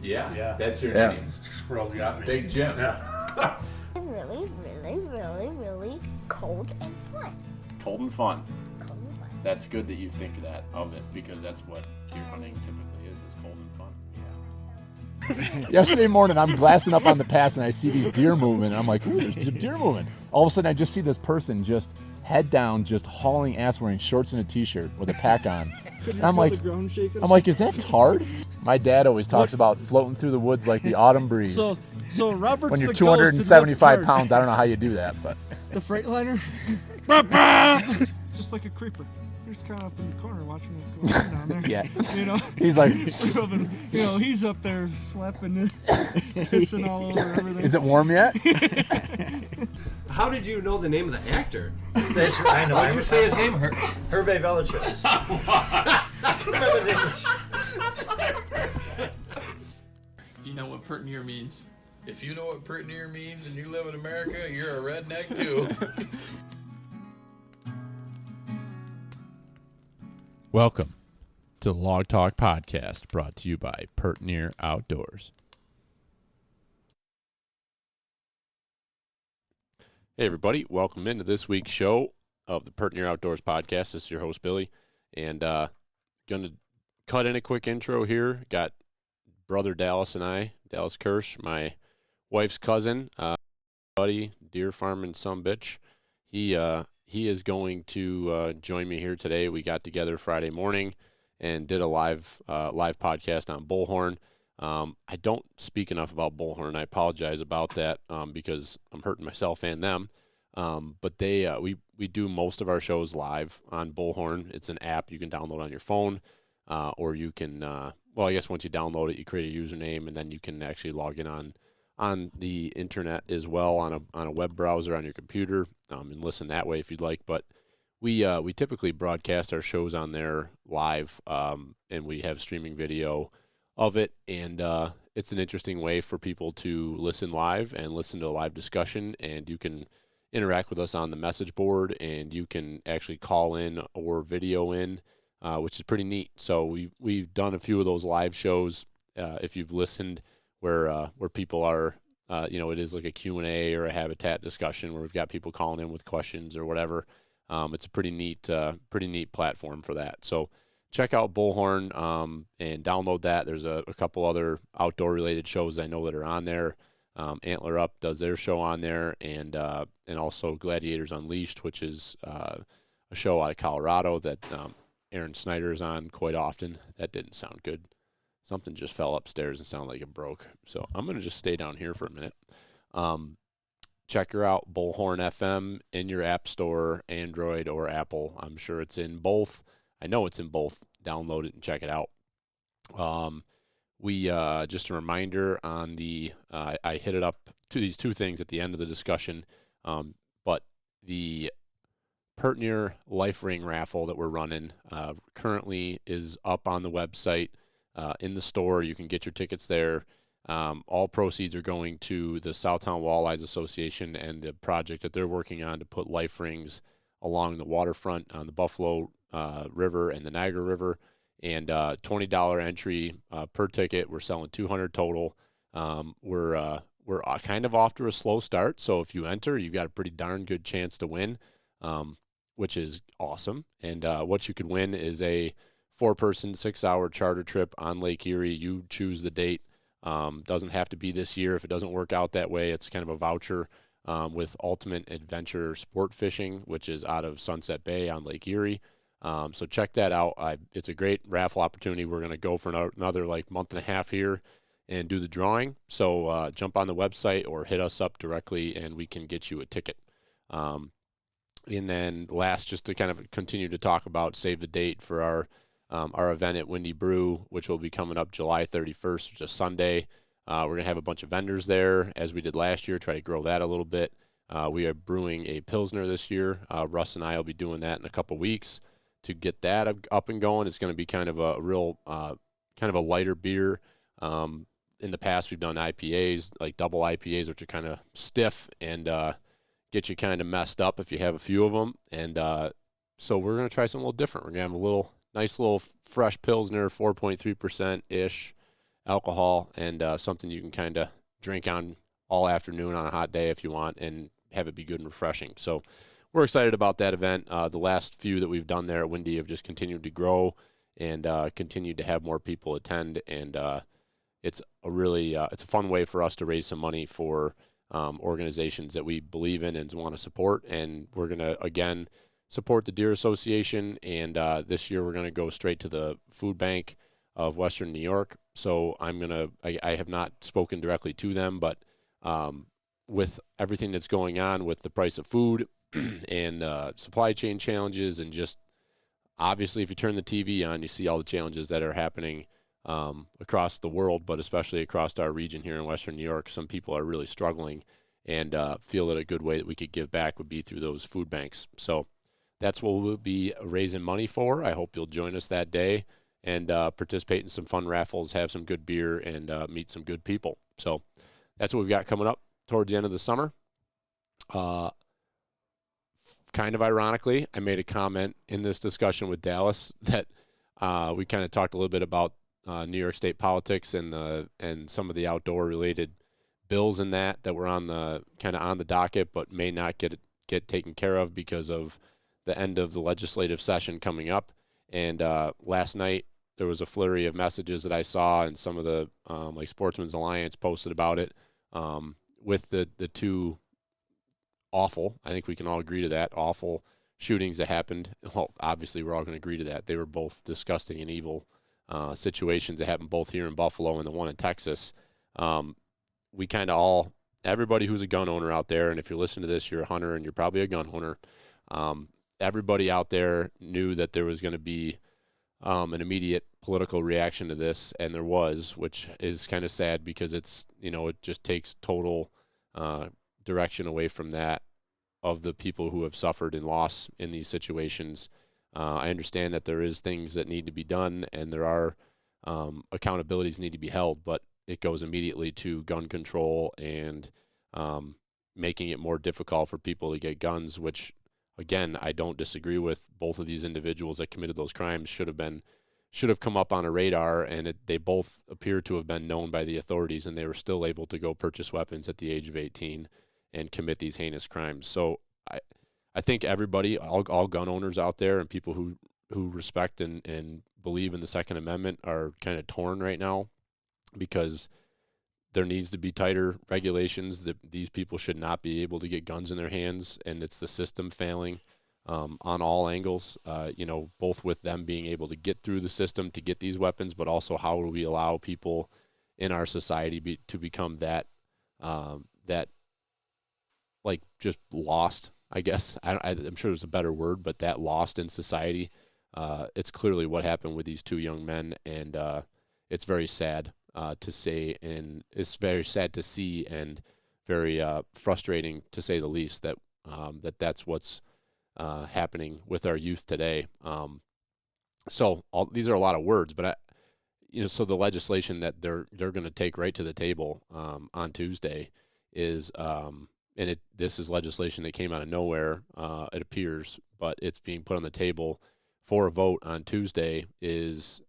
Yeah, that's your name. Squirrels got me. Big Jim. Yeah. Really, really, really, really cold and fun. Cold and fun. Cold and fun. That's good that you think that of it, because that's what deer hunting typically is cold and fun. Yesterday morning, I'm glassing up on the pass, and I see these deer moving, and I'm like, ooh, there's deer moving. All of a sudden, I just see this person just head down, just hauling ass, wearing shorts and a t-shirt with a pack on. And I'm like, is that Tard? My dad always talks about floating through the woods like the autumn breeze. So Robert's when you're the ghost, 275 pounds, I don't know how you do that, but the Freightliner. It's just like a creeper. You're just kind of up in the corner watching what's going on down there. Yeah. You know. He's like, he's up there slapping, pissing all over everything. Is it warm yet? How did you know the name of the actor? That's I know. Why did you say his name? Hervé Villachez. You know what pert near means. If you know what pert near means and you live in America, you're a redneck too. Welcome to the Log Talk Podcast, brought to you by Pert Near Outdoors. Hey everybody, welcome into this week's show of the Pert Near Outdoors Podcast. This is your host Billy, and gonna cut in a quick intro here. Got brother Dallas and I, Dallas Kirsch, my wife's cousin, buddy, deer farming sumbitch. He is going to join me here today. We got together Friday morning and did a live podcast on Bullhorn. I don't speak enough about Bullhorn. I apologize about that because I'm hurting myself and them. But we do most of our shows live on Bullhorn. It's an app you can download on your phone, or you can. I guess once you download it, you create a username, and then you can actually log in on the internet as well on a web browser on your computer and listen that way if you'd like. But we typically broadcast our shows on there live, and we have streaming video of it, and it's an interesting way for people to listen live and listen to a live discussion, and you can interact with us on the message board, and you can actually call in or video in, which is pretty neat. So we've done a few of those live shows, if you've listened, where people are, it is like a Q&A or a habitat discussion where we've got people calling in with questions or whatever. It's a pretty neat platform for that. So check out Bullhorn and download that. There's a couple other outdoor-related shows I know that are on there. Antler Up does their show on there, and also Gladiators Unleashed, which is a show out of Colorado that Aaron Snyder is on quite often. That didn't sound good. Something just fell upstairs and sounded like it broke. So I'm going to just stay down here for a minute. Check her out, Bullhorn FM, in your app store, Android or Apple. I'm sure it's in both. I know it's in both. Download it and check it out. Just a reminder on I hit it up to these two things at the end of the discussion, but the Pert Near Life Ring raffle that we're running currently is up on the website in the store. You can get your tickets there. All proceeds are going to the Southtown Walleyes Association and the project that they're working on to put life rings along the waterfront on the Buffalo River and the Niagara River. And $20 entry per ticket. We're selling 200 total. We're kind of off to a slow start, so if you enter, you've got a pretty darn good chance to win, which is awesome. And what you could win is a 4-person, 6-hour charter trip on Lake Erie. You choose the date. Doesn't have to be this year. If it doesn't work out that way, it's kind of a voucher with Ultimate Adventure Sport Fishing, which is out of Sunset Bay on Lake Erie. So check that out. It's a great raffle opportunity. We're going to go for another month and a half here and do the drawing. So jump on the website or hit us up directly and we can get you a ticket. And then last, just to kind of continue to talk about save the date for our event at Windy Brew, which will be coming up July 31st, which is Sunday. We're going to have a bunch of vendors there as we did last year, try to grow that a little bit. We are brewing a Pilsner this year. Russ and I will be doing that in a couple weeks. To get that up and going, it's going to be kind of a real, kind of a lighter beer. In the past, we've done IPAs, like double IPAs, which are kind of stiff and get you kind of messed up if you have a few of them. And so we're going to try something a little different. We're going to have a little nice little fresh Pilsner, 4.3% ish alcohol, and something you can kind of drink on all afternoon on a hot day if you want, and have it be good and refreshing. So we're excited about that event. The last few that we've done there at Windy have just continued to grow and continued to have more people attend, and it's a really it's a fun way for us to raise some money for organizations that we believe in and want to support. And we're going to, again, support the Deer Association, and this year we're going to go straight to the food bank of Western New York. So I have not spoken directly to them, but with everything that's going on with the price of food and supply chain challenges, and just obviously if you turn the TV on, you see all the challenges that are happening across the world, but especially across our region here in Western New York. Some people are really struggling, and feel that a good way that we could give back would be through those food banks. So that's what we'll be raising money for. I hope you'll join us that day and participate in some fun raffles, have some good beer, and meet some good people. So that's what we've got coming up towards the end of the summer. Kind of ironically, I made a comment in this discussion with Dallas that we kind of talked a little bit about New York State politics and some of the outdoor related bills in that were on the docket, but may not get taken care of because of the end of the legislative session coming up. And last night there was a flurry of messages that I saw, and some of the like Sportsman's Alliance posted about it, with the two awful, I think we can all agree to that, awful shootings that happened. Well, obviously we're all going to agree to that. They were both disgusting and evil situations that happened both here in Buffalo and the one in Texas. We kind of all, everybody who's a gun owner out there, and if you're listening to this, you're a hunter and you're probably a gun owner. Everybody out there knew that there was going to be an immediate political reaction to this, and there was, which is kind of sad because it's, it just takes total direction away from that of the people who have suffered and lost in these situations. I understand that there is things that need to be done, and there are accountabilities need to be held, but it goes immediately to gun control and making it more difficult for people to get guns, which, again, I don't disagree with. Both of these individuals that committed those crimes should have come up on a radar, and they both appear to have been known by the authorities, and they were still able to go purchase weapons at the age of 18 and commit these heinous crimes. So I think everybody, all gun owners out there and people who respect and believe in the Second Amendment are kind of torn right now, because there needs to be tighter regulations. That these people should not be able to get guns in their hands, and it's the system failing on all angles, both with them being able to get through the system to get these weapons, but also how do we allow people in our society to become that like just lost, I guess. I'm sure there's a better word, but that lost in society. It's clearly what happened with these two young men, and it's very sad to say, and it's very sad to see, and very frustrating to say the least, that that's what's happening with our youth today. So these are a lot of words, but so the legislation that they're going to take right to the table on Tuesday is, this is legislation that came out of nowhere, it appears, but it's being put on the table for a vote on Tuesday, is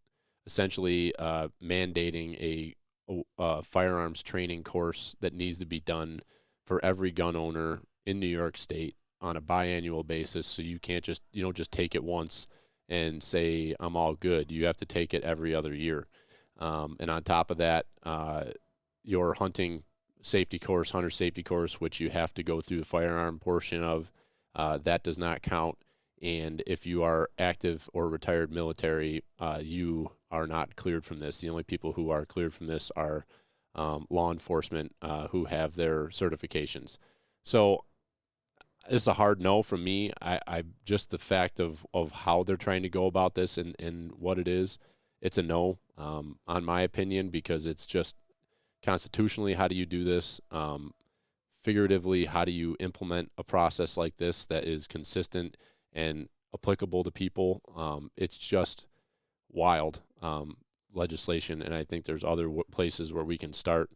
essentially mandating a firearms training course that needs to be done for every gun owner in New York State on a biannual basis. So you don't just take it once and say, I'm all good. You have to take it every other year. And on top of that, your hunter safety course, which you have to go through the firearm portion of, that does not count. And if you are active or retired military, you are not cleared from this. The only people who are cleared from this are law enforcement who have their certifications. So it's a hard no from me. I just the fact of how they're trying to go about this and what it is, it's a no, on my opinion, because it's just constitutionally, how do you do this? Figuratively, how do you implement a process like this that is consistent and applicable to people? It's just wild legislation, and I think there's other places where we can start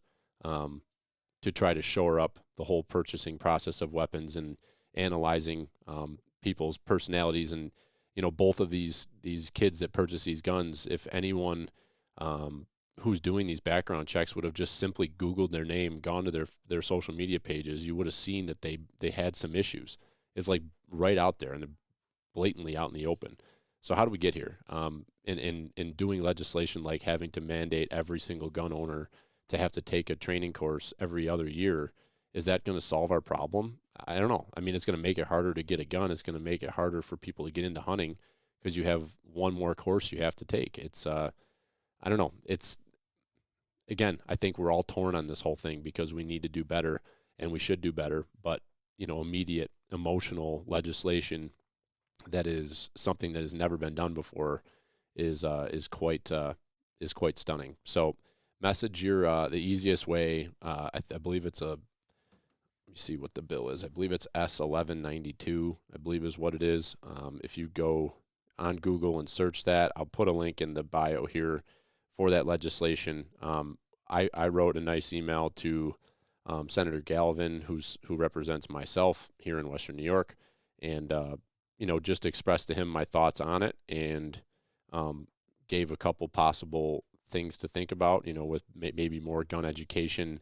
to try to shore up the whole purchasing process of weapons and analyzing people's personalities and both of these kids that purchase these guns, if anyone who's doing these background checks would have just simply Googled their name, gone to their social media pages, you would have seen that they had some issues. It's like right out there and they're blatantly out in the open. So how do we get here? In doing legislation like having to mandate every single gun owner to have to take a training course every other year, is that going to solve our problem? I don't know. I mean, it's going to make it harder to get a gun. It's going to make it harder for people to get into hunting because you have one more course you have to take. It's, I don't know. Again, I think we're all torn on this whole thing because we need to do better and we should do better. But, immediate emotional legislation that is something that has never been done before is quite stunning. So message your, the easiest way, I believe it's let me see what the bill is. I believe it's S1192, I believe is what it is. If you go on Google and search that, I'll put a link in the bio here for that legislation. I wrote a nice email to Senator Galvin, who represents myself here in Western New York, and just expressed to him my thoughts on it, and gave a couple possible things to think about. With maybe more gun education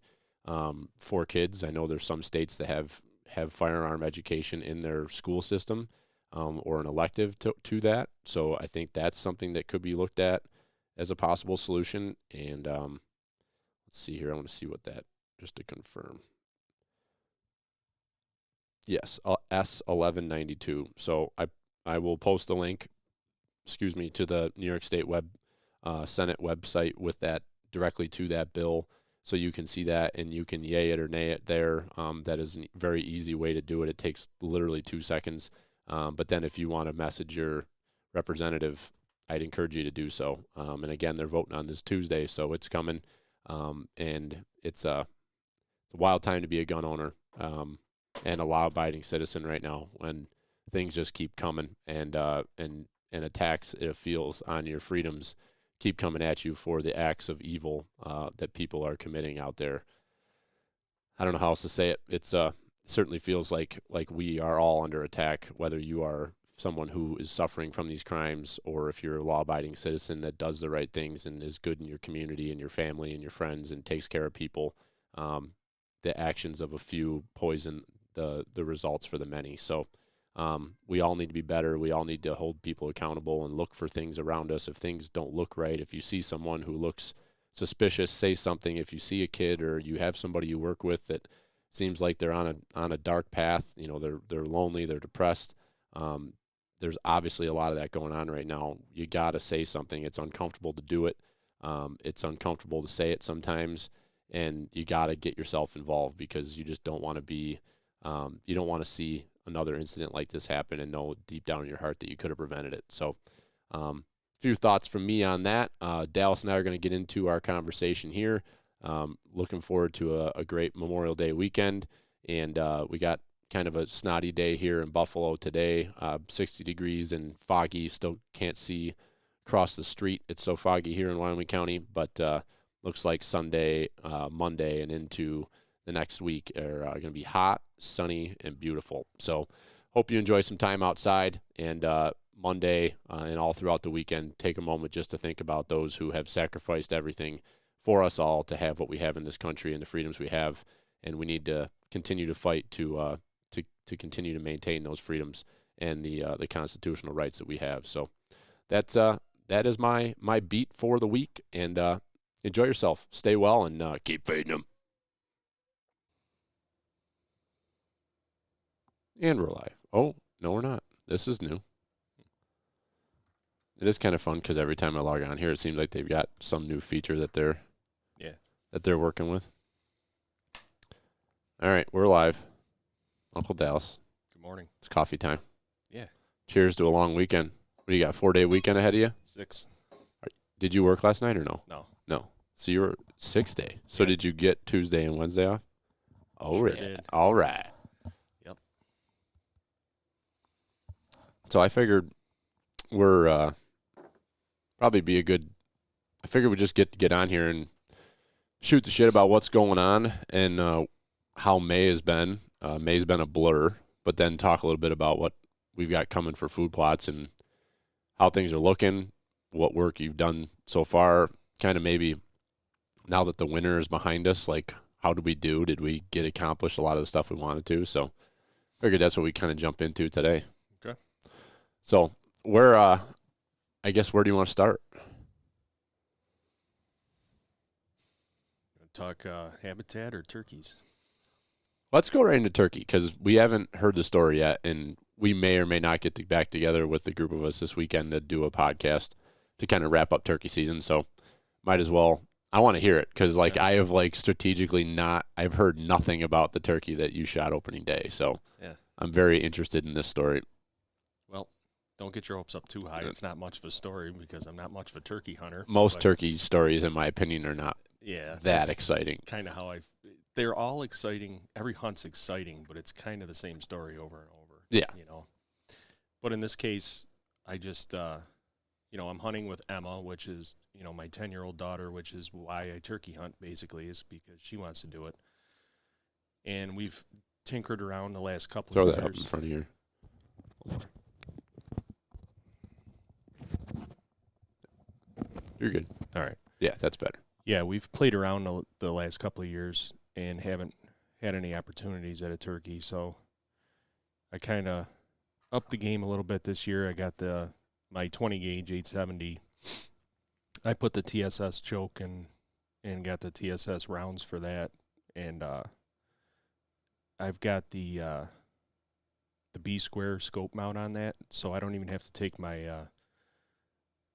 for kids. I know there's some states that have firearm education in their school system, or an elective to that. So I think that's something that could be looked at as a possible solution. And let's see here. I want to see what that, just to confirm. Yes, S1192. So I will post a link, to the New York State Senate website with that directly to that bill, so you can see that and you can yay it or nay it there. That is a very easy way to do it. It takes literally 2 seconds. But then if you want to message your representative, I'd encourage you to do so. And again, they're voting on this Tuesday, so it's coming. And it's a wild time to be a gun owner and a law-abiding citizen right now, when things just keep coming and attacks, it feels, on your freedoms keep coming at you for the acts of evil that people are committing out there. I don't know how else to say it. It's certainly feels like we are all under attack, whether you are someone who is suffering from these crimes, or if you're a law-abiding citizen that does the right things and is good in your community and your family and your friends and takes care of people. The actions of a few poison the results for the many. So we all need to be better. We all need to hold people accountable and look for things around us. If things don't look right, if you see someone who looks suspicious, say something. If you see a kid or you have somebody you work with that seems like they're on a dark path, they're lonely, they're depressed. There's obviously a lot of that going on right now. You got to say something. It's uncomfortable to do it. It's uncomfortable to say it sometimes, and you got to get yourself involved because you just don't want to be, you don't want to see another incident like this happen and know deep down in your heart that you could have prevented it. So a few thoughts from me on that. Dallas and I are going to get into our conversation here. Looking forward to a great Memorial Day weekend, and we got kind of a snotty day here in Buffalo today, 60 degrees and foggy. Still can't see across the street. It's so foggy here in Wyoming County, but looks like Sunday, Monday, and into the next week are going to be hot, sunny, and beautiful. So hope you enjoy some time outside, and Monday and all throughout the weekend, take a moment just to think about those who have sacrificed everything for us all to have what we have in this country and the freedoms we have, and we need to continue to fight to continue to maintain those freedoms and the constitutional rights that we have. So that is my beat for the week, and enjoy yourself, stay well, and keep feeding them. And we're live. Oh, no, we're not. This is new. It is kind of fun because every time I log on here, it seems like they've got some new feature that they're working with. All right, we're live. Uncle Dallas. Good morning. It's coffee time. Yeah. Cheers to a long weekend. What do you got, 4-day weekend ahead of you? 6. Did you work last night or no? No. So you were 6-day. So did you get Tuesday and Wednesday off? Oh, Sure yeah. did. All right. Yep. So I figured we're probably be a good. I figured we'd just get on here and shoot the shit about what's going on and how May has been. May's been a blur, but then talk a little bit about what we've got coming for food plots and how things are looking, what work you've done so far, kind of maybe now that the winter is behind us, like how did we do? Did we get accomplished a lot of the stuff we wanted to? So figured that's what we kind of jump into today. Okay. So where, I guess, where do you want to start? Talk habitat or turkeys? Let's go right into turkey because we haven't heard the story yet, and we may or may not get back together with the group of us this weekend to do a podcast to kind of wrap up turkey season. So might as well. I want to hear it because, like, I have strategically I've heard nothing about the turkey that you shot opening day. So I'm very interested in this story. Well, don't get your hopes up too high. It's not much of a story because I'm not much of a turkey hunter. Most turkey stories, in my opinion, are not that exciting. Kind of how they're all exciting. Every hunt's exciting, but it's kind of the same story over and over. Yeah. But in this case, I just, I'm hunting with Emma, which is, my 10-year-old daughter, which is why I turkey hunt, basically, is because she wants to do it. And we've tinkered around the last couple of years. Throw that up in front of you. You're good. All right. Yeah, that's better. Yeah, we've played around the last couple of years and haven't had any opportunities at a turkey, so I kind of upped the game a little bit this year. I got my 20 gauge 870. I put the TSS choke and got the TSS rounds for that, and I've got the B square scope mount on that, so I don't even have to take my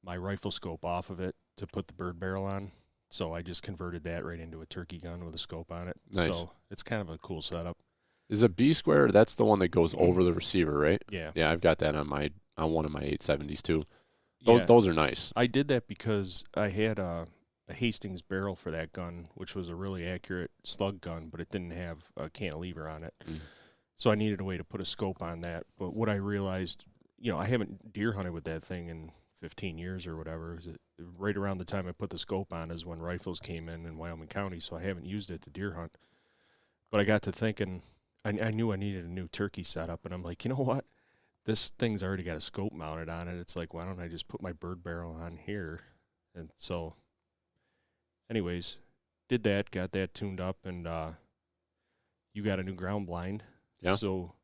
my rifle scope off of it to put the bird barrel on. So I just converted that right into a turkey gun with a scope on it. Nice. So it's kind of a cool setup. Is a B square? That's the one that goes over the receiver, right? Yeah. Yeah, I've got that on one of my 870s too. Yeah. Those are nice. I did that because I had a Hastings barrel for that gun, which was a really accurate slug gun, but it didn't have a cantilever on it. Mm. So I needed a way to put a scope on that. But what I realized, I haven't deer hunted with that thing in 15 years or whatever. Right around the time I put the scope on is when rifles came in Wyoming County, so I haven't used it to deer hunt. But I got to thinking, I knew I needed a new turkey setup, and I'm like, you know what? This thing's already got a scope mounted on it. It's like, why don't I just put my bird barrel on here? And so, anyways, did that, got that tuned up, and you got a new ground blind. Yeah. So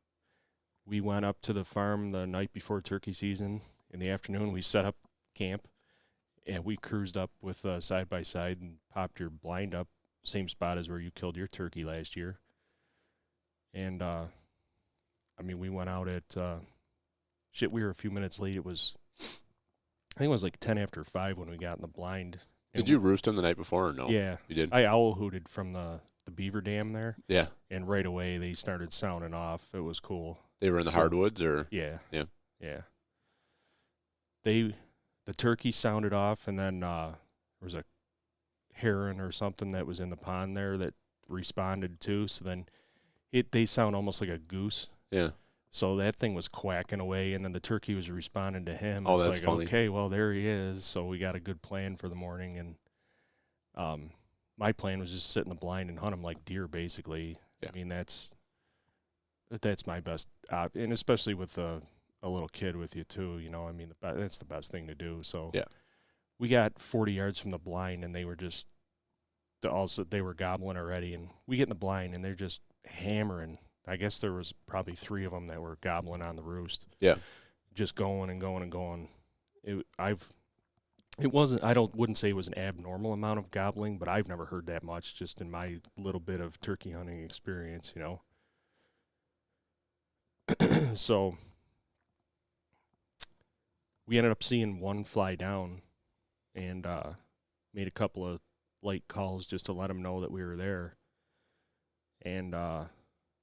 we went up to the farm the night before turkey season. In the afternoon, we set up camp, and we cruised up with side-by-side and popped your blind up, same spot as where you killed your turkey last year. And, we went out at, we were a few minutes late. I think it was like 10 after 5 when we got in the blind. Did you roost them the night before or no? Yeah. You did? I owl hooted from the beaver dam there. Yeah. And right away they started sounding off. It was cool. They were in the hardwoods or? Yeah. Yeah. Yeah. The turkey sounded off, and then there was a heron or something that was in the pond there that responded too. So then they sound almost like a goose. Yeah. So that thing was quacking away, and then the turkey was responding to him. Oh, it's that's like, funny. Okay, well, there he is. So we got a good plan for the morning, and my plan was just sit in the blind and hunt him like deer, basically. Yeah. I mean, that's my best and especially with a little kid with you too, that's the best thing to do. So yeah, we got 40 yards from the blind, and they were just they were gobbling already, and we get in the blind and they're just hammering. I guess there was probably 3 of them that were gobbling on the roost. Yeah, just going and going and going. Wouldn't say it was an abnormal amount of gobbling, but I've never heard that much just in my little bit of turkey hunting experience, So we ended up seeing one fly down, and made a couple of light calls just to let them know that we were there. And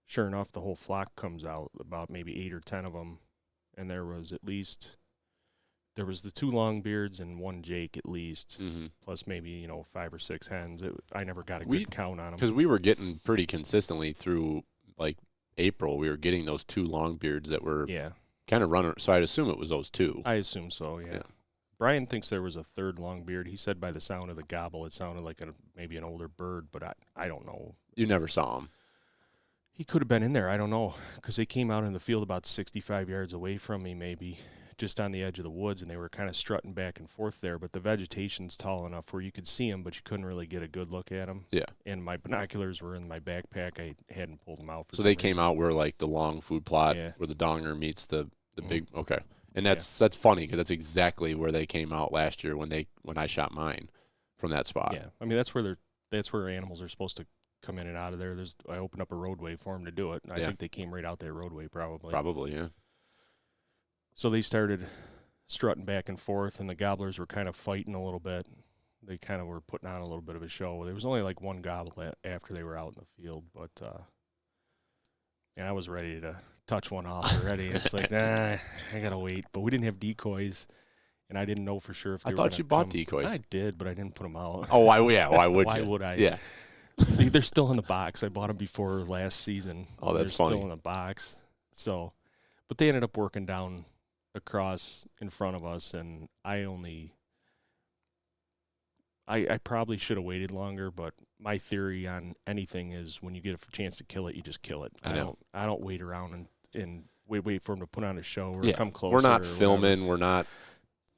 sure enough, the whole flock comes out, about maybe 8 or 10 of them, and there was the 2 longbeards and 1 Jake at least, plus maybe 5 or 6 hens. I never got a good count on them because we were getting pretty consistently through like April. We were getting those 2 longbeards that were kind of running. So I'd assume it was those 2. I assume so. Yeah. Brian thinks there was a 3rd longbeard. He said by the sound of the gobble, it sounded like maybe an older bird, but I don't know. You never saw him. He could have been in there. I don't know, because they came out in the field about 65 yards away from me, maybe just on the edge of the woods, and they were kind of strutting back and forth there. But the vegetation's tall enough where you could see them, but you couldn't really get a good look at them. Yeah. And my binoculars were in my backpack. I hadn't pulled them out. So they came out where like the long food plot Yeah. where the donger meets the big. Okay. And that's funny because that's exactly where they came out last year when I shot mine from that spot. Yeah. I mean, that's where animals are supposed to come in and out of there. I opened up a roadway for them to do it. And I think they came right out that roadway probably. Probably, yeah. So they started strutting back and forth, and the gobblers were kind of fighting a little bit. They kind of were putting on a little bit of a show. There was only like one gobble after they were out in the field, but I was ready to touch one off already. It's like, nah, I gotta wait. But we didn't have decoys, and I didn't know for sure if they were thought you bought come. decoys. I did, but I didn't put them out. Oh, why would you? Why would I? Yeah. They're still in the box. I bought them before last season. Oh, that's They're funny. still in the box. So, but they ended up working down across in front of us, and I probably should have waited longer, but my theory on anything is when you get a chance to kill it, you just kill it. I don't wait around and wait for them to put on a show or come closer. We're not filming. We're not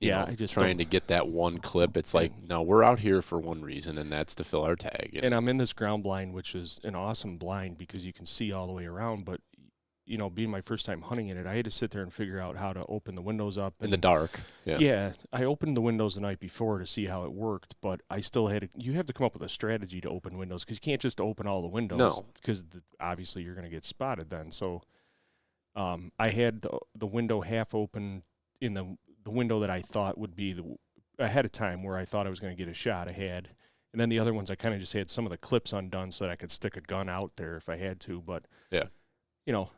I just trying to get that one clip. It's like, no, we're out here for one reason, and that's to fill our tag. And I'm in this ground blind, which is an awesome blind because you can see all the way around, but being my first time hunting in it, I had to sit there and figure out how to open the windows up. In the dark. Yeah. Yeah. I opened the windows the night before to see how it worked, but I still you have to come up with a strategy to open windows because you can't just open all the windows. No. Because obviously you're going to get spotted then. So I had the window half open in the window that I thought would be ahead of time where I thought I was going to get a shot ahead. And then the other ones I kind of just had some of the clips undone so that I could stick a gun out there if I had to. But yeah.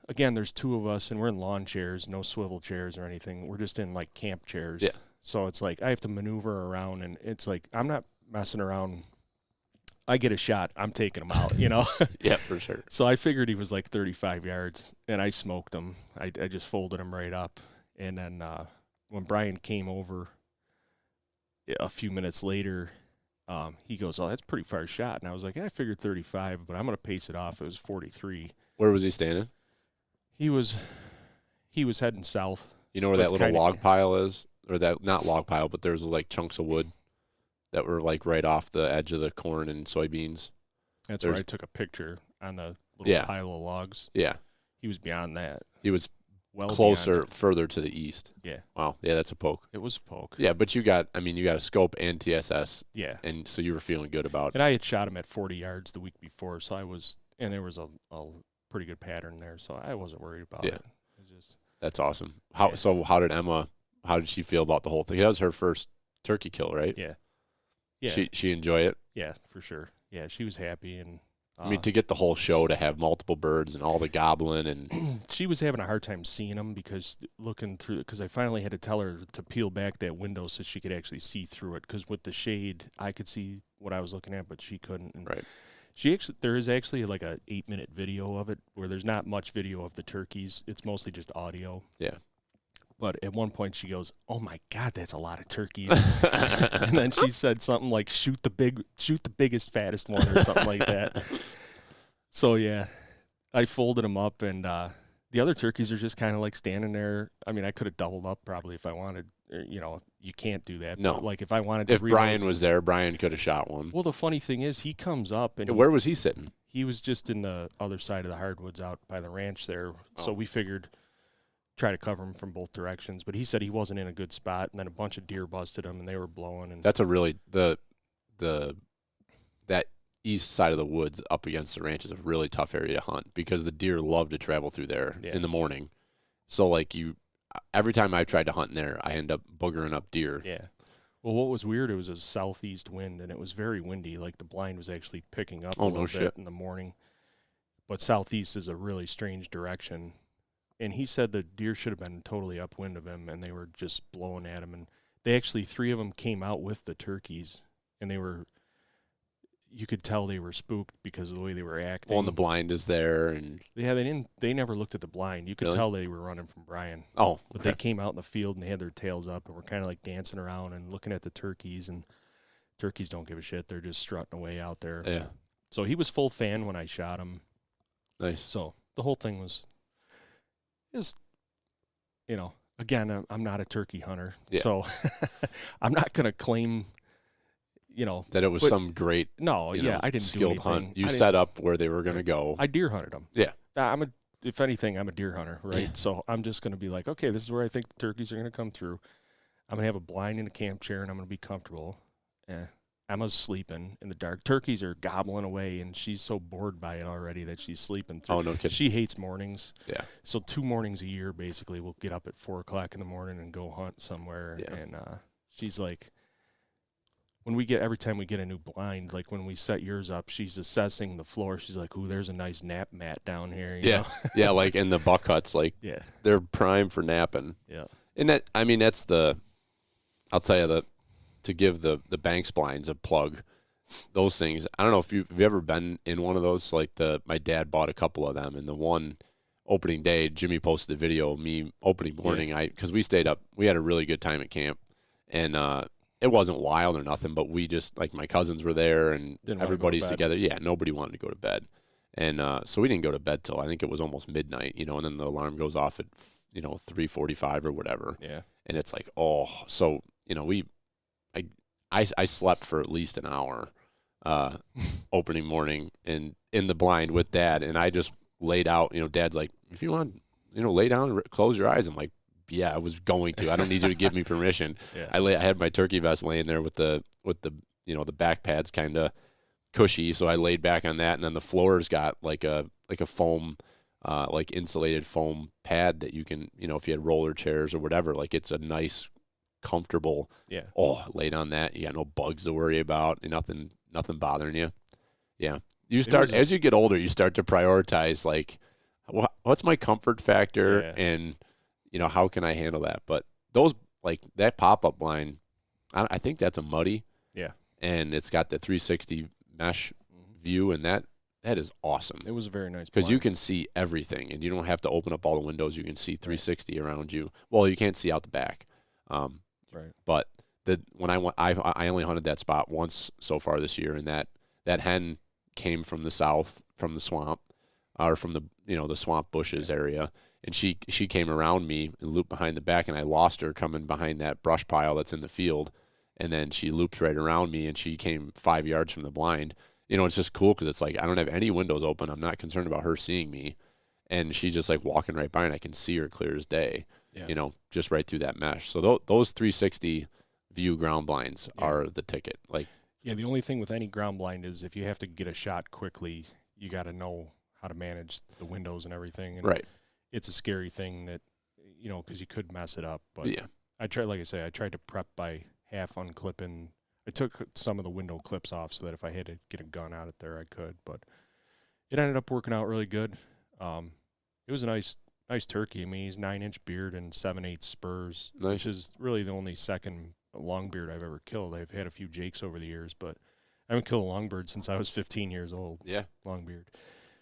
Again, there's two of us, and we're in lawn chairs, no swivel chairs or anything. We're just in, like, camp chairs. Yeah. So it's like I have to maneuver around, and it's like I'm not messing around. I get a shot, I'm taking him out, Yeah, for sure. So I figured he was like 35 yards, and I smoked him. I just folded him right up. And then when Brian came over a few minutes later, he goes, "Oh, that's a pretty far shot." And I was like, I figured 35, but I'm going to pace it off. It was 43. Where was he standing? He was heading south. You know where that little log pile is? Or that, not log pile, but there's like chunks of wood that were like right off the edge of the corn and soybeans. That's where I took a picture on the little pile of logs. Yeah. He was beyond that. He was well closer, further to the east. Yeah. Wow. Yeah, that's a poke. It was a poke. Yeah, but you got a scope and TSS. Yeah. And so you were feeling good about it. And I had shot him at 40 yards the week before, so and there was a pretty good pattern there, so I wasn't worried about it. That's awesome. How did she feel about the whole thing? That was her first turkey kill, right? Yeah. Yeah. She enjoy it? Yeah, for sure. Yeah, she was happy. And I mean, to get the whole show, to have multiple birds and all the gobbling, and she was having a hard time seeing them because I finally had to tell her to peel back that window so she could actually see through it, because with the shade, I could see what I was looking at, but she couldn't. And right. There is actually like a 8-minute video of it where there's not much video of the turkeys. It's mostly just audio. Yeah. But at one point she goes, "Oh my God, that's a lot of turkeys." And then she said something like, shoot the biggest, fattest one," or something like that. So yeah, I folded them up, and the other turkeys are just kind of like standing there. I mean, I could have doubled up probably if I wanted. You can't do that. No. But like if I wanted to. If Brian was there, Brian could have shot one. Well, the funny thing is, he comes up and where was he sitting? He was just in the other side of the hardwoods out by the ranch there. Oh. So we figured try to cover him from both directions. But he said he wasn't in a good spot, and then a bunch of deer busted him, and they were blowing. And that's a really that east side of the woods up against the ranch is a really tough area to hunt because the deer love to travel through there in the morning. So like every time I've tried to hunt in there, I end up boogering up deer. Yeah. Well, what was weird, it was a southeast wind, and it was very windy. Like the blind was actually picking up a little bit in the morning. But southeast is a really strange direction. And he said the deer should have been totally upwind of him, and they were just blowing at him. And they actually, 3 of them came out with the turkeys, and you could tell they were spooked because of the way they were acting. Well, and the blind is there, and they never looked at the blind. You could tell they were running from Brian. Oh, okay. But they came out in the field and they had their tails up and were kind of like dancing around and looking at the turkeys. And turkeys don't give a shit; they're just strutting away out there. Yeah. So he was full fan when I shot him. Nice. So the whole thing was again, I'm not a turkey hunter, Yeah. so I'm not gonna claim, that it was but- some great no, you yeah, know, I didn't do skilled anything. hunt. You I didn't- set up where they were going to go. I deer hunted them. Yeah. If anything, I'm a deer hunter, right? Yeah. So I'm just gonna be like, okay, this is where I think the turkeys are gonna come through. I'm gonna have a blind in a camp chair, and I'm gonna be comfortable. Emma's sleeping in the dark. Turkeys are gobbling away, and she's so bored by it already that she's sleeping through. Oh, no kidding. She hates mornings. Yeah. So 2 mornings a year, basically, we'll get up at 4 o'clock in the morning and go hunt somewhere. Yeah. And she's like, every time we get a new blind, like when we set yours up, she's assessing the floor. She's like, ooh, there's a nice nap mat down here. You know? Yeah, like in the buck huts, like Yeah. they're prime for napping. Yeah. And that's I'll tell you to give the Banks blinds a plug. Those things, I don't know if you've ever been in one of those. Like my dad bought a couple of them, and the one opening day, Jimmy posted a video of me opening morning. Because we stayed up, we had a really good time at camp, and it wasn't wild or nothing, but we just, like, my cousins were there and everybody's together. Yeah, nobody wanted to go to bed, and so we didn't go to bed till I think it was almost midnight, and then the alarm goes off at 3:45 or whatever. Yeah, and it's like, so I slept for at least an hour opening morning and in the blind with Dad, and I just laid out. Dad's like, if you want, lay down and close your eyes. I'm like, yeah, I was going to. I don't need you to give me permission. Yeah. I had my turkey vest laying there with the the back pads kind of cushy, so I laid back on that, and then the floor's got like a foam, like insulated foam pad that you can, if you had roller chairs or whatever, like it's a nice, comfortable. Yeah. Laid on that, you got no bugs to worry about, nothing bothering you. Yeah. You start as you get older, you start to prioritize like, what's my comfort factor, and how can I handle that? But those, like that pop-up blind, I think that's a Muddy. Yeah. And it's got the 360 mesh view, and that is awesome. It was a very nice because you can see everything, and you don't have to open up all the windows. You can see 360 around you. Well, you can't see out the back. Right. But when I only hunted that spot once so far this year, and that hen came from the south, from the swamp, or from the the swamp bushes area, and she came around me and looped behind the back, and I lost her coming behind that brush pile that's in the field, and then she looped right around me, and she came 5 yards from the blind. It's just cool because it's like I don't have any windows open. I'm not concerned about her seeing me, and she's just like walking right by, and I can see her clear as day. Yeah. Just right through that mesh. So those 360 view ground blinds are the ticket. Like, yeah, the only thing with any ground blind is if you have to get a shot quickly, you got to know how to manage the windows and everything. And right. It's a scary thing that, because you could mess it up. But yeah, I tried to prep by half unclipping. I took some of the window clips off so that if I had to get a gun out of there, I could. But it ended up working out really good. It was a nice turkey. I mean, he's 9-inch beard and 7/8 spurs, nice. Which is really the only second longbeard I've ever killed. I've had a few jakes over the years, but I haven't killed a longbird since I was 15 years old. Yeah. Longbeard.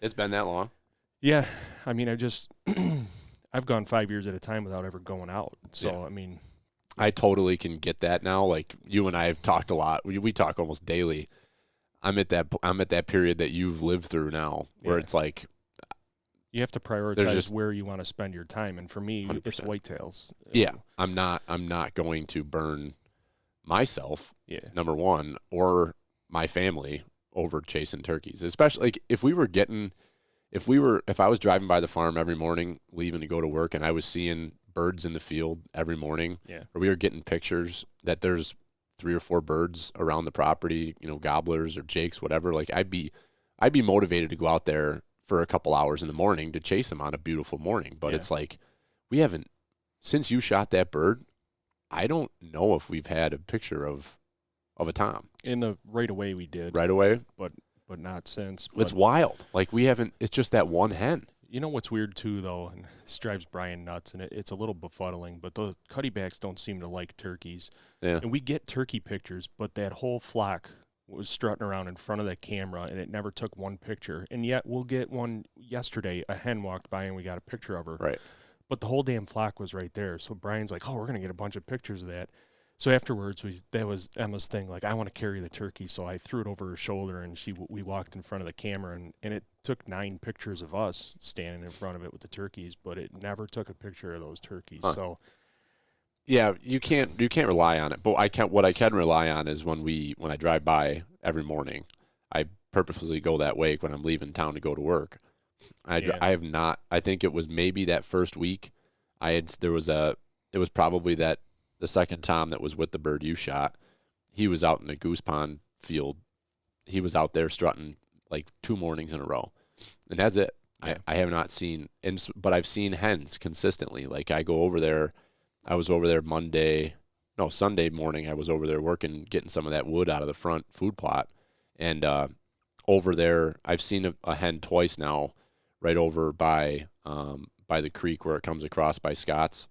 It's been that long? Yeah. I mean, I've gone 5 years at a time without ever going out. So, I mean. I totally can get that now. Like, you and I have talked a lot. We talk almost daily. I'm at that period that you've lived through now where it's like, you have to prioritize where you want to spend your time, and for me, 100%. It's whitetails. Yeah, I'm not going to burn myself. Yeah. Number one, or my family over chasing turkeys. Especially like if I was driving by the farm every morning, leaving to go to work, and I was seeing birds in the field every morning. Yeah. Or we were getting pictures that there's 3 or 4 birds around the property, gobblers or jakes, whatever. Like I'd be motivated to go out there for a couple hours in the morning to chase them on a beautiful morning. But it's like, we haven't, since you shot that bird, I don't know if we've had a picture of a tom. In the right away we did. Right away? But not since. It's wild. Like we haven't, it's just that one hen. You know what's weird too, though, and this drives Brian nuts, and it's a little befuddling, but the cuttybacks don't seem to like turkeys. Yeah. And we get turkey pictures, but that whole flock was strutting around in front of that camera, and it never took one picture. And yet we'll get one yesterday. A hen walked by, and we got a picture of her. Right. But the whole damn flock was right there. So Brian's like, oh, we're going to get a bunch of pictures of that. So afterwards, that was Emma's thing. Like, I want to carry the turkey. So I threw it over her shoulder, and we walked in front of the camera, and it took 9 pictures of us standing in front of it with the turkeys, but it never took a picture of those turkeys. Huh. So Yeah, you can't rely on it. But what I can rely on is when I drive by every morning, I purposely go that way when I'm leaving town to go to work. I have not. I think it was maybe that first week. It was probably the second Tom that was with the bird you shot. He was out in the goose pond field. He was out there strutting like 2 mornings in a row, and that's it. Yeah. I have not seen, but I've seen hens consistently. Like I go over there. I was over there Sunday morning. I was over there working, getting some of that wood out of the front food plot, and over there I've seen a hen twice now, right over by the creek where it comes across by Scott's.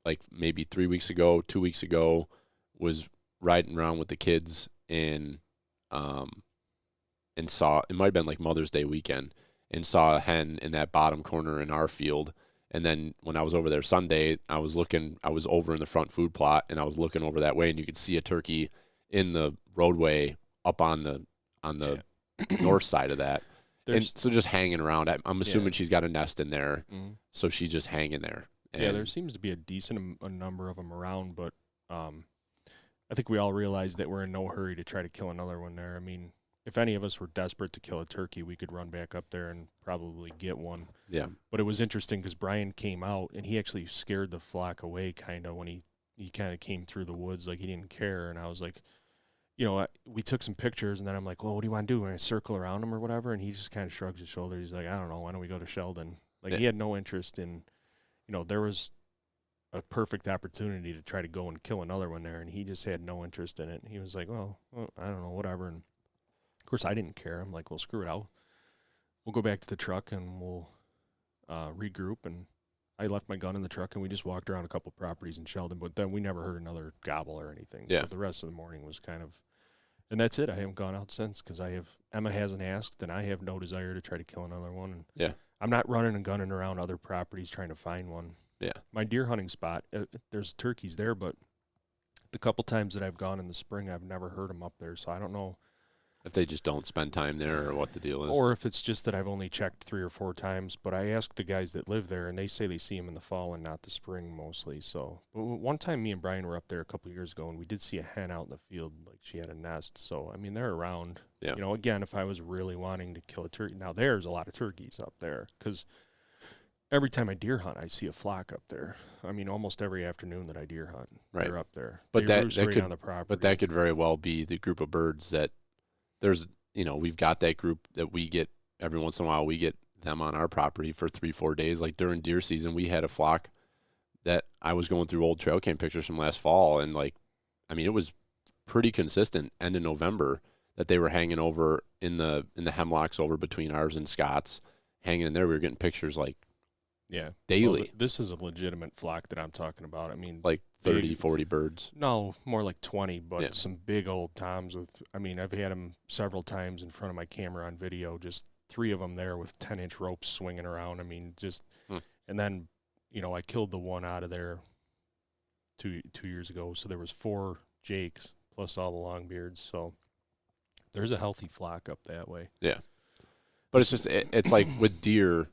Like maybe 3 weeks ago, 2 weeks ago, was riding around with the kids and saw, it might have been like Mother's Day weekend, and saw a hen in that bottom corner in our field. And then when I was over there Sunday, I was over in the front food plot, and I was looking over that way, and you could see a turkey in the roadway up on the north side of that. And so just hanging around. I'm assuming she's got a nest in there, so she's just hanging there. And there seems to be a decent number of them around, but I think we all realize that we're in no hurry to try to kill another one there. I mean, if any of us were desperate to kill a turkey, we could run back up there and probably get one. Yeah. But it was interesting because Brian came out, and he actually scared the flock away kind of when he kind of came through the woods like he didn't care. And I was like, we took some pictures, and then I'm like, well, what do you want to do? Want to circle around him or whatever? And he just kind of shrugs his shoulders. He's like, I don't know. Why don't we go to Sheldon? Like, he had no interest in, there was a perfect opportunity to try to go and kill another one there, and he just had no interest in it. He was like, well, I don't know, whatever. And of course, I didn't care. I'm like, well, screw it. We'll go back to the truck, and we'll regroup. And I left my gun in the truck, and we just walked around a couple properties in Sheldon, but then we never heard another gobble or anything. Yeah. So the rest of the morning was kind of, and that's it. I haven't gone out since because Emma hasn't asked, and I have no desire to try to kill another one. And yeah. I'm not running and gunning around other properties trying to find one. Yeah. My deer hunting spot, there's turkeys there, but the couple times that I've gone in the spring, I've never heard them up there. So I don't know if they just don't spend time there or what the deal is. Or if it's just that I've only checked 3 or 4 times. But I asked the guys that live there, and they say they see them in the fall and not the spring mostly. So but one time me and Brian were up there a couple of years ago, and we did see a hen out in the field. Like, she had a nest. So, I mean, they're around. Yeah. Again, if I was really wanting to kill a turkey. Now, there's a lot of turkeys up there because every time I deer hunt, I see a flock up there. I mean, almost every afternoon that I deer hunt, they're up there. But that could very well be the group of birds that there's, we've got that group that we get every once in a while. We get them on our property for 3-4 days. Like during deer season, we had a flock that I was going through old trail cam pictures from last fall, and it was pretty consistent end of November that they were hanging over in the hemlocks over between ours and Scott's, hanging in there. We were getting pictures daily. Well, this is a legitimate flock that I'm talking about. I mean, like 30, 40 birds. No, more like 20, but some big old toms I've had them several times in front of my camera on video, just 3 of them there with 10-inch ropes swinging around. I mean, and then, I killed the one out of there 2 years ago. So there was 4 jakes plus all the longbeards. So there's a healthy flock up that way. Yeah. But it's just, it's like with deer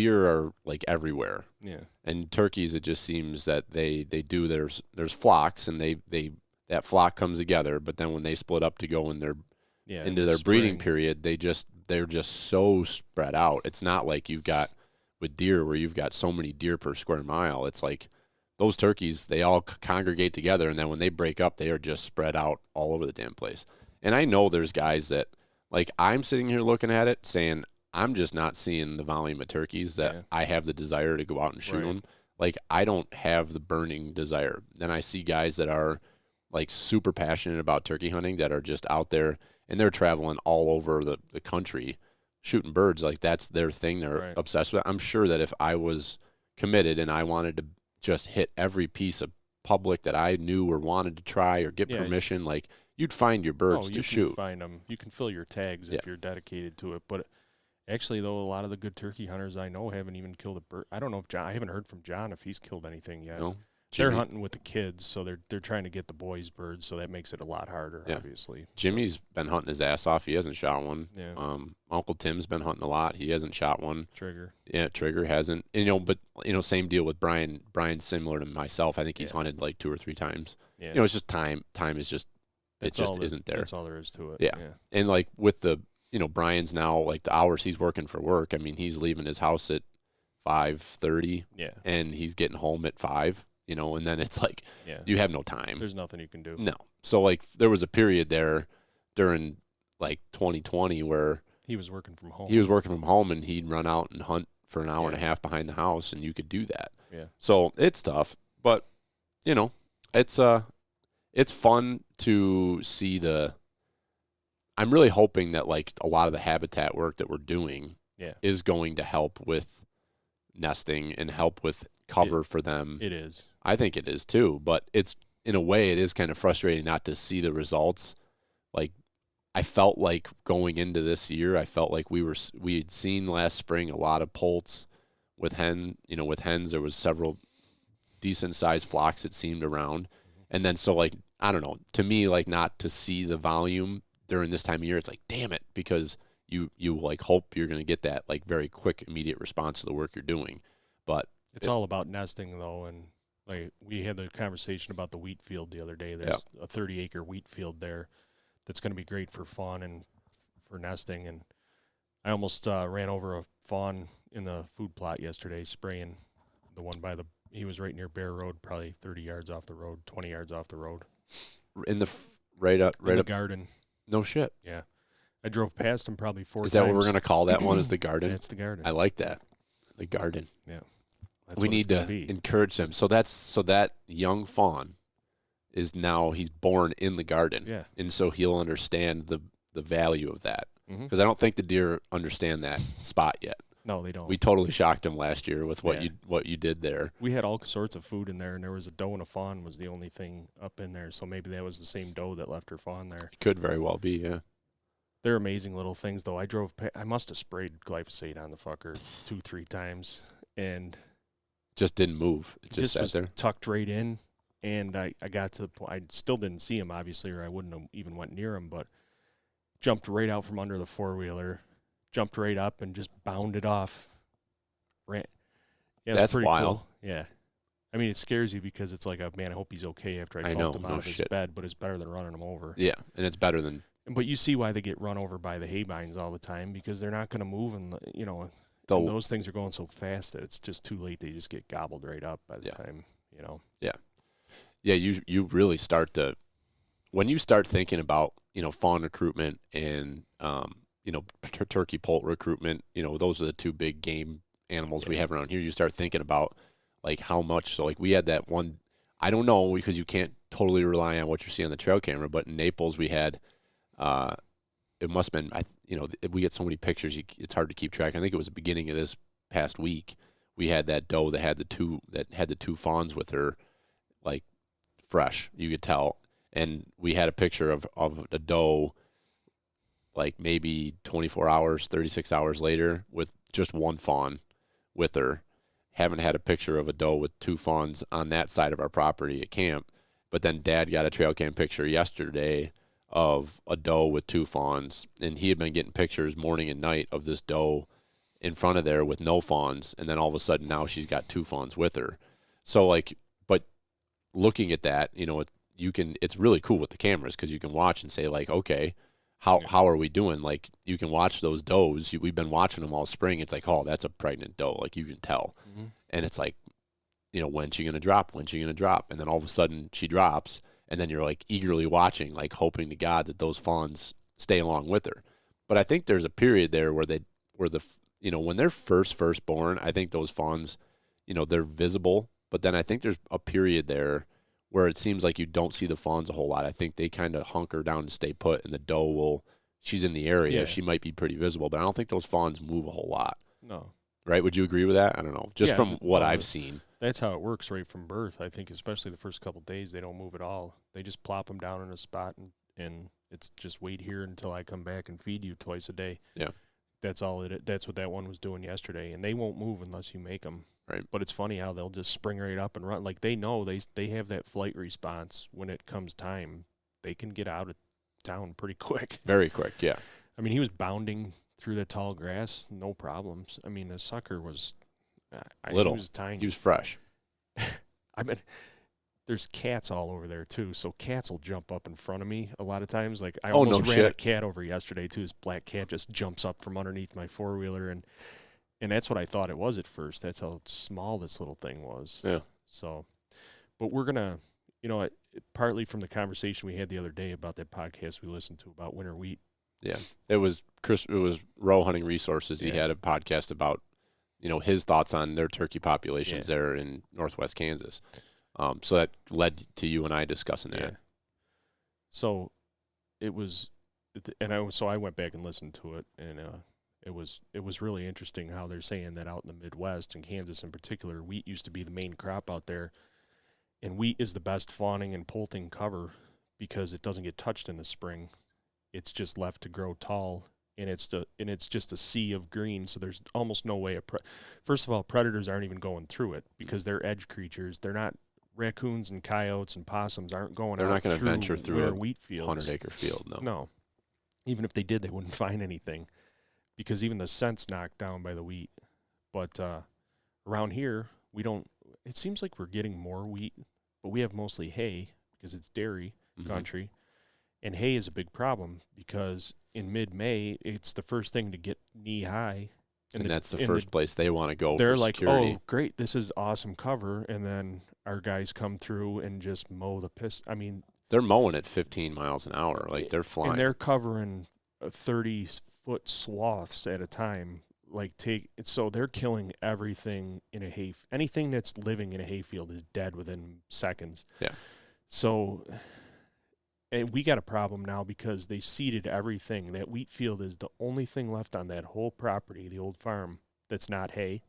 are like everywhere. Yeah. And turkeys, it just seems that they do, there's flocks, and that flock comes together, but then when they split up to go in into their breeding period, they're just so spread out. It's not like you've got with deer where you've got so many deer per square mile. It's like those turkeys, they all congregate together, and then when they break up, they are just spread out all over the damn place. And I know there's guys that, like, I'm sitting here looking at it saying, I'm just not seeing the volume of turkeys that I have the desire to go out and shoot them. Like, I don't have the burning desire. Then I see guys that are, like, super passionate about turkey hunting that are just out there, and they're traveling all over the country shooting birds. Like, that's their thing. They're obsessed with it. I'm sure that if I was committed and I wanted to just hit every piece of public that I knew or wanted to try or get permission, like, you'd find your birds to shoot. You can find them. You can fill your tags if you're dedicated to it. But actually, though, a lot of the good turkey hunters I know haven't even killed a bird. I don't know if I haven't heard from John if he's killed anything yet. they're hunting with the kids, so they're trying to get the boys' birds, so that makes it a lot harder, Yeah. obviously. Jimmy's been hunting his ass off. He hasn't shot one. Yeah. Uncle Tim's been hunting a lot. He hasn't shot one. Trigger. Yeah, Trigger hasn't. And, but same deal with Brian. Brian's similar to myself. I think he's hunted like 2 or 3 times. Yeah. It's just time. Time is just isn't there. That's all there is to it. Yeah. And like with the Brian's now, like the hours he's working for work. I mean, he's leaving his house at 5:30. Yeah. And he's getting home at 5. And then it's like you have no time. There's nothing you can do. No. So like there was a period there during like 2020 where he was working from home. He was working from home, and he'd run out and hunt for an hour and a half behind the house, and you could do that. Yeah. So it's tough, but it's fun to see I'm really hoping that like a lot of the habitat work that we're doing is going to help with nesting and help with cover for them. It is. I think it is too, but it's in a way it is kind of frustrating not to see the results. Like I felt like going into this year, I felt like we had seen last spring a lot of poults with with hens. There was several decent sized flocks it seemed around. And then so like I don't know, to me like not to see the volume during this time of year, it's like damn it, because you like hope you're going to get that like very quick immediate response to the work you're doing. But it's all about nesting though, and like we had the conversation about the wheat field the other day. There's a 30-acre wheat field there that's going to be great for fawn and for nesting. And I almost ran over a fawn in the food plot yesterday, spraying the one he was right near Bear Road, probably 30 yards off the road, 20 yards off the road. In the right up the garden. No shit. Yeah. I drove past him probably 4 times. Is that what we're going to call that one? Is the garden? That's the garden. I like that. The garden. Yeah. We need to encourage them. So that young fawn is now he's born in the garden. Yeah. And so he'll understand the value of that. Because I don't think the deer understand that spot yet. No, they don't. We totally shocked them last year with what you did there. We had all sorts of food in there, and there was a doe and a fawn was the only thing up in there. So maybe that was the same doe that left her fawn there. It could very well be, yeah. They're amazing little things, though. I must have sprayed glyphosate on the fucker 2-3 times, and just didn't move. It just sat was there, tucked right in. And I got to the point. I still didn't see him, obviously, or I wouldn't have even went near him. But jumped right out from under the 4-wheeler, jumped right up, and just bounded off. Ran. Yeah, that's pretty wild. Cool. Yeah. I mean, it scares you because it's like, man, I hope he's okay after I bumped him out of his bed, but it's better than running him over. Yeah, and it's better than... But you see why they get run over by the haybines all the time, because they're not going to move, and, and those things are going so fast that it's just too late. They just get gobbled right up by the time, Yeah. Yeah, you really start to... When you start thinking about, fawn recruitment and, turkey poult recruitment, those are the 2 big game animals we have around here. You start thinking about like how much. So like we had that one, I don't know, because you can't totally rely on what you see on the trail camera, but in Naples we had, it must have been, we get so many pictures, it's hard to keep track. I think it was the beginning of this past week. We had that doe that had the two fawns with her, like fresh, you could tell. And we had a picture of the doe, like maybe 24 hours, 36 hours later, with just one fawn with her. Haven't had a picture of a doe with 2 fawns on that side of our property at camp. But then Dad got a trail cam picture yesterday of a doe with 2 fawns, and he had been getting pictures morning and night of this doe in front of there with no fawns, and then all of a sudden now she's got 2 fawns with her. So like, but looking at that, it's really cool with the cameras because you can watch and say like, okay, how are we doing? Like you can watch those does. We've been watching them all spring. It's like, oh, that's a pregnant doe. Like you can tell. Mm-hmm. And it's like, when's she going to drop? When's she going to drop? And then all of a sudden she drops. And then you're like eagerly watching, like hoping to God that those fawns stay along with her. But I think there's a period there where when they're first born, I think those fawns, they're visible. But then I think there's a period there where it seems like you don't see the fawns a whole lot. I think they kind of hunker down and stay put, and the doe she's in the area. Yeah. She might be pretty visible, but I don't think those fawns move a whole lot. No. Right? Would you agree with that? I don't know. Just from what I've seen. That's how it works right from birth. I think especially the first couple of days, they don't move at all. They just plop them down in a spot, and it's just wait here until I come back and feed you twice a day. Yeah. That's all it. That's what that one was doing yesterday, and they won't move unless you make them. Right. But it's funny how they'll just spring right up and run. Like they know they have that flight response when it comes time. They can get out of town pretty quick. Very quick, yeah. I mean, he was bounding through the tall grass, no problems. I mean, the sucker was little. He was tiny. He was fresh. I mean, there's cats all over there too, so cats will jump up in front of me a lot of times. Like I almost ran a cat over yesterday too. This black cat just jumps up from underneath my four-wheeler, and that's what I thought it was at first. That's how small this little thing was. Yeah. So, but we're gonna, partly from the conversation we had the other day about that podcast we listened to about winter wheat. Yeah, it was Row Hunting Resources. He had a podcast about, his thoughts on their turkey populations there in northwest Kansas. So that led to you and I discussing that. Yeah. So it was, I went back and listened to it, and it was really interesting how they're saying that out in the Midwest and Kansas in particular, wheat used to be the main crop out there, and wheat is the best fawning and poulting cover because it doesn't get touched in the spring. It's just left to grow tall, and it's just a sea of green. So there's almost no way. First of all, predators aren't even going through it because they're edge creatures. They're not raccoons and coyotes and possums aren't going. They're not going to venture through a wheat fields. 100-acre field. No. Even if they did, they wouldn't find anything because even the scent's knocked down by the wheat. But around here, we don't. It seems like we're getting more wheat, but we have mostly hay because it's dairy country. And hay is a big problem because in mid-May, it's the first thing to get knee-high. And that's the first place they want to go they're for like, security. oh, great, this is awesome cover. And then our guys come through and just mow the piss. I mean, they're mowing at 15 miles an hour. Like, they're flying. And they're covering 30-foot swaths at a time. So they're killing everything in a anything that's living in a hayfield is dead within seconds. Yeah. So... And we got a problem now because they seeded everything. That wheat field is the only thing left on that whole property, the old farm, that's not hay.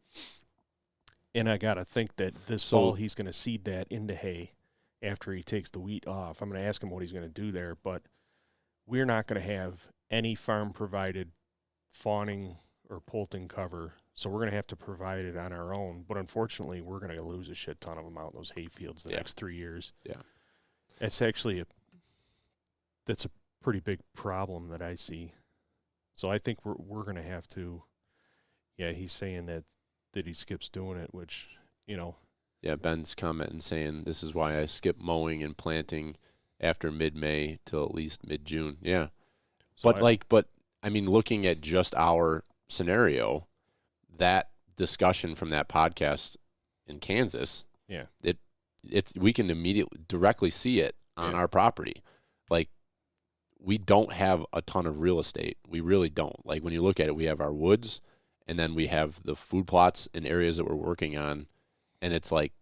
And I got to think that this fall he's going to seed that into hay after he takes the wheat off. I'm going to ask him what he's going to do there, but we're not going to have any farm-provided fawning or poulting cover, so we're going to have to provide it on our own. But unfortunately, we're going to lose a shit ton of them out in those hay fields the next 3 years. Yeah. It's actually that's a pretty big problem that I see. So I think we're going to have to. Yeah, he's saying that he skips doing it, which Yeah, Ben's commenting saying this is why I skip mowing and planting after mid-May till at least mid-June. Yeah, so but I mean, looking at just our scenario, that discussion from that podcast in Kansas, we can immediately directly see it on our property. Like, we don't have a ton of real estate. We really don't. Like, when you look at it, we have our woods, and then we have the food plots and areas that we're working on. And it's like,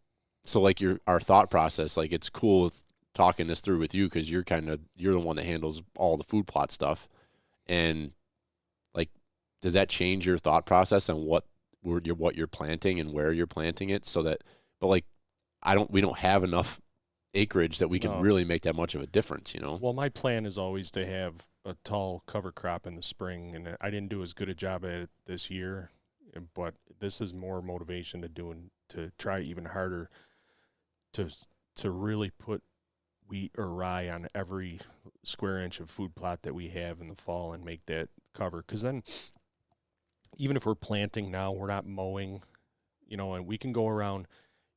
so like our thought process, like, it's cool talking this through with you because you're the one that handles all the food plot stuff. And like, does that change your thought process on what you're planting and where you're planting it? So that, but like, we don't have enough acreage that we can really make that much of a difference, Well, my plan is always to have a tall cover crop in the spring, and I didn't do as good a job at it this year, but this is more motivation to try even harder to really put wheat or rye on every square inch of food plot that we have in the fall and make that cover. Because then, even if we're planting now, we're not mowing, and we can go around.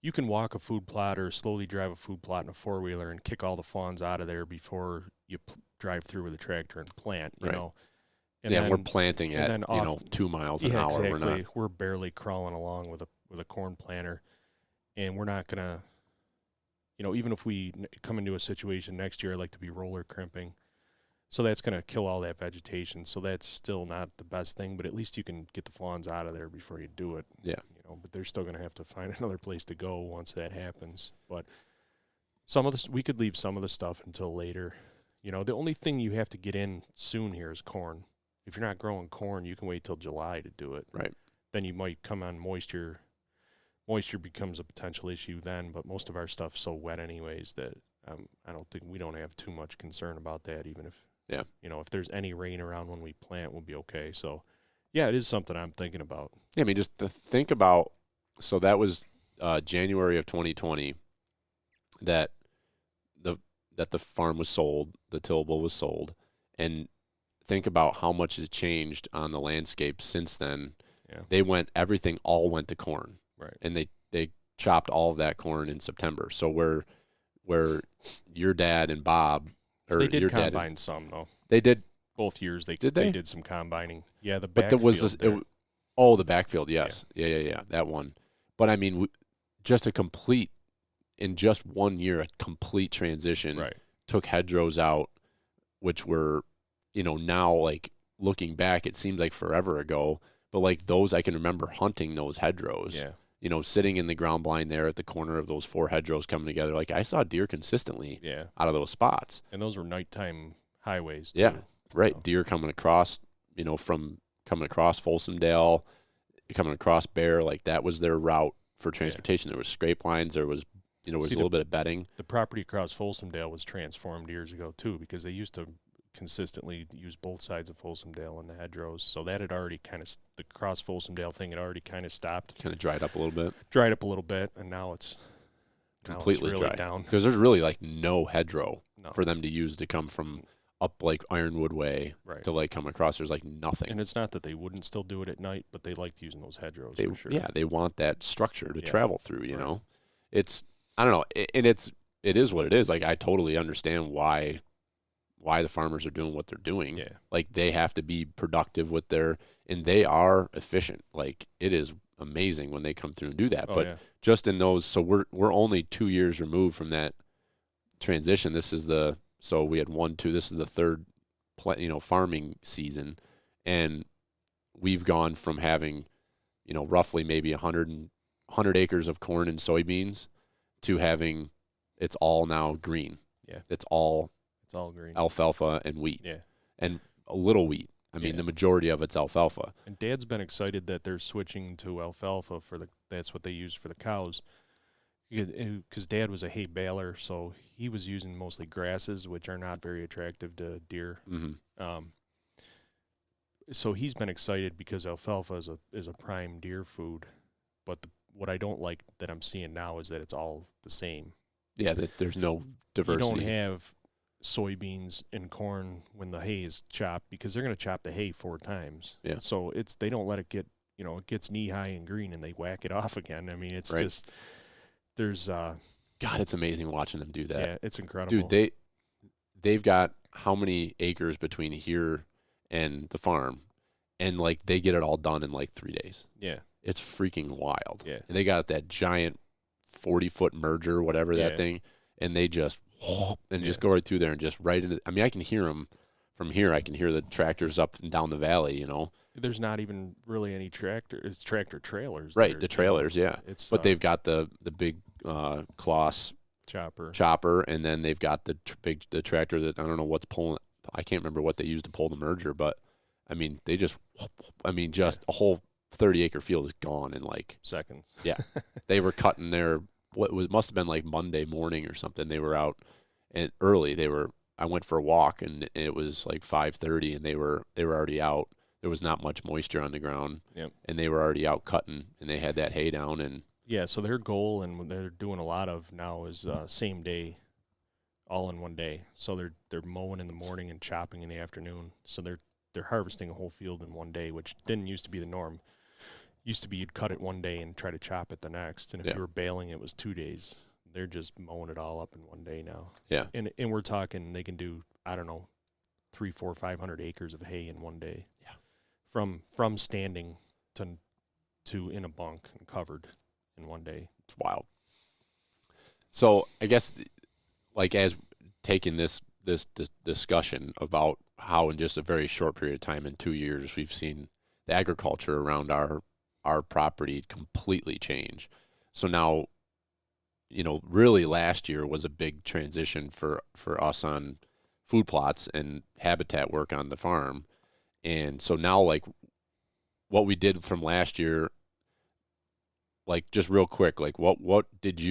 You can walk a food plot or slowly drive a food plot in a four-wheeler and kick all the fawns out of there before you drive through with a tractor and plant, you know. And then, we're planting at, 2 miles an hour. Exactly. We're barely crawling along with a corn planter, and we're not going to, even if we come into a situation next year, I'd like to be roller crimping. So that's going to kill all that vegetation. So that's still not the best thing, but at least you can get the fawns out of there before you do it. Yeah. But they're still going to have to find another place to go once that happens. But we could leave some of the stuff until later. The only thing you have to get in soon here is corn. If you're not growing corn, you can wait till July to do it. Right. Then you might come on moisture. Moisture becomes a potential issue then, but most of our stuff's so wet anyways that I don't think we don't have too much concern about that, even if, if there's any rain around when we plant, we'll be okay. So, yeah, it is something I'm thinking about. Yeah, I mean, just to think about So that was January of 2020 that the farm was sold, the tillable was sold, and think about how much has changed on the landscape since then. Yeah. Everything all went to corn. Right. And they chopped all of that corn in September. So where your dad and Bob, or they did your combine dad, some though. they did Both years they Did they? did some combining. Yeah, the But there was backfield this, there. the backfield, yes. Yeah, that one. But I mean, just in just 1 year, a complete transition. Right. Took hedgerows out, which were, now like looking back, it seems like forever ago. But like those, I can remember hunting those hedgerows. Yeah. Sitting in the ground blind there at the corner of those 4 hedgerows coming together. Like I saw deer consistently out of those spots. And those were nighttime highways too. Yeah, right. So. Deer coming across, coming across Folsomdale, coming across Bear, like that was their route for transportation. There was scrape lines. There was, was a little bit of bedding. The property across Folsomdale was transformed years ago too, because they used to consistently use both sides of Folsomdale in the hedgerows. So that had already the cross Folsomdale thing had already kind of stopped. Kind of dried up a little bit. And now it's completely really dry down. Because there's really like no hedgerow for them to use to come from up like Ironwood Way to like come across. There's like nothing. And it's not that they wouldn't still do it at night, but they liked using those hedgerows for sure. Yeah, they want that structure to travel through, you know. It's, I don't know, and it is what it is. Like I totally understand why the farmers are doing what they're doing. Yeah. Like they have to be productive with and they are efficient. Like it is amazing when they come through and do that. Just in those, so we're only 2 years removed from that transition. This is we had 1, 2, this is the third farming season, and we've gone from having, roughly maybe 100 acres of corn and soybeans to having, it's all now green. Yeah. It's all green. Alfalfa and wheat. Yeah. And a little wheat. I mean, the majority of it's alfalfa. And Dad's been excited that they're switching to alfalfa that's what they use for the cows. Because Dad was a hay baler, so he was using mostly grasses, which are not very attractive to deer. Mm-hmm. So he's been excited because alfalfa is a prime deer food. But what I don't like that I'm seeing now is that it's all the same. Yeah, that there's no diversity. You don't have soybeans and corn when the hay is chopped, because they're going to chop the hay 4 times. Yeah. So they don't let it get, it gets knee high and green and they whack it off again. I mean, it's just, there's God, it's amazing watching them do that. Yeah, it's incredible. Dude, they've got how many acres between here and the farm, and like they get it all done in like 3 days. Yeah. It's freaking wild. Yeah. And they got that giant 40-foot merger, whatever that thing, and they just just go right through there and just right into. I mean, I can hear them from here. I can hear the tractors up and down the valley. There's not even really any tractor. It's tractor trailers. Right, the trailers. Yeah. But they've got the big Kloss chopper, and then they've got the tractor that I don't know what's pulling. I can't remember what they use to pull the merger, but I mean, they just a whole 30-acre field is gone in like seconds. Yeah. They were cutting must have been like Monday morning or something. They were out and early. I went for a walk and it was like 5:30 and they were already out. There was not much moisture on the ground. Yep. And they were already out cutting and they had that hay down and yeah, so their goal and what they're doing a lot of now is same day, all in one day. So they're mowing in the morning and chopping in the afternoon. So they're harvesting a whole field in one day, which didn't used to be the norm. Used to be you'd cut it one day and try to chop it the next, and if you were baling, it was 2 days. They're just mowing it all up in one day now. Yeah. And we're talking they can do, I don't know, 300, 400, 500 acres of hay in one day. Yeah. From standing to in a bunk and covered in one day. It's wild. So I guess like as taking this discussion about how in just a very short period of time, in 2 years, we've seen the agriculture around our property completely change. So now, really last year was a big transition for us on food plots and habitat work on the farm. And so now, like, what we did from last year, like, just real quick, like, what did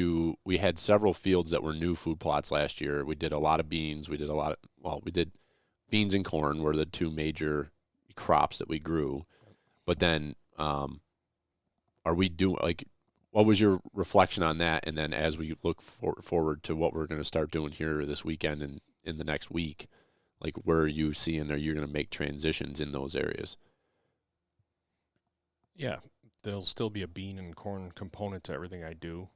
we had several fields that were new food plots last year. We did a lot of beans. We did beans and corn were the 2 major crops that we grew. But then, are we doing, like, what was your reflection on that? And then as we look forward to what we're going to start doing here this weekend and in the next week, like where are you seeing, are you going to make transitions in those areas? Yeah, there'll still be a bean and corn component to everything I do.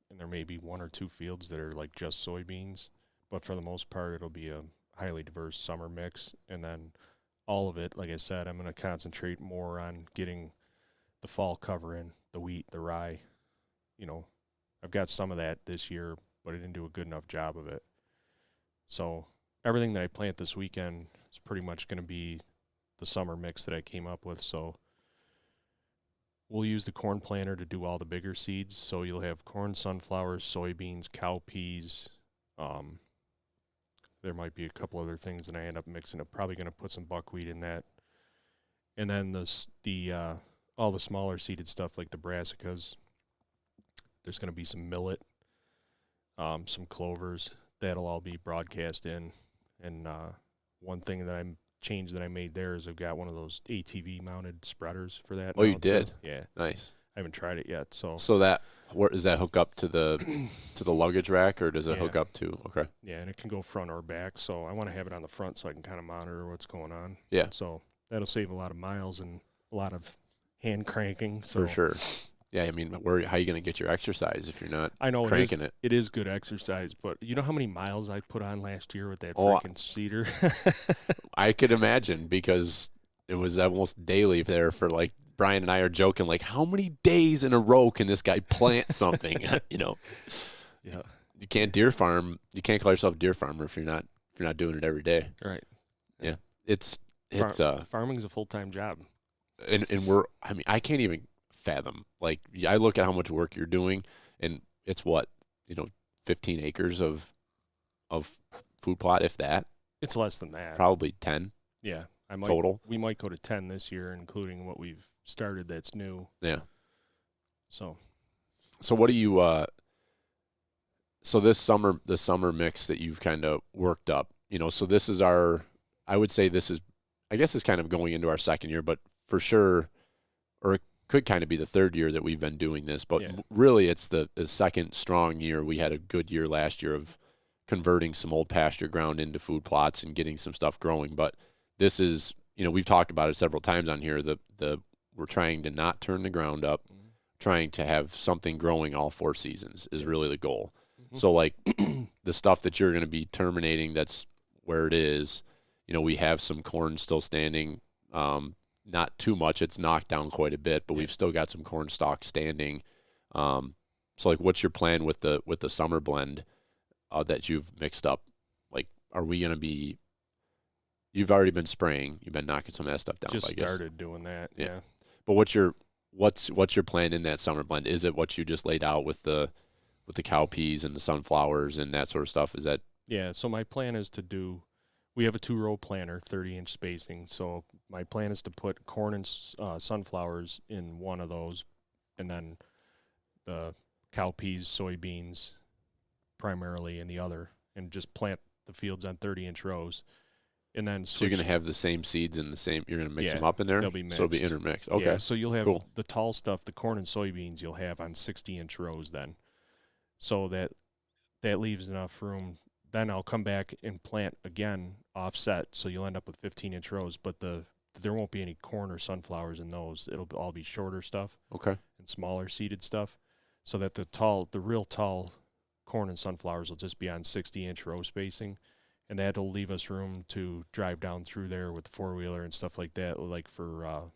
And there may be 1 or 2 fields that are like just soybeans. But for the most part, it'll be a highly diverse summer mix. And then all of it, like I said, I'm going to concentrate more on getting the fall cover in, the wheat, the rye. You know, I've got some of that this year, but I didn't do a good enough job of it. So everything that I plant this weekend is pretty much going to be the summer mix that I came up with. So we'll use the corn planter to do all the bigger seeds. So you'll have corn, sunflowers, soybeans, cowpeas. There might be a couple other things that I end up mixing. I'm probably going to put some buckwheat in that. And then all the smaller seeded stuff like the brassicas. There's going to be some millet, some clovers. That'll all be broadcast in. And one thing that change that I made there is I've got one of those ATV mounted spreaders for that. Oh, you did? Too. Yeah. Nice. I haven't tried it yet. So where does that hook up to the luggage rack, or does it hook up to? Okay. Yeah, and it can go front or back. So I want to have it on the front so I can kind of monitor what's going on. Yeah. So that'll save a lot of miles and a lot of hand cranking. So. For sure. Yeah, I mean, how are you going to get your exercise if you're not cranking it? It is good exercise, but you know how many miles I put on last year with that freaking cedar? I could imagine, because it was almost daily there for like Brian and I are joking, like, how many days in a row can this guy plant something? You know? Yeah. You can't deer farm. You can't call yourself a deer farmer if you're not doing it every day. Right. Yeah. It's farming's a full-time job. And I can't even fathom. Like, I look at how much work you're doing, and it's 15 acres of food plot, if that. It's less than that. Probably 10. Yeah. Total. We might go to 10 this year, including what we've started that's new. Yeah. So what do you so the summer mix that you've kind of worked up, so this is I would say this is, I guess it's kind of going into our second year, but for sure, or it could kind of be the third year that we've been doing this, but really it's the second strong year. We had a good year last year of converting some old pasture ground into food plots and getting some stuff growing. But this is, we've talked about it several times on here. We're trying to not turn the ground up, trying to have something growing all 4 seasons is really the goal. Mm-hmm. So like the stuff that you're going to be terminating, that's where it is. We have some corn still standing. Not too much. It's knocked down quite a bit, but we've still got some corn stalk standing. So like, what's your plan with the summer blend that you've mixed up? Like, are we going to be? You've already been spraying. You've been knocking some of that stuff down. Just I guess. Started doing that. Yeah. But what's your plan in that summer blend? Is it what you just laid out with the cowpeas and the sunflowers and that sort of stuff? Is that? Yeah. So my plan is to do. We have a 2-row planter, 30-inch spacing. So my plan is to put corn and sunflowers in one of those, and then the cowpeas, soybeans primarily in the other, and just plant the fields on 30-inch rows. And then so you're going to have the same seeds in the same. You're going to mix them up in there. They'll be mixed. So it'll be intermixed. Okay. Yeah, so you'll have the tall stuff, the corn and soybeans. You'll have on 60-inch rows then, so that leaves enough room. Then I'll come back and plant again offset, so you'll end up with 15-inch rows. But there won't be any corn or sunflowers in those. It'll all be shorter stuff. Okay. And smaller seeded stuff, so that the real tall corn and sunflowers will just be on 60-inch row spacing. And that'll leave us room to drive down through there with the 4-wheeler and stuff like that, like for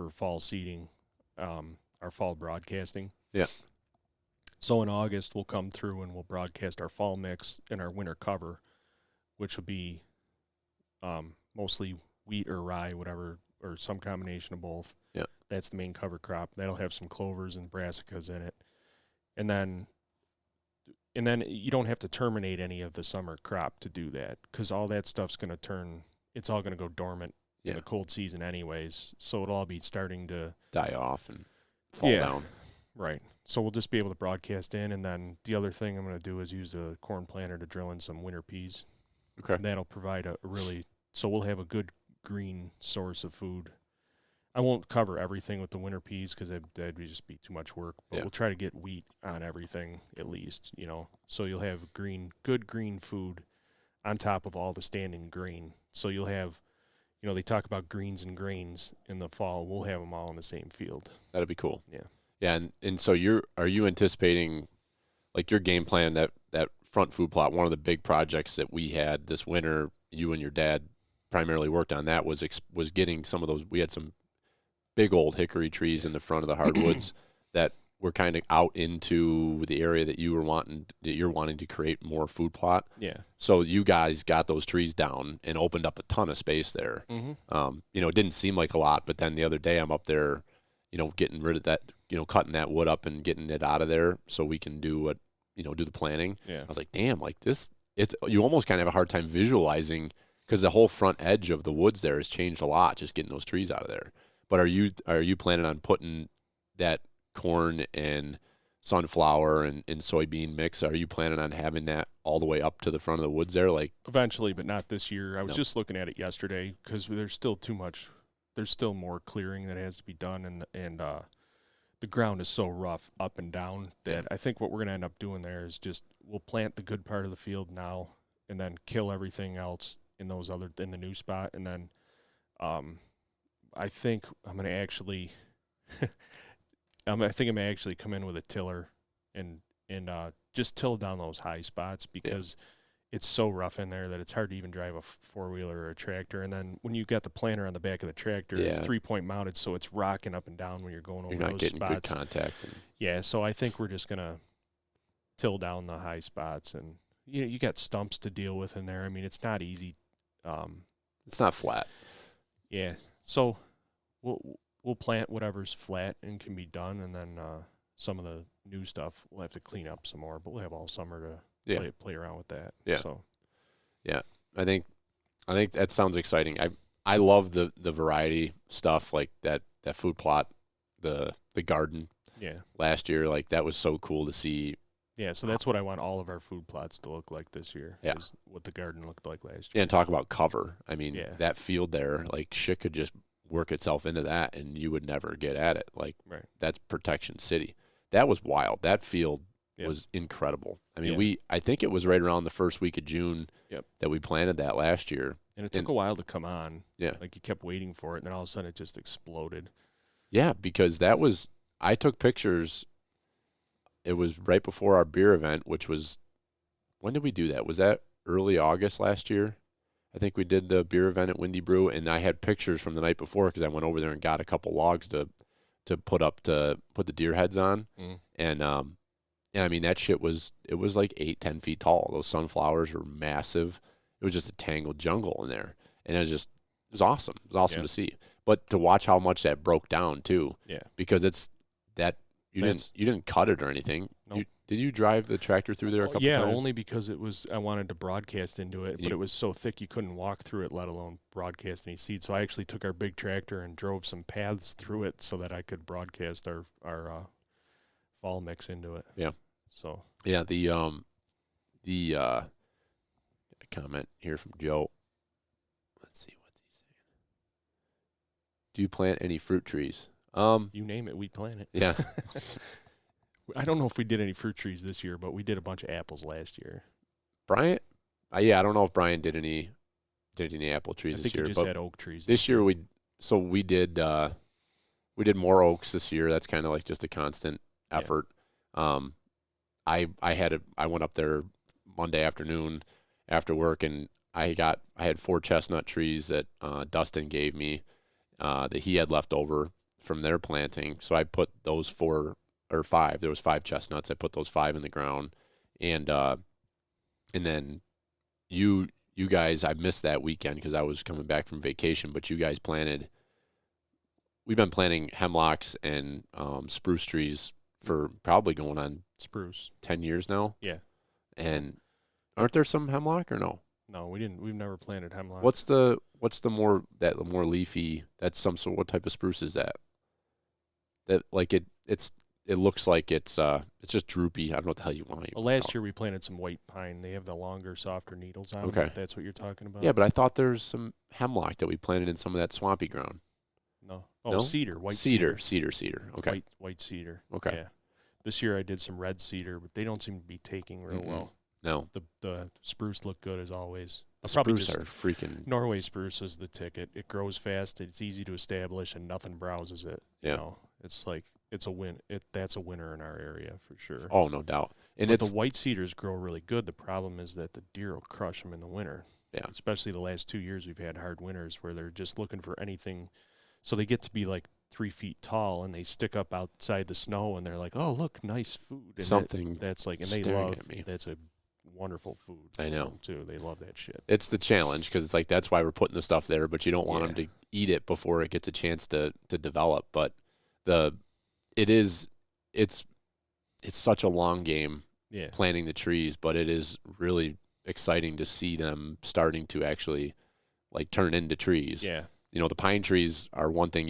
fall seeding, our fall broadcasting. Yeah. So in August, we'll come through and we'll broadcast our fall mix and our winter cover, which will be mostly wheat or rye, whatever, or some combination of both. Yeah. That's the main cover crop. That'll have some clovers and brassicas in it. And then you don't have to terminate any of the summer crop to do that, because all that stuff's going to it's all going to go dormant in the cold season anyways. So it'll all be starting to die off and fall down. Right. So we'll just be able to broadcast in. And then the other thing I'm going to do is use the corn planter to drill in some winter peas. Okay. And that'll provide so we'll have a good green source of food. I won't cover everything with the winter peas because that'd just be too much work. But Yeah. we'll try to get wheat on everything at least, So you'll have good green food on top of all the standing grain. So you'll have, they talk about greens and grains in the fall. We'll have them all in the same field. That'd be cool. Yeah. Yeah, and so are you anticipating, like your game plan, that front food plot, one of the big projects that we had this winter, you and your dad primarily worked on that was getting some of those. We had some big old hickory trees in the front of the hardwoods that were kind of out into the area that you're wanting to create more food plot. Yeah. So you guys got those trees down and opened up a ton of space there. Mm-hmm. It didn't seem like a lot, but then the other day I'm up there, getting rid of that, cutting that wood up and getting it out of there so we can do the planning. Yeah. I was like, damn, like this, you almost kind of have a hard time visualizing because the whole front edge of the woods there has changed a lot, just getting those trees out of there. But are you planning on putting that corn and sunflower and soybean mix? Are you planning on having that all the way up to the front of the woods there? Like eventually, but not this year. I was just looking at it yesterday because there's still too much. There's still more clearing that has to be done, and the ground is so rough up and down that I think what we're gonna end up doing there is just we'll plant the good part of the field now, and then kill everything else in the new spot, and then I think I'm gonna actually. I think I'm actually come in with a tiller and just till down those high spots because it's so rough in there that it's hard to even drive a four-wheeler or a tractor. And then when you got the planter on the back of the tractor, it's 3-point mounted, so it's rocking up and down when you're going over those spots. You're not getting good contact. Yeah, so I think we're just gonna till down the high spots, and you got stumps to deal with in there. I mean, it's not easy. It's not flat. Yeah, so we'll plant whatever's flat and can be done, and then some of the new stuff we'll have to clean up some more. But we'll have all summer to play around with that. Yeah. So yeah, I think that sounds exciting. I love the variety stuff like that food plot, the garden. Yeah. Last year, like that was so cool to see. Yeah, so that's what I want all of our food plots to look like this year. Yeah. Is what the garden looked like last year. Yeah, and talk about cover. I mean, Yeah. that field there, like shit could just work itself into that and you would never get at it. Like that's protection city. That was wild. That field was incredible. I mean, I think it was right around the first week of June that we planted that last year. And it took a while to come on. Yeah. Like you kept waiting for it, and then all of a sudden it just exploded. Yeah, because I took pictures. It was right before our beer event, which was, when did we do that? Was that early August last year? I think we did the beer event at Windy Brew, and I had pictures from the night before because I went over there and got a couple logs to put the deer heads on. And I mean, that shit was like 8-10 feet tall. Those sunflowers were massive. It was just a tangled jungle in there. And it was awesome. It was awesome to see. But to watch how much that broke down too. Yeah. Because you didn't cut it or anything. Nope. Did you drive the tractor through there a couple times? Yeah, only because I wanted to broadcast into it, but it was so thick you couldn't walk through it, let alone broadcast any seeds. So I actually took our big tractor and drove some paths through it so that I could broadcast our fall mix into it. Yeah. So yeah, the comment here from Joe. Let's see what's he saying. Do you plant any fruit trees? You name it, we plant it. Yeah. I don't know if we did any fruit trees this year, but we did a bunch of apples last year. Brian? I don't know if Brian did any apple trees this year. I think he just had oak trees. This year we did more oaks this year. That's kind of like just a constant effort. Yeah. I went up there Monday afternoon after work, and I had 4 chestnut trees that Dustin gave me that he had left over from their planting. So I put those 4 or 5. There was 5 chestnuts. I put those 5 in the ground, and then you guys, I missed that weekend because I was coming back from vacation. But you guys planted. We've been planting hemlocks and spruce trees for probably going on 10 years now. Yeah. And aren't there some hemlock or no? No, we didn't. We've never planted hemlock. What's the more leafy? That's some sort. What type of spruce is that? That like it looks like it's just droopy. I don't know what the hell you want. Well, last year we planted some white pine. They have the longer, softer needles on them. Okay. If that's what you're talking about. Yeah, but I thought there's some hemlock that we planted in some of that swampy ground. No. Oh, No? cedar. White cedar. cedar. Cedar. Okay. White cedar. Okay. Yeah. This year I did some red cedar, but they don't seem to be taking real well. No. The spruce look good as always. The Probably spruce just are freaking. Norway spruce is the ticket. It grows fast. It's easy to establish, and nothing browses it. Yeah. You know, it's like it's a win. That's a winner in our area for sure. Oh, no doubt. And but it's the white cedars grow really good. The problem is that the deer will crush them in the winter. Yeah. Especially the last 2 years, we've had hard winters where they're just looking for anything. So they get to be like 3 feet tall, and they stick up outside the snow, and they're like, "Oh, look, nice food." And something that's like, and they staring love. at me. That's a wonderful food. I know. Too. They love that shit. It's the challenge because it's like that's why we're putting the stuff there, but you don't want them to eat it before it gets a chance to develop. But it's such a long game planting the trees, but it is really exciting to see them starting to actually like turn into trees. Yeah. You know, the pine trees are one thing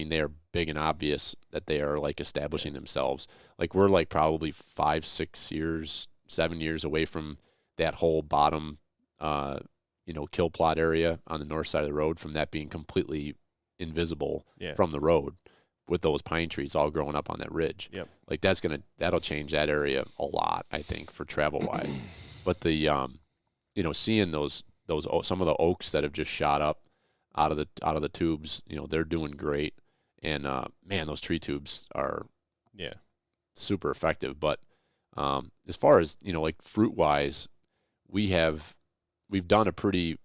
they are big and obvious that they are like establishing themselves. Like we're like probably 5, 6 years, 7 years away from that whole bottom, kill plot area on the north side of the road from that being completely invisible from the road with those pine trees all growing up on that ridge. Yep. Like that'll change that area a lot, I think, for travel wise. But the, seeing those some of the oaks that have just shot up out of the tubes, they're doing great. And man, those tree tubes are super effective. But as far as like fruit wise, I feel like we've done a pretty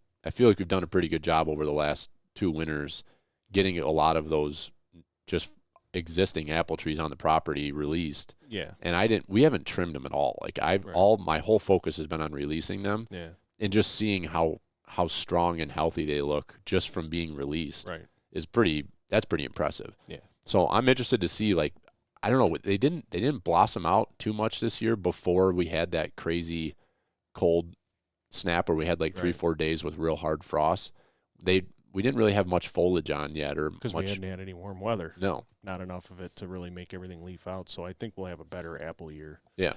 good job over the last 2 winters getting a lot of those just existing apple trees on the property released. Yeah. And we haven't trimmed them at all. Like my whole focus has been on releasing them. Yeah. And just seeing how strong and healthy they look just from being released is that's pretty impressive. Yeah. So I'm interested to see, like, I don't know, they didn't blossom out too much this year before we had that crazy cold snap where we had like 3-4 days with real hard frost. We didn't really have much foliage on yet, or because we hadn't had any warm weather. No, not enough of it to really make everything leaf out. So I think we'll have a better apple year. Yeah,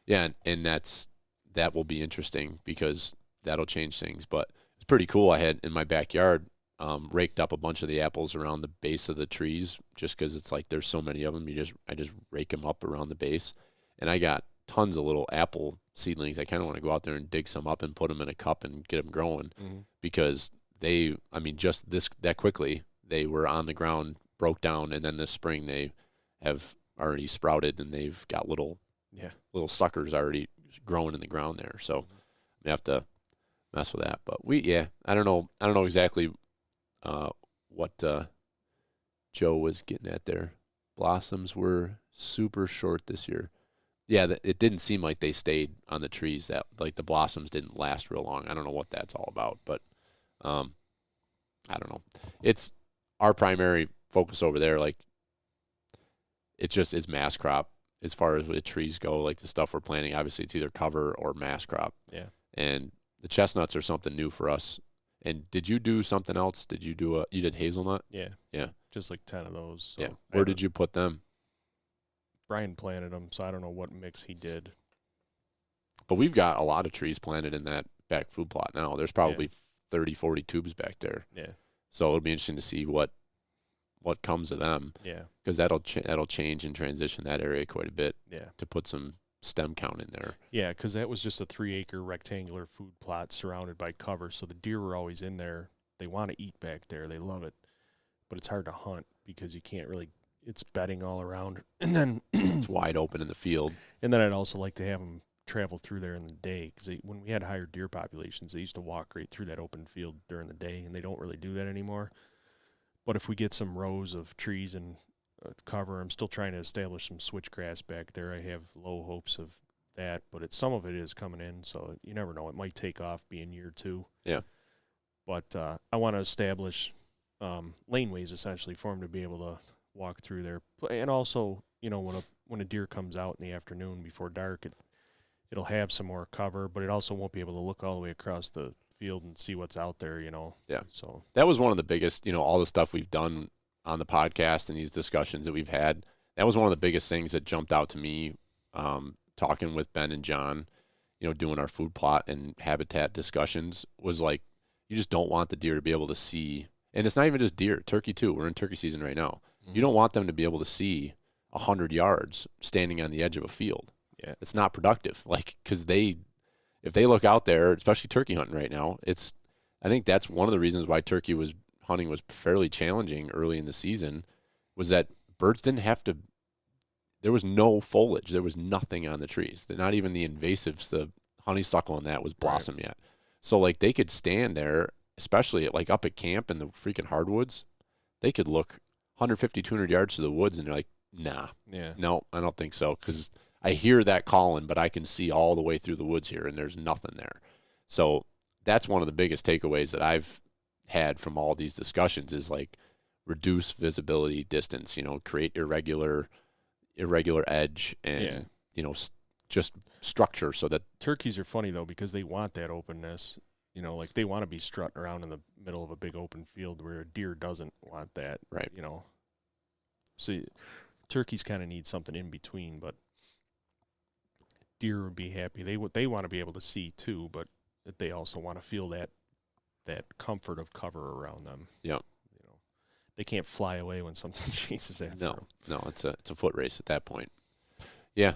and that will be interesting because that'll change things. But it's pretty cool. I had in my backyard raked up a bunch of the apples around the base of the trees just because it's like there's so many of them. I just rake them up around the base, and I got tons of little apple seedlings. I kind of want to go out there and dig some up and put them in a cup and get them growing because just that quickly they were on the ground, broke down, and then this spring they have already sprouted and they've got little suckers already growing in the ground there. So we have to mess with that. But I don't know exactly what Joe was getting at there. Blossoms were super short this year. Yeah, it didn't seem like they stayed on the trees. That like the blossoms didn't last real long. I don't know what that's all about, but I don't know. It's our primary focus over there. Like it just is mass crop as far as the trees go. Like the stuff we're planting, obviously it's either cover or mass crop. Yeah. And the chestnuts are something new for us. And did you do something else? Did you you did hazelnut? Yeah. Yeah. Just like 10 of those. So yeah. Where did you put them? Brian planted them, so I don't know what mix he did. But we've got a lot of trees planted in that back food plot now. There's probably 30, 40 tubes back there. Yeah. So it'll be interesting to see what comes of them. Yeah. Because that'll change and transition that area quite a bit. Yeah. To put some stem count in there. Yeah, because that was just a 3-acre rectangular food plot surrounded by cover. So the deer were always in there. They want to eat back there. They love it. But it's hard to hunt because you can't really – it's bedding all around. And then – it's wide open in the field. And then I'd also like to have them travel through there in the day because when we had higher deer populations, they used to walk right through that open field during the day, and they don't really do that anymore. But if we get some rows of trees and cover, I'm still trying to establish some switchgrass back there. I have low hopes of that, but some of it is coming in, so you never know. It might take off being year 2. Yeah. But I want to establish laneways essentially for them to be able to walk through there. And also, when a deer comes out in the afternoon before dark, it'll have some more cover, but it also won't be able to look all the way across the field and see what's out there, Yeah. So that was one of the biggest, all the stuff we've done on the podcast and these discussions that we've had. That was one of the biggest things that jumped out to me, talking with Ben and John, doing our food plot and habitat discussions was like, you just don't want the deer to be able to see. And it's not even just deer, turkey too. We're in turkey season right now. You don't want them to be able to see 100 yards standing on the edge of a field. Yeah. It's not productive. Like, because if they look out there, especially turkey hunting right now, I think that's one of the reasons why turkey hunting was fairly challenging early in the season, was that birds didn't have to. There was no foliage. There was nothing on the trees. Not even the invasives, the honeysuckle and that was blossom yet. So like they could stand there, especially like up at camp in the freaking hardwoods. They could look 150, 200 yards to the woods and they're like, nah, no, I don't think so. Because I hear that calling, but I can see all the way through the woods here and there's nothing there. So that's one of the biggest takeaways that I've had from all these discussions is like reduce visibility distance, create irregular edge and, just structure so that turkeys are funny though, because they want that openness, like they want to be strutting around in the middle of a big open field where a deer doesn't want that. Right. So turkeys kind of need something in between, but deer would be happy. They want to be able to see too, but they also want to feel that comfort of cover around them. Yeah. They can't fly away when something chases after them. No, it's a foot race at that point. Yeah.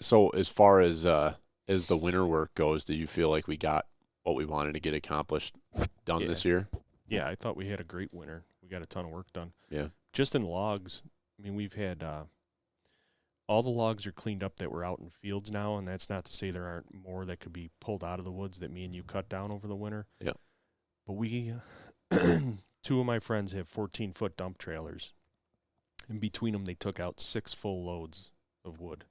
So as far as the winter work goes, do you feel like we got what we wanted to get accomplished done this year? Yeah, I thought we had a great winter. We got a ton of work done. Yeah. Just in logs, I mean, we've had all the logs are cleaned up that were out in fields now, and that's not to say there aren't more that could be pulled out of the woods that me and you cut down over the winter. Yeah. But we, two of my friends have 14-foot dump trailers, and between them they took out 6 full loads of wood.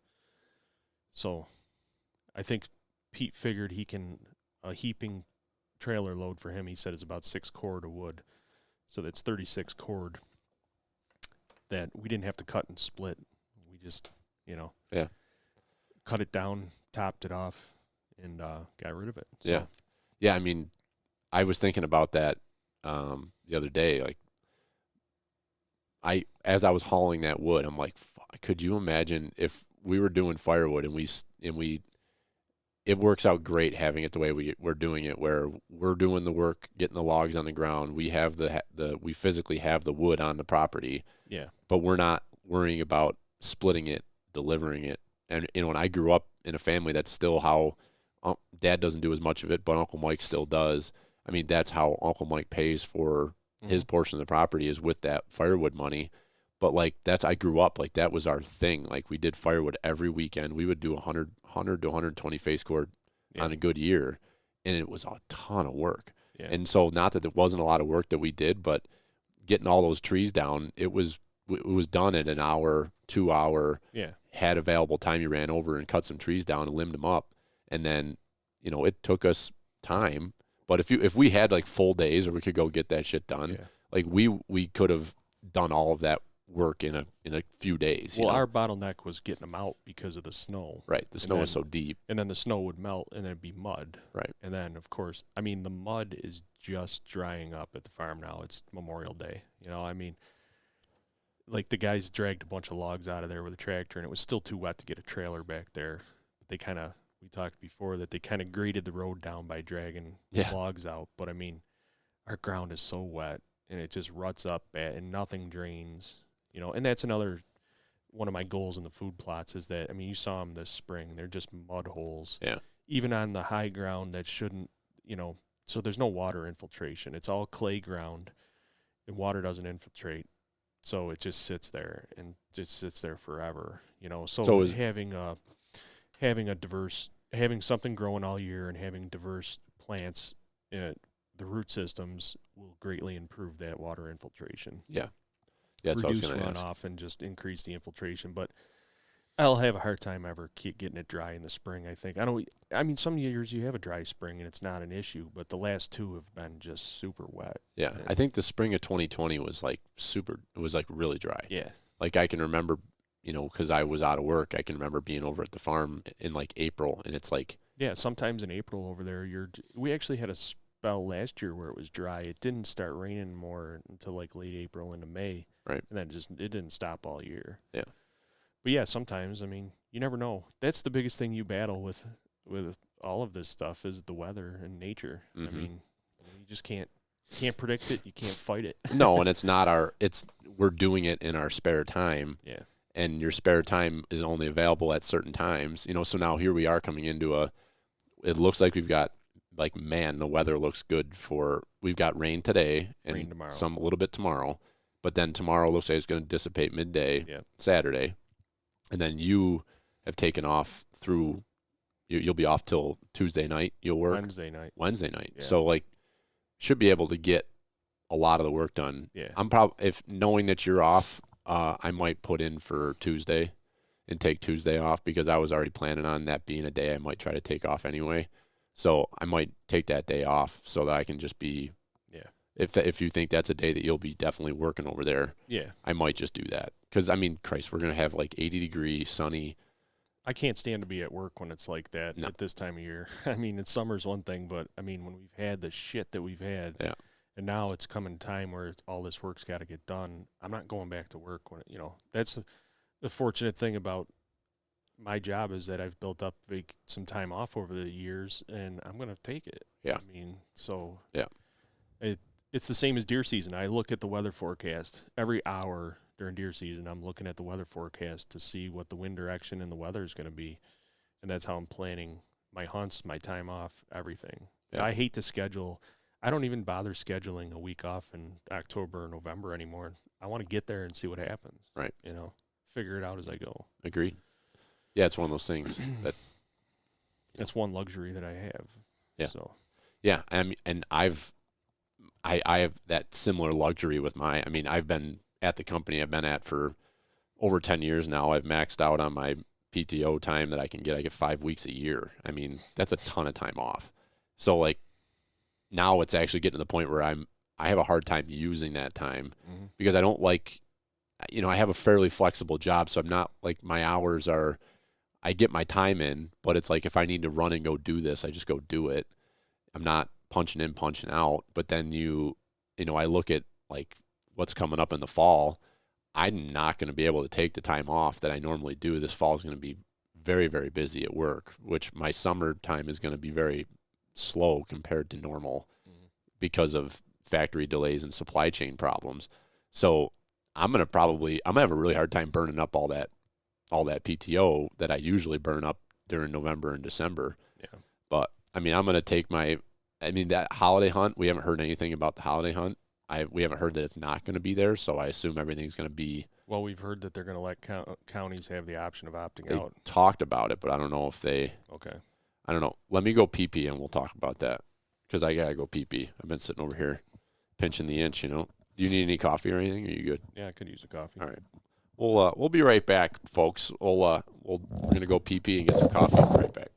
So I think Pete figured a heaping trailer load for him, he said, is about 6 cord of wood. So that's 36 cord that we didn't have to cut and split. We just, cut it down, topped it off, and got rid of it. So. Yeah. Yeah, I mean, I was thinking about that the other day. Like, as I was hauling that wood, I'm like, could you imagine if we were doing firewood and it works out great having it the way we're doing it, where we're doing the work, getting the logs on the ground. We have we physically have the wood on the property. Yeah. But we're not worrying about splitting it, delivering it. And when I grew up in a family, that's still how Dad doesn't do as much of it, but Uncle Mike still does. I mean, that's how Uncle Mike pays for his portion of the property, is with that firewood money. But like I grew up, like that was our thing. Like we did firewood every weekend. We would do 100 to 120 face cord on a good year, and it was a ton of work. Yeah. And so not that there wasn't a lot of work that we did, but getting all those trees down, it was done in an hour, 2 hour. Yeah. Had available time, you ran over and cut some trees down and limbed them up, and then it took us time. But if we had like full days, or we could go get that shit done, like we could have done all of that work in a few days. Well, our bottleneck was getting them out because of the snow. Right, the snow was so deep, and then the snow would melt, and then it'd be mud. Right, and then of course, I mean, the mud is just drying up at the farm now. It's Memorial Day. I mean, like the guys dragged a bunch of logs out of there with a tractor, and it was still too wet to get a trailer back there. They we talked before that they kind of graded the road down by dragging logs out. But I mean, our ground is so wet, and it just ruts up bad, and nothing drains. And that's another one of my goals in the food plots is that, I mean, you saw them this spring. They're just mud holes. Yeah. Even on the high ground that shouldn't, so there's no water infiltration. It's all clay ground, and water doesn't infiltrate. So it just sits there and just sits there forever, So having something growing all year and having diverse plants, the root systems will greatly improve that water infiltration. Yeah. Yeah, that's reduce runoff and just increase the infiltration. But I'll have a hard time ever getting it dry in the spring, I think. I mean, some years you have a dry spring and it's not an issue, but the last 2 have been just super wet. Yeah, I think the spring of 2020 was like it was like really dry. Yeah. Like I can remember, because I was out of work, I can remember being over at the farm in like April, and it's like. Yeah, sometimes in April over there, we actually had a spell last year where it was dry. It didn't start raining more until like late April into May. Right. And then it didn't stop all year. Yeah. But yeah, sometimes, I mean, you never know. That's the biggest thing you battle with all of this stuff is the weather and nature. Mm-hmm. I mean, you just can't predict it. You can't fight it. No, and it's not we're doing it in our spare time. Yeah. And your spare time is only available at certain times. So now here we are coming into it looks like we've got, like, man, the weather looks good we've got rain today and Rain tomorrow. some a little bit tomorrow, but then tomorrow looks like it's going to dissipate midday, Saturday. And then you have taken off through, you'll be off till Tuesday night. You'll work Wednesday night. Yeah. So, like, should be able to get a lot of the work done. Yeah. I'm probably, if knowing that you're off, I might put in for Tuesday and take Tuesday off, because I was already planning on that being a day I might try to take off anyway. So I might take that day off so that I can just be, if you think that's a day that you'll be definitely working over there, I might just do that. Because, I mean, Christ, we're going to have like 80-degree, sunny. I can't stand to be at work when it's like that at this time of year. I mean, it's summer's one thing, but, I mean, when we've had the shit that we've had, and now it's coming time where all this work's got to get done, I'm not going back to work when, that's the fortunate thing about my job is that I've built up some time off over the years, and I'm going to take it. Yeah. I mean, so it's the same as deer season. I look at the weather forecast every hour during deer season. I'm looking at the weather forecast to see what the wind direction and the weather is going to be, and that's how I'm planning my hunts, my time off, everything. Yeah. I hate to schedule. I don't even bother scheduling a week off in October or November anymore. I want to get there and see what happens. Right. Figure it out as I go. Agreed. Yeah, it's one of those things that's one luxury that I have. Yeah. So. Yeah, and I have that similar luxury with I've been at the company I've been at for over 10 years now. I've maxed out on my PTO time that I can get. I get 5 weeks a year. I mean, that's a ton of time off. So, like, now it's actually getting to the point where I have a hard time using that time because I don't like, I have a fairly flexible job, so I'm not like, my hours are, I get my time in, but it's like if I need to run and go do this, I just go do it. I'm not punching in, punching out. But then I look at like what's coming up in the fall. I'm not going to be able to take the time off that I normally do. This fall is going to be very, very busy at work, which my summer time is going to be very slow compared to normal because of factory delays and supply chain problems. So I'm going to have a really hard time burning up all that PTO that I usually burn up during November and December. Yeah. But I'm going to take that holiday hunt. We haven't heard anything about the holiday hunt. We haven't heard that it's not going to be there, so I assume everything's going to be. Well, we've heard that they're going to let counties have the option of opting they out. Talked about it, but I don't know if they. Okay. I don't know. Let me go pee and we'll talk about that because I gotta go pee. I've been sitting over here pinching the inch. Do you need any coffee or anything? Are you good? Yeah, I could use a coffee. All right. We'll be right back, folks. We're gonna go pee and get some coffee. We'll be right back.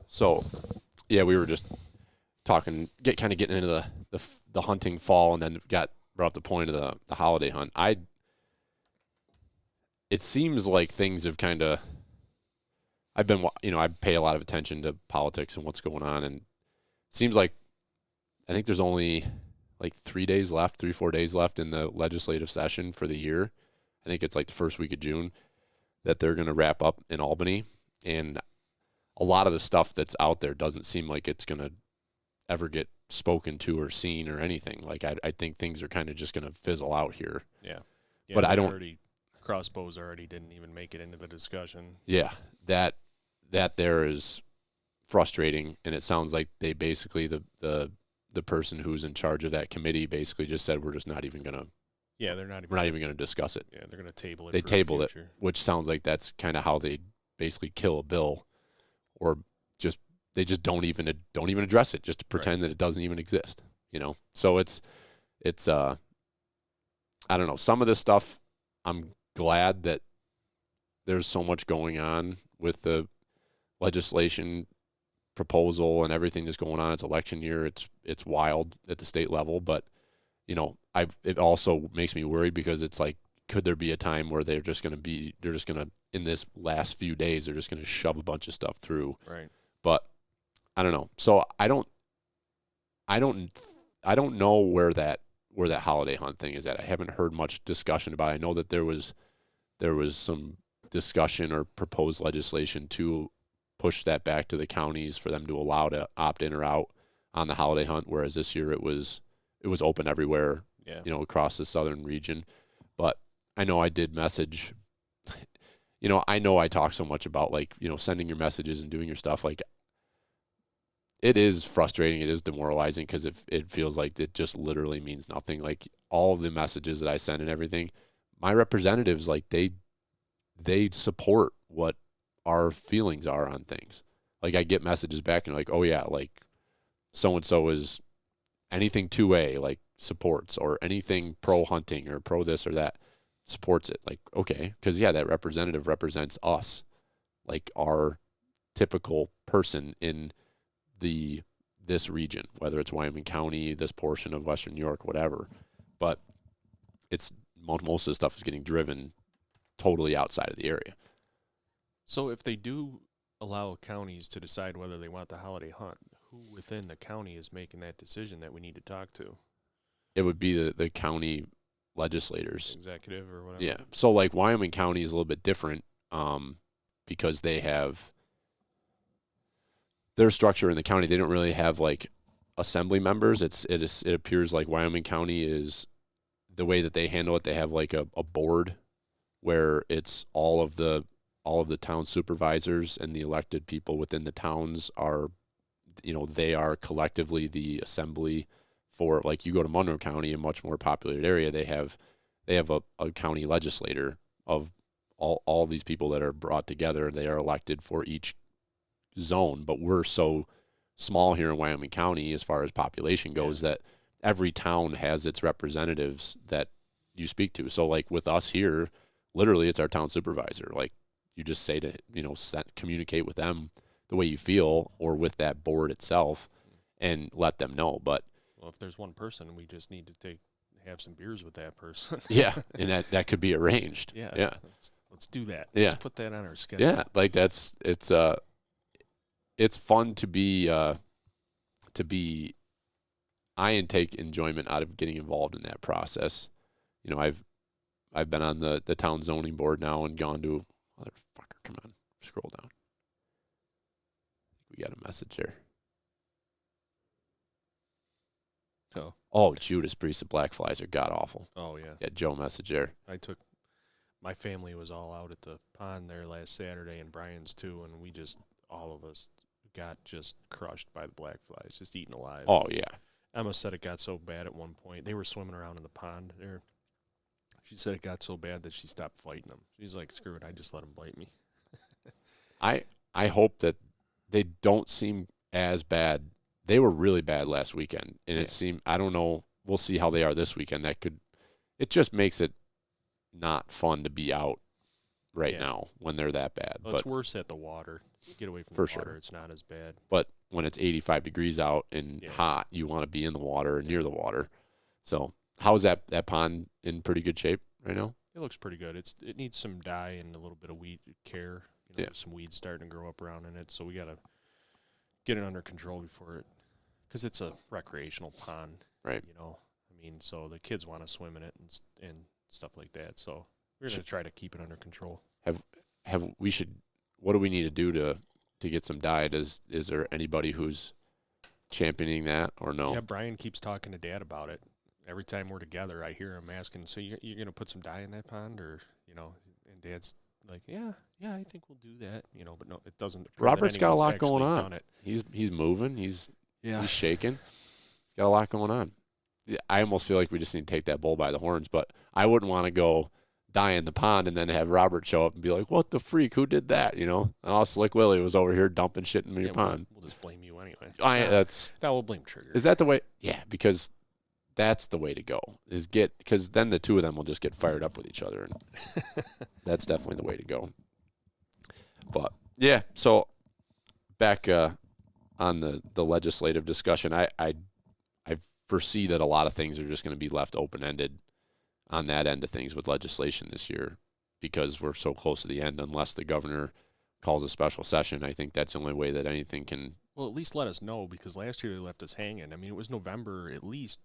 So, yeah, we were just talking, getting into the hunting fall, and then brought up the point of the holiday hunt. It seems like things have kind of. I pay a lot of attention to politics and what's going on, and it seems like I think there's only like 3 days left, 3-4 days left in the legislative session for the year. I think it's like the first week of June that they're going to wrap up in Albany, and a lot of the stuff that's out there doesn't seem like it's going to ever get spoken to or seen or anything. Like, I think things are kind of just going to fizzle out here. Yeah. But I don't. Crossbows already didn't even make it into the discussion. Yeah. That there is frustrating, and it sounds like they basically, the person who's in charge of that committee basically just said, we're just not even going to. Yeah, we're not even going to discuss it. Yeah, they're going to table it. They tabled it, which sounds like that's kind of how they basically kill a bill. Or they just don't even address it, just to pretend that it doesn't even exist, So it's I don't know. Some of this stuff, I'm glad that there's so much going on with the legislation proposal and everything that's going on. It's election year. It's wild at the state level, but it also makes me worried because it's like, could there be a time where they're just going to in this last few days they're just going to shove a bunch of stuff through. Right. But I don't know. So I don't know where that holiday hunt thing is at. I haven't heard much discussion about it. I know that there was some discussion or proposed legislation to push that back to the counties for them to allow to opt in or out on the holiday hunt, whereas this year it was open everywhere, across the southern region. But I know I did message, I know I talk so much about sending your messages and doing your stuff. Like, it is frustrating. It is demoralizing because it feels like it just literally means nothing. Like, all of the messages that I send and everything, my representatives, like, they support what our feelings are on things. Like, I get messages back and like, oh yeah, like so-and-so is anything 2A, like, supports, or anything pro hunting or pro this or that supports it. Like, okay, because that representative represents us, like our typical person in this region, whether it's Wyoming County, this portion of Western New York, whatever. But it's most of the stuff is getting driven totally outside of the area. So if they do allow counties to decide whether they want the holiday hunt, who within the county is making that decision that we need to talk to? It would be the county legislators. Executive or whatever. Yeah. So like Wyoming County is a little bit different because they have their structure in the county. They don't really have like assembly members. It appears like Wyoming County is the way that they handle it. They have like a board where it's all of the town supervisors and the elected people within the towns are, they are collectively the assembly for, like, you go to Monroe County, a much more populated area, they have a county legislator of all these people that are brought together. They are elected for each zone, but we're so small here in Wyoming County as far as population goes that every town has its representatives that you speak to. So like with us here, literally it's our town supervisor. Like, you just say to, communicate with them the way you feel, or with that board itself, and let them know. But well, if there's one person, we just need to have some beers with that person. Yeah, and that could be arranged. Yeah. Let's do that. Yeah. Let's put that on our schedule. Yeah, like it's fun to be I take enjoyment out of getting involved in that process. I've been on the town zoning board now and gone to, motherfucker, come on, scroll down. We got a message there. Oh, Judas Priest, the black flies are god awful. Oh yeah. Yeah, Joe message there. My family was all out at the pond there last Saturday, and Brian's too, and all of us got just crushed by the black flies, just eaten alive. Oh yeah. Emma said it got so bad at one point. They were swimming around in the pond there. She said it got so bad that she stopped fighting them. She's like, screw it, I just let them bite me. I hope that they don't seem as bad. They were really bad last weekend, and it seemed, I don't know, we'll see how they are this weekend. It just makes it not fun to be out right now when they're that bad. Well, it's worse at the water. Get away from for the water, sure. It's not as bad. But when it's 85 degrees out and hot, you want to be in the water or near the water. So how is that pond in pretty good shape right now? It looks pretty good. It needs some dye and a little bit of weed care. Some weeds starting to grow up around in it. So we got to get it under control before it, because it's a recreational pond. Right. So the kids want to swim in it and stuff like that. So we're going to try to keep it under control. What do we need to do to get some dye? Is there anybody who's championing that or no? Yeah, Brian keeps talking to Dad about it. Every time we're together, I hear him asking, so you're going to put some dye in that pond, or, and Dad's like, yeah, I think we'll do that, but no, it doesn't. Robert's got a lot going on. He's moving. He's shaking. He's got a lot going on. I almost feel like we just need to take that bull by the horns, but I wouldn't want to go dye in the pond and then have Robert show up and be like, what the freak? Who did that? Oh, Slick Willie was over here dumping shit in your pond. We'll just blame you anyway. We'll blame Trigger. Is that the way? Yeah, because that's the way to go, because then the two of them will just get fired up with each other, and that's definitely the way to go. But yeah, so back on the legislative discussion, I foresee that a lot of things are just going to be left open-ended on that end of things with legislation this year because we're so close to the end. Unless the governor calls a special session, I think that's the only way that anything can. Well, at least let us know, because last year they left us hanging. I mean, it was November at least.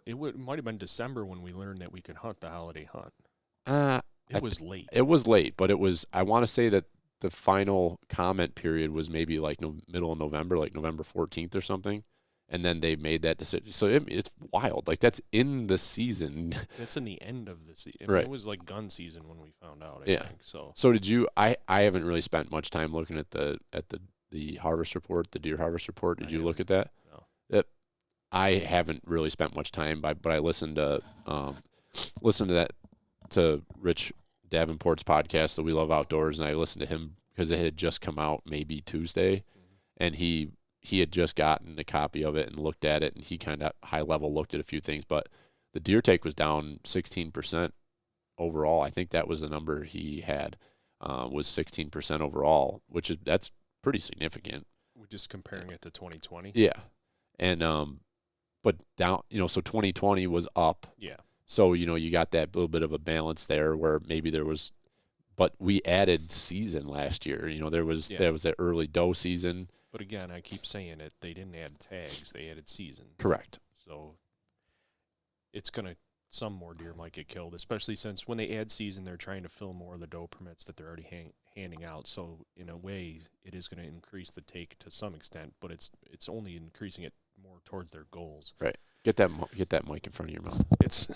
It might have been December when we learned that we could hunt the holiday hunt. It was late. It was late, but it was. I want to say that the final comment period was maybe like middle of November, like November 14th or something. And then they made that decision. So it's wild. Like, that's in the season. That's in the end of the season. Right. It was like gun season when we found out, I think. So did you – I haven't really spent much time looking at the harvest report, the deer harvest report. Did you look at that? No. I haven't really spent much time, but I listened to Rich Davenport's podcast, the We Love Outdoors, and I listened to him because it had just come out maybe Tuesday, and he had just gotten a copy of it and looked at it, and he kind of high level looked at a few things, but the deer take was down 16% overall. I think that was the number he had, was 16% overall, that's pretty significant. We're just comparing it to 2020. Yeah. And, but down, so 2020 was up. Yeah. So, you got that little bit of a balance there where maybe there was, but we added season last year. There was that early doe season. But again, I keep saying it, they didn't add tags, they added season. Correct. So it's going to, some more deer might get killed, especially since when they add season, they're trying to fill more of the doe permits that they're already handing out. So in a way, it is going to increase the take to some extent, but it's only increasing it more towards their goals. Right. Get that mic in front of your mouth. It's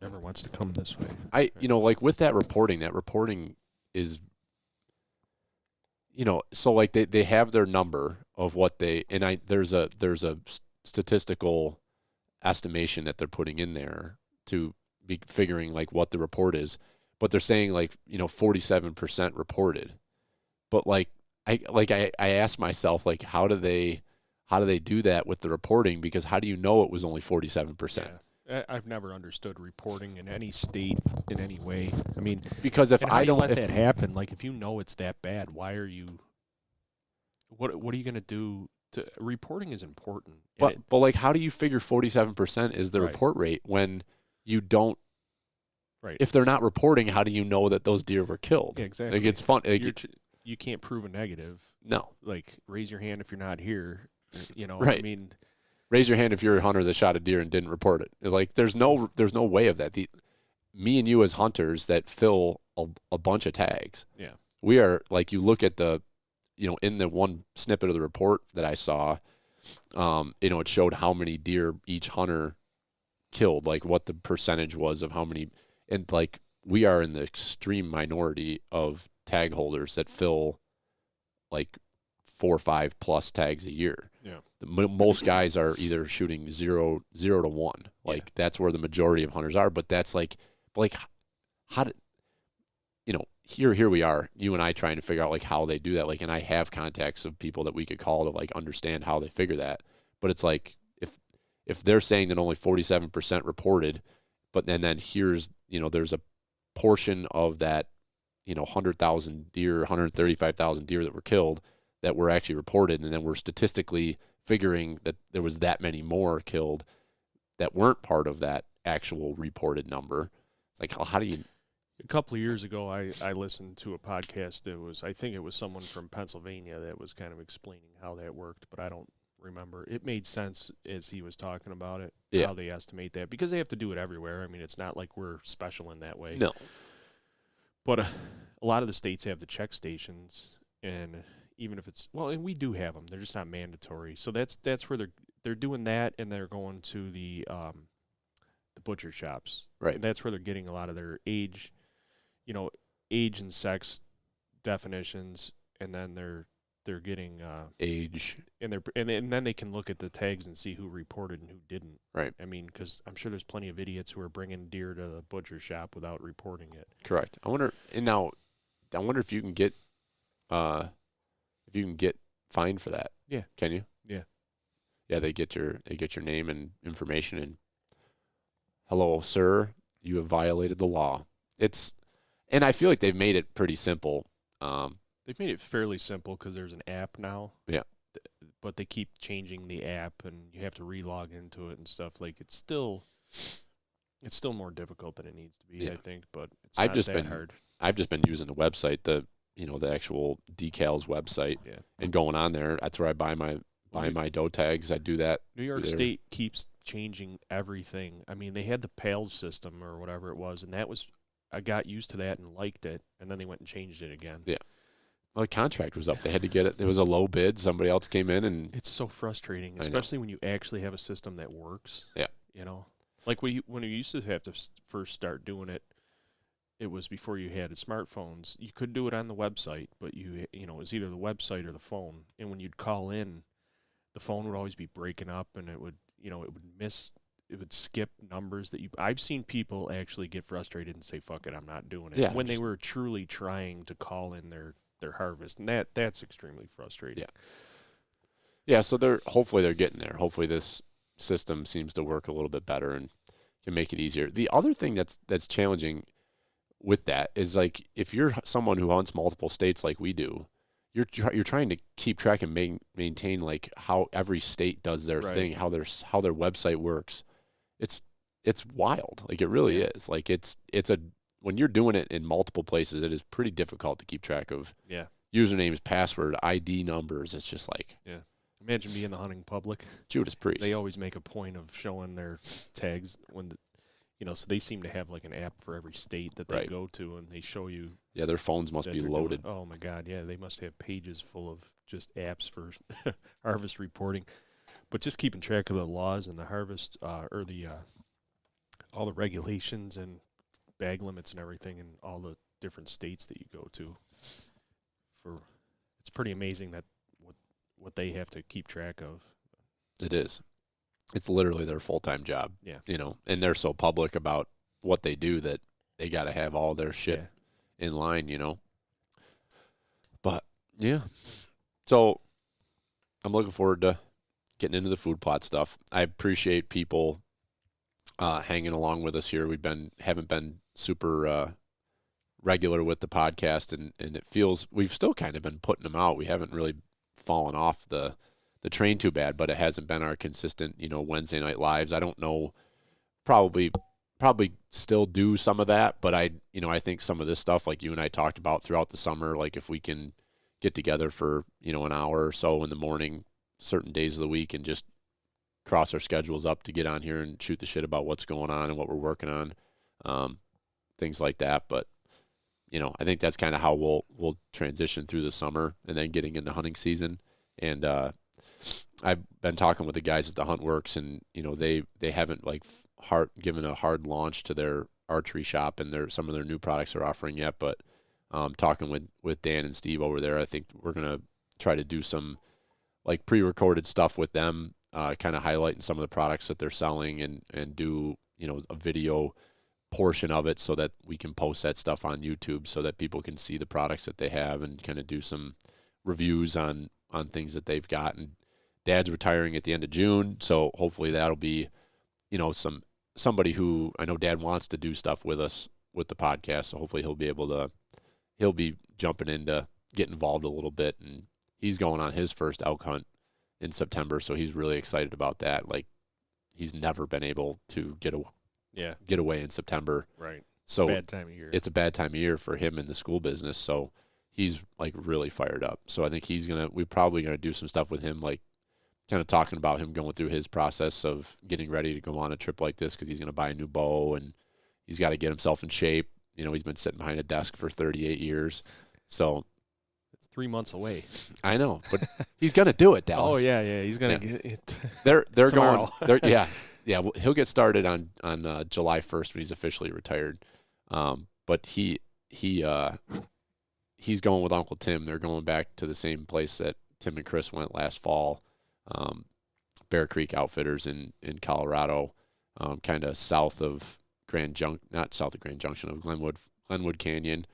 never wants to come this way. Like with that reporting is, so like they have their number of what they, and there's a statistical estimation that they're putting in there to be figuring like what the report is, but they're saying 47% reported, but I asked myself, like, how do they do that with the reporting, because how do you know it was only 47%? Yeah. I've never understood reporting in any state in any way. I mean, because if I don't let that happen, like if you know it's that bad, why are you? What are you going to do? Reporting is important. But like, how do you figure 47% is the report rate when you don't? Right. If they're not reporting, how do you know that those deer were killed? Yeah, exactly. Like, it's fun. You can't prove a negative. No. Like, raise your hand if you're not here. Right. I mean, raise your hand if you're a hunter that shot a deer and didn't report it. Like, there's no way of that. Me and you as hunters that fill a bunch of tags. Yeah. We are, like, you look at the, in the one snippet of the report that I saw, it showed how many deer each hunter killed, like what the percentage was of how many, and like we are in the extreme minority of tag holders that fill like 4 or 5 plus tags a year. Yeah. Most guys are either shooting 0 to 1. Like that's where the majority of hunters are. But that's like how did, here we are, you and I trying to figure out like how they do that. Like, and I have contacts of people that we could call to like understand how they figure that. But it's like, if they're saying that only 47% reported, but then here's, there's a portion of that, 100,000 deer, 135,000 deer that were killed that were actually reported. And then we're statistically figuring that there was that many more killed that weren't part of that actual reported number. It's like, how do you? A couple of years ago, I listened to a podcast that I think it was someone from Pennsylvania that was kind of explaining how that worked, but I don't remember. It made sense as he was talking about it, how they estimate that, because they have to do it everywhere. I mean, it's not like we're special in that way. No. But a lot of the states have the check stations, and even if it's, and we do have them, they're just not mandatory. So that's where they're doing that, and they're going to the butcher shops. Right. And that's where they're getting a lot of their age and sex definitions, and then they're getting age, and then they can look at the tags and see who reported and who didn't. Right. I mean, because I'm sure there's plenty of idiots who are bringing deer to the butcher shop without reporting it. Correct. I wonder if you can get fined for that. Yeah. Can you? Yeah. Yeah, they get your name and information, and hello, sir, you have violated the law. And I feel like they've made it pretty simple. They've made it fairly simple because there's an app now. Yeah. But they keep changing the app, and you have to re-log into it and stuff. Like it's still more difficult than it needs to be, Yeah. I think. But it's I've not just that been hard. I've just been using the website, the actual decals website, Yeah. and going on there. That's where I buy my dough tags. I do that. New York there. State keeps changing everything. I mean, they had the PALS system or whatever it was, and I got used to that and liked it, and then they went and changed it again. Yeah. Well, the contract was up. They had to get it. There was a low bid. Somebody else came in, and It's so frustrating, I know. especially when you actually have a system that works. Yeah. You know, like when you used to have to first start doing it, it was before you had smartphones. You could do it on the website, but it was either the website or the phone. And when you'd call in, the phone would always be breaking up, and it would skip numbers that I've seen people actually get frustrated and say, "Fuck it, I'm not doing it." Yeah, when they were truly trying to call in their harvest, and that's extremely frustrating. yeah. So hopefully they're getting there. Hopefully this system seems to work a little bit better and can make it easier. The other thing that's challenging with that is, like, if you're someone who hunts multiple states like we do, you're trying to keep track and maintain like how every state does their Right. thing, how their website works. It's wild. Like, it really is. Like, when you're doing it in multiple places, it is pretty difficult to keep track of Yeah. usernames, password, ID numbers. It's just like Imagine being the hunting public. Judas Priest. They always make a point of showing their tags so they seem to have like an app for every state that they Right. go to, and they show you. Yeah, their phones must that be they're doing- loaded. Oh my God, yeah, they must have pages full of just apps for harvest reporting, but just keeping track of the laws and the harvest or the all the regulations and bag limits and everything in all the different states that you go to. It's pretty amazing that what they have to keep track of. It is. It's literally their full-time job. Yeah. And they're so public about what they do that they got to have all their shit Yeah. in line, But, yeah. So, I'm looking forward to getting into the food plot stuff. I appreciate people hanging along with us here. Haven't been super regular with the podcast, and it feels we've still kind of been putting them out. We haven't really fallen off the train too bad, but it hasn't been our consistent, Wednesday night lives. I don't know, probably still do some of that, but I think some of this stuff, like you and I talked about throughout the summer, like if we can get together for, an hour or so in the morning, certain days of the week, and just cross our schedules up to get on here and shoot the shit about what's going on and what we're working on, things like that. But, I think that's kind of how we'll transition through the summer and then getting into hunting season. And, I've been talking with the guys at the Hunt Works, and they haven't given a hard launch to their archery shop and some of their new products they're offering yet. But talking with Dan and Steve over there, I think we're gonna try to do some pre-recorded stuff with them, kind of highlighting some of the products that they're selling, and do a video portion of it so that we can post that stuff on YouTube so that people can see the products that they have and kind of do some reviews on things that they've got. And Dad's retiring at the end of June, so hopefully that'll be, somebody who I know Dad wants to do stuff with us with the podcast. So hopefully he'll be jumping in to get involved a little bit. And he's going on his first elk hunt in September, so he's really excited about that. Like, he's never been able to get away in September. Right. So bad time of year. It's a bad time of year for him in the school business. So he's really fired up. So I think we're probably gonna do some stuff with him, kind of talking about him going through his process of getting ready to go on a trip like this, because he's gonna buy a new bow and he's got to get himself in shape. He's been sitting behind a desk for 38 years. So it's 3 months away. I know, but he's gonna do it, Dallas. Oh yeah, he's gonna get it. They're tomorrow. going. Yeah. Well, he'll get started on July 1st when he's officially retired. But he's going with Uncle Tim. They're going back to the same place that Tim and Chris went last fall, Bear Creek Outfitters in Colorado, kind of south of not south of Grand Junction, of Glenwood Canyon,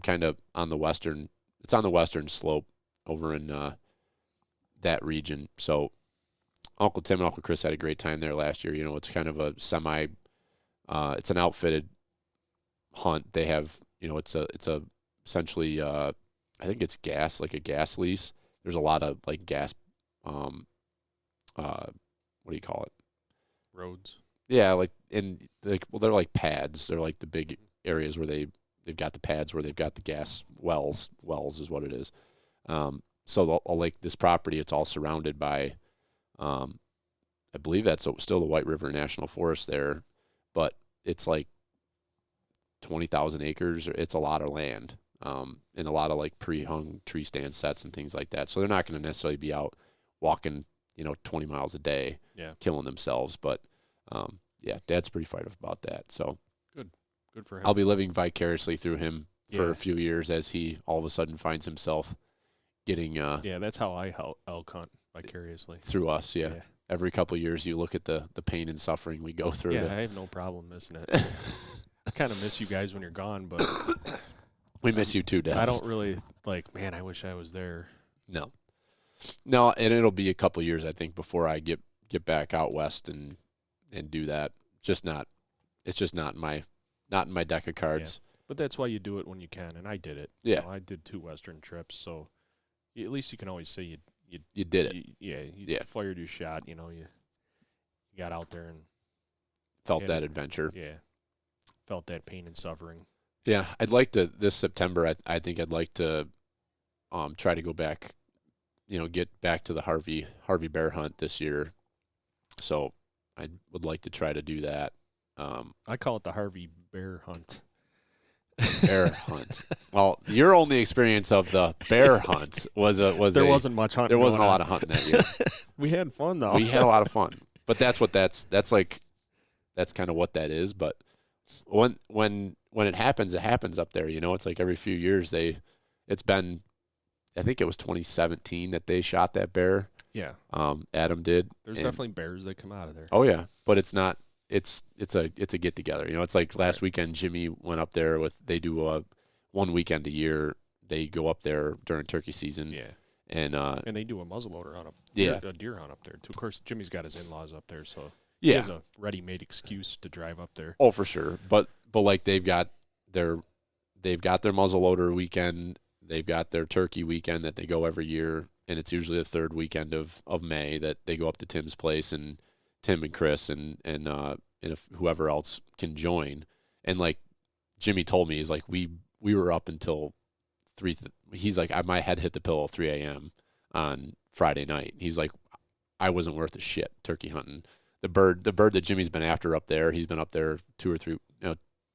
kind of on the western. It's on the western slope over in that region. So Uncle Tim and Uncle Chris had a great time there last year. It's kind of a it's an outfitted hunt. They have, it's a essentially I think it's gas, like a gas lease. There's a lot of like gas, what do you call it? Roads. Yeah, like they're like pads. They're like the big areas where they've got the pads where they've got the gas wells. Wells is what it is. So like this property, it's all surrounded by, I believe that's still the White River National Forest there, but it's like 20,000 acres. It's a lot of land, and a lot of like pre-hung tree stand sets and things like that. So they're not going to necessarily be out walking, 20 miles a day, killing themselves. But yeah, Dad's pretty fired up about that. So good for him. I'll be living vicariously through him for a few years as he all of a sudden finds himself getting. Yeah, that's how I elk hunt vicariously through us. Yeah. Every couple of years, you look at the pain and suffering we go through. Yeah, I have no problem missing it. I kind of miss you guys when you're gone, but we miss you too, Dad. I don't really man, I wish I was there. No, and it'll be a couple of years, I think, before I get back out west and do that. It's just not in my deck of cards. Yeah. But that's why you do it when you can, and I did it. Yeah, I did 2 Western trips, so at least you can always say you did it. You fired your shot. You got out there and felt that adventure. Yeah, felt that pain and suffering. Yeah, I'd like to this September. I think I'd like to try to go back. Get back to the Harvey bear hunt this year. So I would like to try to do that. I call it the Harvey bear hunt. Bear hunt. Well, your only experience of the bear hunt was there wasn't much hunting. There wasn't a lot of hunting that year. We had fun though. We had a lot of fun, but that's kind of what that is. But when it happens up there. It's like every few years it's been. I think it was 2017 that they shot that bear. Yeah. Adam did. There's definitely bears that come out of there. Oh yeah, but it's not. It's a get together. It's like last weekend. Jimmy went up there they do one weekend a year. They go up there during turkey season. Yeah. And they do a muzzleloader hunt a deer hunt up there too. Of course, Jimmy's got his in-laws up there, so he has a ready-made excuse to drive up there. Oh, for sure. But like they've got their muzzleloader weekend. They've got their turkey weekend that they go every year, and it's usually the third weekend of May that they go up to Tim's place, and Tim and Chris and if whoever else can join. And like Jimmy told me, he's like, we were up until 3. He's like, my head hit the pillow at 3 a.m. on Friday night. He's like, I wasn't worth a shit turkey hunting. The bird that Jimmy's been after up there, he's been up there 2 or 3,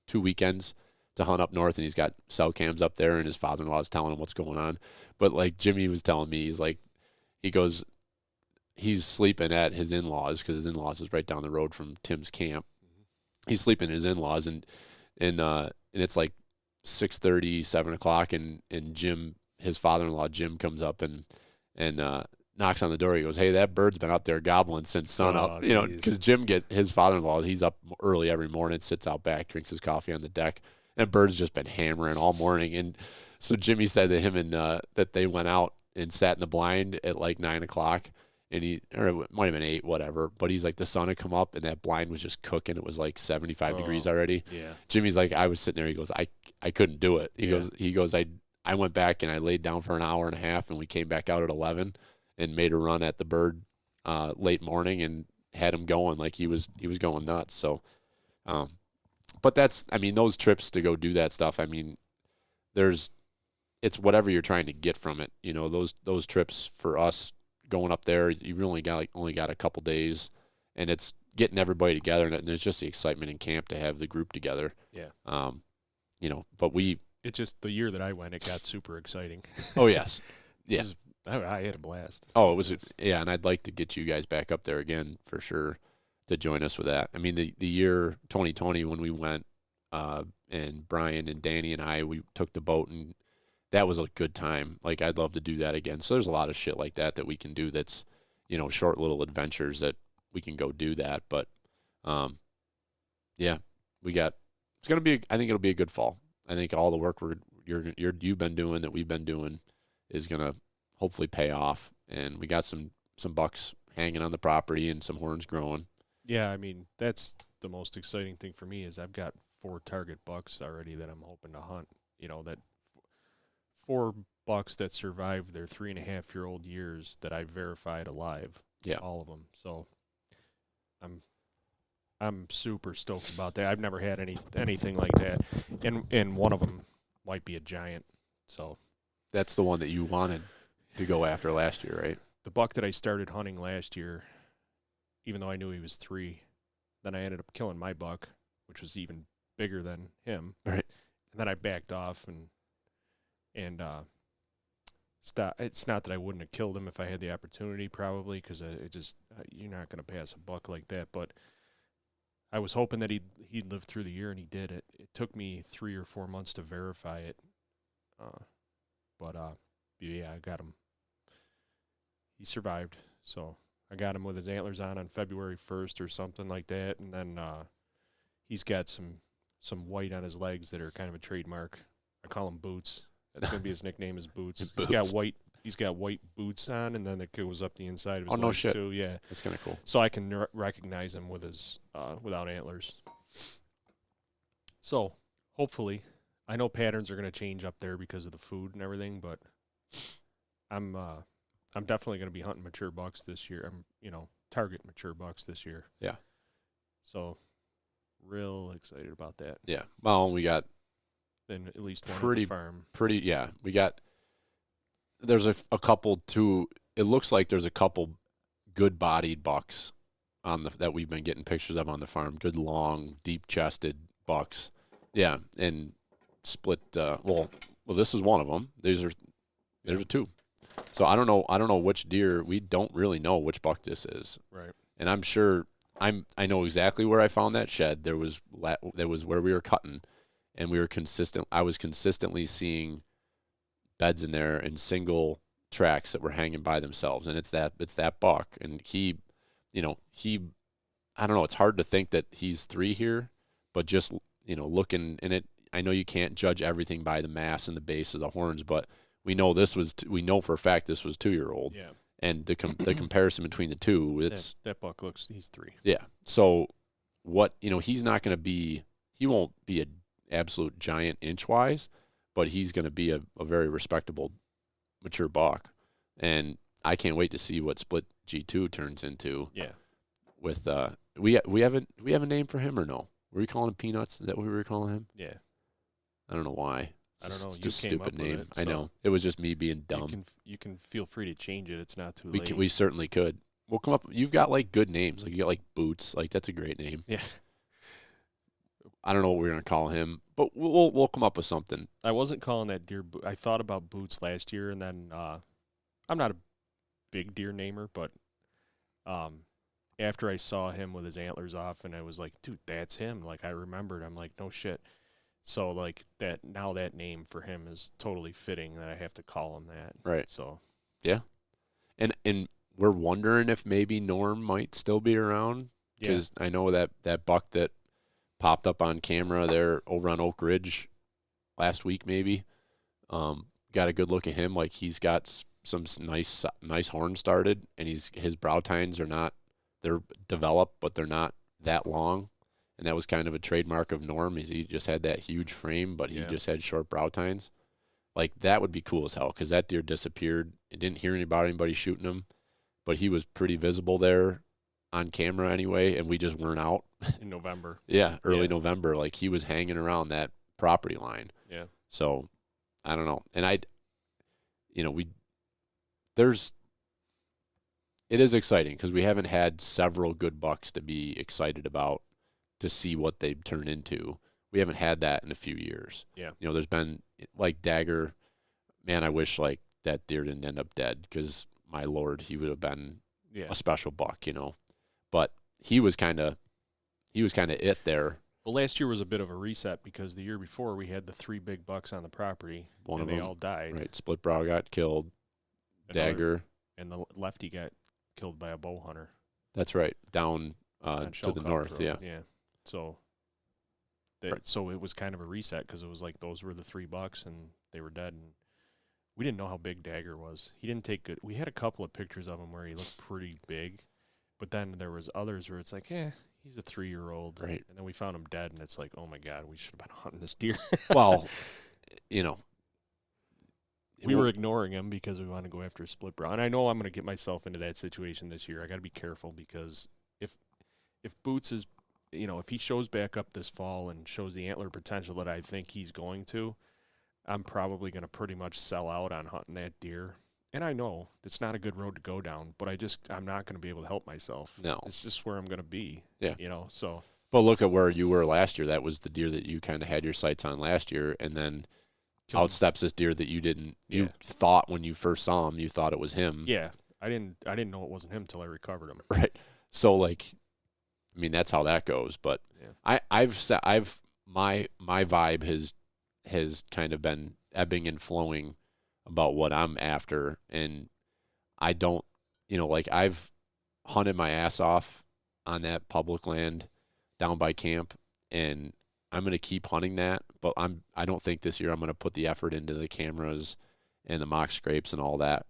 2 weekends to hunt up north, and he's got cell cams up there, and his father-in-law is telling him what's going on. But like Jimmy was telling me, he's sleeping at his in-laws because his in-laws is right down the road from Tim's camp. He's sleeping at his in-laws, and it's like 6:30, 7 o'clock, and Jim, his father-in-law Jim, comes up and knocks on the door. He goes, "Hey, that bird's been out there gobbling since sunup." Because his father-in-law, he's up early every morning, sits out back, drinks his coffee on the deck. And bird's just been hammering all morning. And so Jimmy said to him that they went out and sat in the blind at like 9 o'clock. Or it might have been 8, whatever. But he's like, the sun had come up and that blind was just cooking. It was like 75 degrees already. Yeah. Jimmy's like, I was sitting there. He goes, I couldn't do it. He goes, I went back and I laid down for an hour and a half, and we came back out at 11 and made a run at the bird late morning and had him going like he was going nuts. So, but those trips to go do that stuff, it's whatever you're trying to get from it. Those trips for us going up there, you've only got a couple days, and it's getting everybody together, and it's just the excitement in camp to have the group together. Yeah. But it's just the year that I went, it got super exciting. Oh yes. Yeah. I had a blast. Oh, it was. Yeah. And I'd like to get you guys back up there again for sure to join us with that. The year 2020 when we went, and Brian and Danny and we took the boat, and that was a good time. Like, I'd love to do that again. So there's a lot of shit like that we can do. That's, short little adventures that we can go do that. But, yeah, it's going to be, I think it'll be a good fall. I think all the work you've been doing that we've been doing is going to hopefully pay off. And we got some bucks hanging on the property and some horns growing. Yeah. That's the most exciting thing for me is I've got 4 target bucks already that I'm hoping to hunt, that 4 bucks that survived their 3.5-year-old years that I verified alive. Yeah. All of them. So I'm super stoked about that. I've never had anything like that, and one of them might be a giant. So That's the one that you wanted to go after last year, right? the buck that I started hunting last year, even though I knew he was 3, then I ended up killing my buck, which was even bigger than him. Right. And then I backed off and stopped. It's not that I wouldn't have killed him if I had the opportunity, probably, because you're not going to pass a buck like that. But I was hoping that he'd live through the year, and he did. It took me 3 or 4 months to verify it. But yeah, I got him. He survived, so I got him with his antlers on February 1st or something like that, and then he's got some white on his legs that are kind of a trademark. I call him Boots. That's gonna be his nickname is Boots. Boots. He's got white boots on, and then it goes up the inside of his Oh, no legs shit. too. Yeah, That's kind of cool. so I can recognize him with his without antlers. So hopefully, I know patterns are gonna change up there because of the food and everything, but I'm definitely gonna be hunting mature bucks this year. Target mature bucks this year. Yeah. So real excited about that. Yeah. Well, we got Then at least one Pretty- at the farm. yeah, we got, there's a couple too, it looks like there's a couple good bodied bucks that we've been getting pictures of on the farm. Good long, deep chested bucks. Yeah. And split, well, this is one of them. There's two. So I don't know which deer. We don't really know which buck this is. Right. And I'm sure I know exactly where I found that shed. There was where we were cutting, and I was consistently seeing beds in there and single tracks that were hanging by themselves, and it's that buck. And he I don't know, it's hard to think that he's 3 here, but just looking in it, I know you can't judge everything by the mass and the base of the horns, but we know we know for a fact this was 2-year-old. Yeah. And the comparison between the two, that buck he's 3. Yeah. So he's not going to be, he won't be an absolute giant inch-wise, but he's going to be a very respectable mature buck. And I can't wait to see what Split G2 turns into. Yeah. With we have a name for him or no? Were we calling him Peanuts? Is that what we were calling him? Yeah. I don't know why. I don't know. It's You just a came stupid up with name. it, I so know. It was just me being dumb. You can feel free to change it. It's not too late. We certainly could. We'll come up. You've got like good names. Like you got like Boots. Like that's a great name. Yeah. I don't know what we're gonna call him, but we'll come up with something. I wasn't calling that deer. I thought about Boots last year, and then I'm not a big deer namer, but after I saw him with his antlers off, and I was like, dude, that's him. Like I remembered. I'm like, no shit. So like that name for him is totally fitting that I have to call him that. Right. So yeah, and we're wondering if maybe Norm might still be around, because I know that buck that popped up on camera there over on Oak Ridge last week maybe, got a good look at him. Like he's got some nice horn started, and his brow tines they're developed, but they're not that long. And that was kind of a trademark of Norm. He just had that huge frame, but he just had short brow tines. Like, that would be cool as hell, because that deer disappeared. I didn't hear about anybody shooting him, but he was pretty visible there on camera anyway, and we just weren't out. in November. Yeah, early November. Like, he was hanging around that property line. Yeah. So, I don't know. And it is exciting, because we haven't had several good bucks to be excited about, to see what they turn into. We haven't had that in a few years. Yeah. There's been like Dagger. Man, I wish like that deer didn't end up dead, because my Lord, he would have been a special buck, But he was kind of it there. Well, last year was a bit of a reset, because the year before we had the 3 big bucks on the property, and they all died. Right. Split Brow got killed. Dagger. And the lefty got killed by a bow hunter. That's right. Down on to the Shellcup north. Road. Yeah. Yeah. So it was kind of a reset, because it was like those were the 3 bucks and they were dead, and we didn't know how big Dagger was. He didn't take good. We had a couple of pictures of him where he looked pretty big, but then there was others where it's like, he's a 3-year-old. Right. And then we found him dead, and it's like, oh my God, we should have been hunting this deer. Well, we were ignoring him because we want to go after a split brow. And I know I'm going to get myself into that situation this year. I got to be careful because if Boots is, if he shows back up this fall and shows the antler potential that I think he's going to, I'm probably going to pretty much sell out on hunting that deer. And I know it's not a good road to go down, but I'm not going to be able to help myself. No. It's just where I'm going to be. Yeah. So. But look at where you were last year. That was the deer that you kind of had your sights on last year, and then out steps this deer that you didn't. You thought when you first saw him, you thought it was him. Yeah, I didn't know it wasn't him until I recovered him. Right. So that's how that goes. But my vibe has kind of been ebbing and flowing about what I'm after, and I don't, I've hunted my ass off on that public land down by camp, and I'm going to keep hunting that, but I don't think this year I'm going to put the effort into the cameras and the mock scrapes and all that,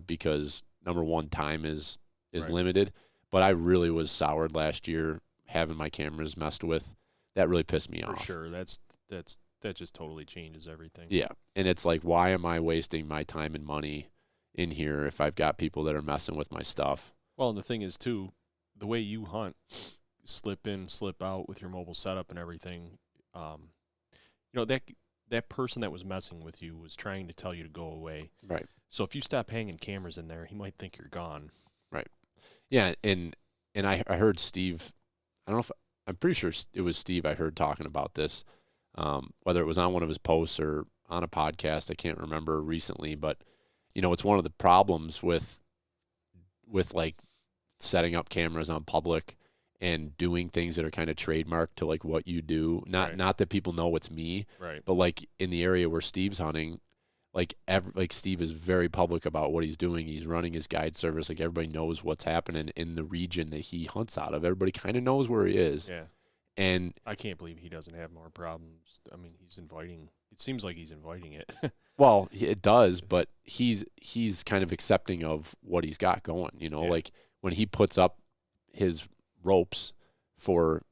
because number one, time is right. limited, but I really was soured last year having my cameras messed with. That really pissed me off. For sure. That just totally changes everything. Yeah, and it's like, why am I wasting my time and money in here if I've got people that are messing with my stuff? Well, and the thing is, too, the way you hunt, slip in, slip out with your mobile setup and everything, that person that was messing with you was trying to tell you to go away. Right. So if you stop hanging cameras in there, he might think you're gone. Right. Yeah, and I heard Steve, I'm pretty sure it was Steve I heard talking about this, whether it was on one of his posts or on a podcast, I can't remember recently, but, it's one of the problems with like setting up cameras on public and doing things that are kind of trademarked to like what you do. Not that people know it's me, right? But like in the area where Steve's hunting, like Steve is very public about what he's doing. He's running his guide service. Like everybody knows what's happening in the region that he hunts out of. Everybody kind of knows where he is. Yeah. And I can't believe he doesn't have more problems. I mean, it seems like he's inviting it. Well, it does, but he's kind of accepting of what he's got going, like when he puts up his ropes for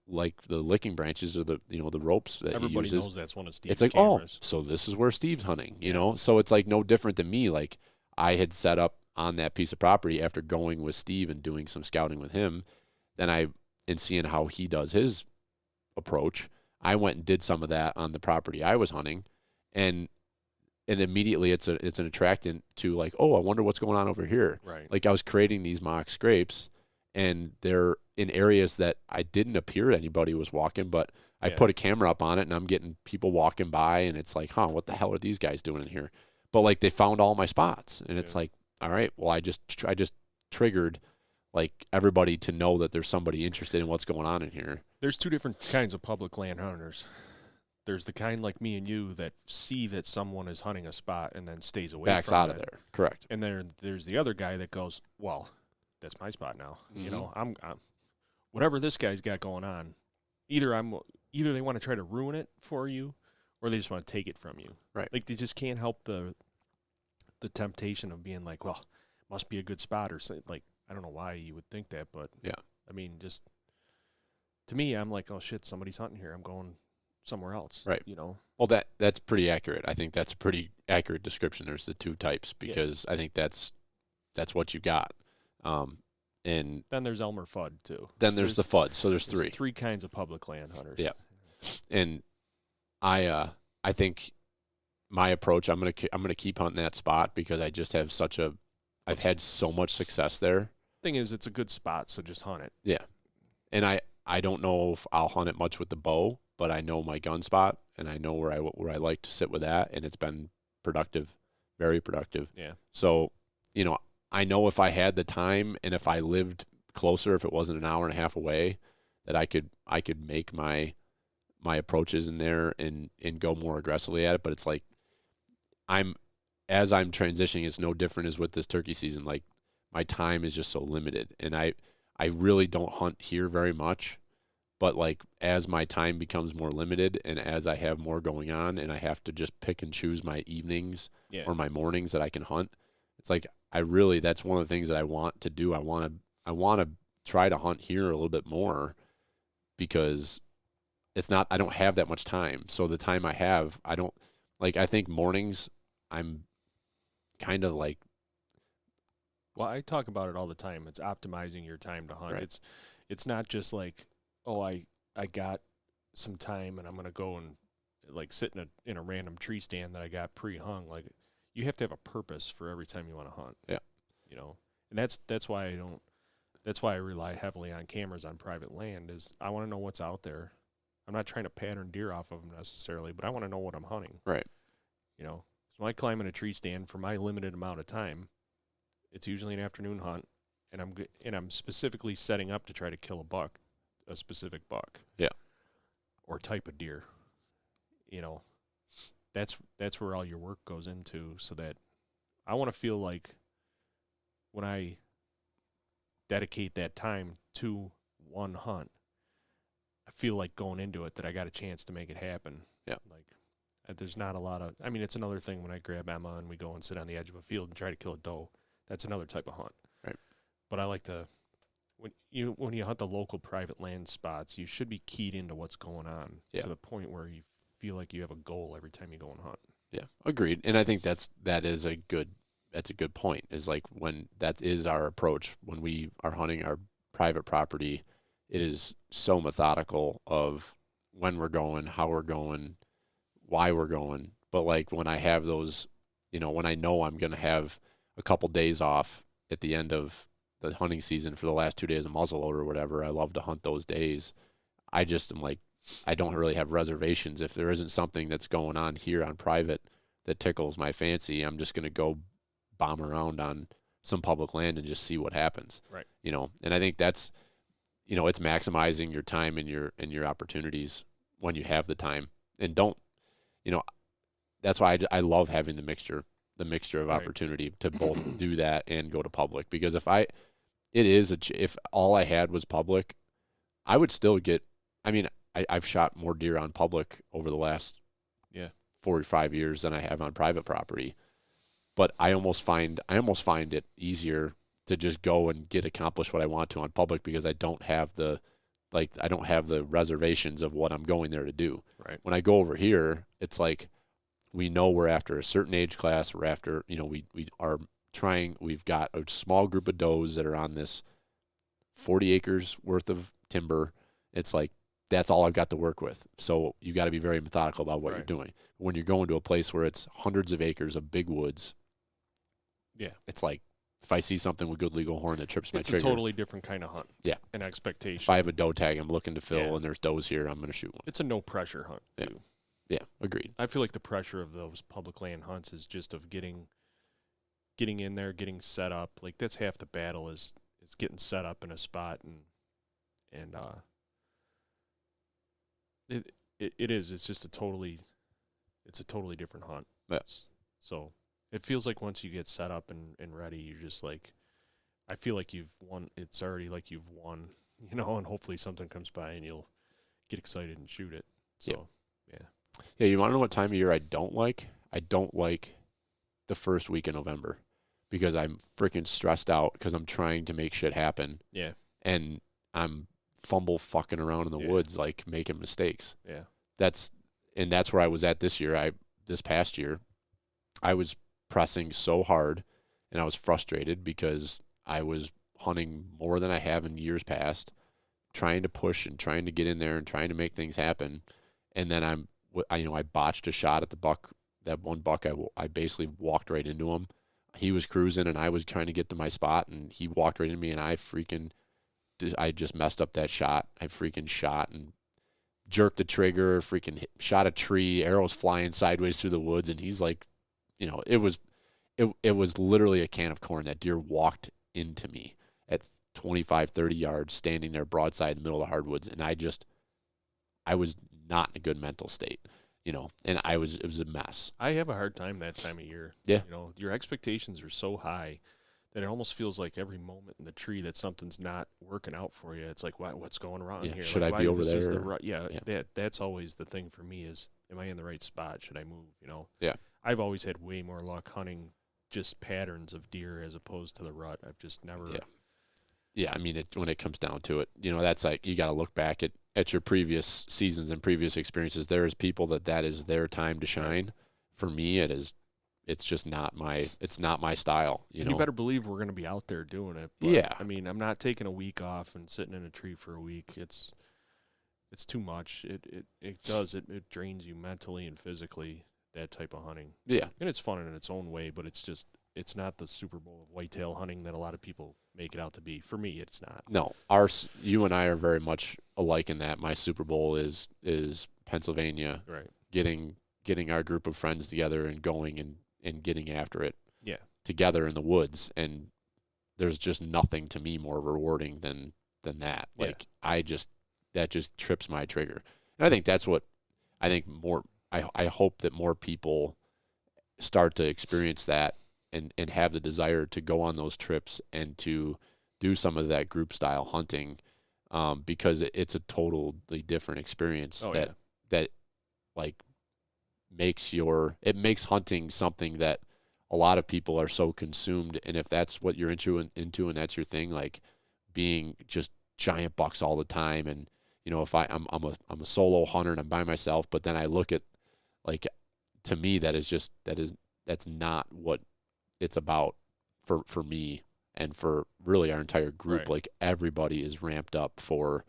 like the licking branches or the ropes that everybody he uses. knows that's one of Steve's It's like, cameras. so this is where Steve's hunting, So it's like no different than me. Like I had set up on that piece of property after going with Steve and doing some scouting with him. Then and seeing how he does his approach, I went and did some of that on the property I was hunting, and immediately it's an attractant to like, oh, I wonder what's going on over here. Right. Like I was creating these mock scrapes, and they're in areas that I didn't appear anybody was walking, but I put a camera up on it, and I'm getting people walking by, and it's like, what the hell are these guys doing in here? But like they found all my spots, and it's like, all right, well I just triggered like everybody to know that there's somebody interested in what's going on in here. There's two different kinds of public land hunters. There's the kind like me and you that see that someone is hunting a spot and then stays away Backs from out it. of there. Correct. And there's the other guy that goes, well, that's my spot now. Mm-hmm. I'm whatever this guy's got going on, either they want to try to ruin it for you or they just want to take it from you. Right. Like they just can't help the temptation of being like, well, must be a good spot or something. Like, I don't know why you would think that, but yeah. I mean, just to me, I'm like, oh shit, somebody's hunting here. I'm going somewhere else. Right. Well, that's pretty accurate. I think that's a pretty accurate description. There's the two types because I think that's what you got. And then there's Elmer Fudd too. Then there's the Fudd. So there's three. Three kinds of public land hunters. Yeah. And I think my approach, I'm gonna keep hunting that spot because I just have I've had so much success there. Thing is, it's a good spot, so just hunt it. Yeah. And I don't know if I'll hunt it much with the bow, but I know my gun spot and I know where I like to sit with that, and it's been productive, very productive. Yeah. So, I know if I had the time and if I lived closer, if it wasn't an hour and a half away, that I could make my approaches in there and go more aggressively at it. But it's like as I'm transitioning, it's no different as with this turkey season. Like my time is just so limited, and I really don't hunt here very much. But like as my time becomes more limited and as I have more going on and I have to just pick and choose my evenings or my mornings that I can hunt, it's like that's one of the things that I want to do. I want to try to hunt here a little bit more because I don't have that much time. So the time I have, I think mornings I'm kind of like, Well, I talk about it all the time. It's optimizing your time to hunt. Right. It's not just like, oh, I got some time and I'm gonna go and like sit in a random tree stand that I got pre-hung. Like, you have to have a purpose for every time you want to hunt. Yeah. You know, and that's why I don't. That's why I rely heavily on cameras on private land. Is I want to know what's out there. I'm not trying to pattern deer off of them necessarily, but I want to know what I'm hunting. right. You know, so when I climb in a tree stand for my limited amount of time, it's usually an afternoon hunt, and I'm specifically setting up to try to kill a specific buck. Yeah. Or type of deer. You know, that's where all your work goes into, so that I want to feel like when I dedicate that time to one hunt, I feel like going into it that I got a chance to make it happen. Yeah. Like, there's not a lot of, I mean, it's another thing when I grab Emma and we go and sit on the edge of a field and try to kill a doe. That's another type of hunt. Right. But I like to, when you hunt the local private land spots, you should be keyed into what's going on Yeah. to the point where you feel like you have a goal every time you go and hunt. Yeah, agreed. And I think that's a good point, is like when that is our approach when we are hunting our private property. It is so methodical of when we're going, how we're going, why we're going. But like when I have those, when I know I'm going to have a couple days off at the end of the hunting season for the last 2 days of muzzleloader or whatever, I love to hunt those days. I just am like, I don't really have reservations. If there isn't something that's going on here on private that tickles my fancy, I'm just going to go bomb around on some public land and just see what happens. Right. And I think that's, it's maximizing your time and your opportunities when you have the time. And don't, that's why I love having the mixture of Right. opportunity to both do that and go to public. Because if all I had was public, I would still get, I've shot more deer on public over the last 4 or 5 years than I have on private property. But I almost find it easier to just go and accomplish what I want to on public, because I don't have the reservations of what I'm going there to do. Right. When I go over here, it's like we know we're after a certain age class. We're after, we've got a small group of does that are on this 40 acres worth of timber. It's like, that's all I've got to work with. So you got to be very methodical about what Right. you're doing. When you're going to a place where it's hundreds of acres of big woods, it's like, if I see something with good legal horn that trips my It's trigger, a totally different kind of hunt. Yeah. An expectation. if I have a doe tag I'm looking to fill Yeah. and there's does here, I'm going to shoot one. It's a no pressure hunt Yeah. too. Yeah, agreed. I feel like the pressure of those public land hunts is just of getting in there, getting set up. Like, that's half the battle is getting set up in a spot, and it is. It's just a totally different hunt. Yes. So it feels like once you get set up and ready, you're just like, I feel like you've won. It's already like you've won, and hopefully something comes by and you'll get excited and shoot it. So, Yeah, you want to know what time of year I don't like? I don't like the first week in November, because I'm freaking stressed out because I'm trying to make shit happen. Yeah. And I'm fucking around in the Yeah. woods, like making mistakes. Yeah. That's where I was at this year. This past year, I was pressing so hard, and I was frustrated because I was hunting more than I have in years past, trying to push and trying to get in there and trying to make things happen. And then I botched a shot at the buck. That one buck, I basically walked right into him. He was cruising, and I was trying to get to my spot, and he walked right into me, and I just messed up that shot. I freaking shot and jerked the trigger, shot a tree, arrows flying sideways through the woods, and he's like, it was literally a can of corn. That deer walked into me at 25, 30 yards, standing there broadside in the middle of the hardwoods, and I was not in a good mental state, and it was a mess. I have a hard time that time of year. Yeah. Your expectations are so high that it almost feels like every moment in the tree that something's not working out for you. It's like, what's going wrong here? Should Like, I be why over this is there? the right, yeah. That's always the thing for me is, am I in the right spot? Should I move? Yeah. I've always had way more luck hunting just patterns of deer as opposed to the rut. I've just never. Yeah. Yeah, when it comes down to it, that's like, you got to look back at your previous seasons and previous experiences. There is people that is their time to shine. For me, it is it's just not my style. You know, you better believe we're going to be out there doing it. But, Yeah. I mean, I'm not taking a week off and sitting in a tree for a week. It's too much. It drains you mentally and physically, that type of hunting. Yeah. And it's fun in its own way, but it's not the Super Bowl of whitetail hunting that a lot of people make it out to be. For me, it's not. No, you and I are very much alike in that. My Super Bowl is Pennsylvania, Right. getting our group of friends together and going and getting after it. Yeah. Together in the woods, and there's just nothing to me more rewarding than that. Yeah. Like that just trips my trigger. And I think that's what I hope that more people start to experience that and have the desire to go on those trips and to do some of that group style hunting, because it's a totally different experience that like makes hunting something that a lot of people are so consumed. And if that's what you're into and that's your thing, like being just giant bucks all the time. And, you know, if I'm a solo hunter and I'm by myself, but then I look at, like, to me, that's not what it's about for me and for really our entire group. Right. Like, everybody is ramped up for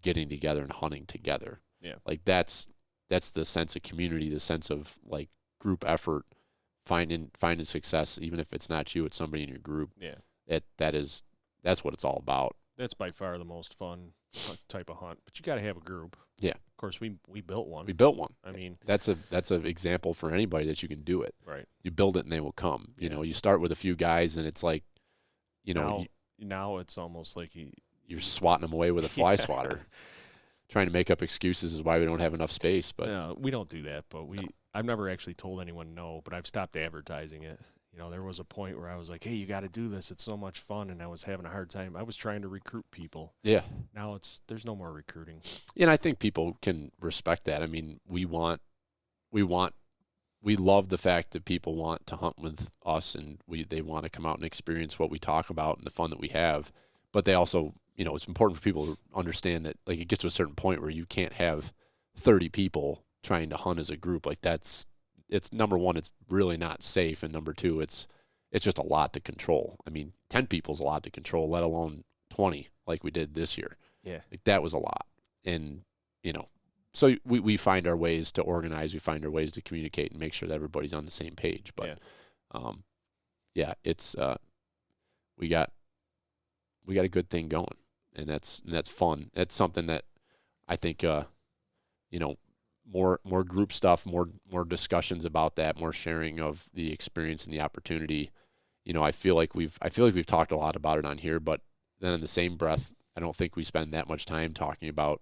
getting together and hunting together. Yeah. Like, that's the sense of community, the sense of, like, group effort, finding success, even if it's not you, it's somebody in your group. Yeah. That's what it's all about. That's by far the most fun type of hunt. But you got to have a group. Yeah. Of course, we built one. We built one. I mean, that's an example for anybody that you can do it. Right. You build it and they will come. You know, you start with a few guys and it's like, you know, now it's almost like you're swatting them away with a fly swatter, trying to make up excuses as why we don't have enough space. But no, we don't do that. But I've never actually told anyone no, but I've stopped advertising it. You know, there was a point where I was like, hey, you got to do this. It's so much fun. And I was having a hard time. I was trying to recruit people. Yeah. Now there's no more recruiting. And I think people can respect that. I mean, we love the fact that people want to hunt with us and they want to come out and experience what we talk about and the fun that we have. But they also, you know, it's important for people to understand that, like, it gets to a certain point where you can't have 30 people trying to hunt as a group. Like, it's number one, it's really not safe, and number two, it's just a lot to control. I mean, 10 people's a lot to control, let alone 20 like we did this year. Yeah. Like, that was a lot. And, you know, so we find our ways to organize, we find our ways to communicate and make sure that everybody's on the same page. But it's we got a good thing going, and that's fun. That's something that I think you know, more group stuff, more discussions about that, more sharing of the experience and the opportunity. You know, I feel like we've talked a lot about it on here, but then in the same breath, I don't think we spend that much time talking about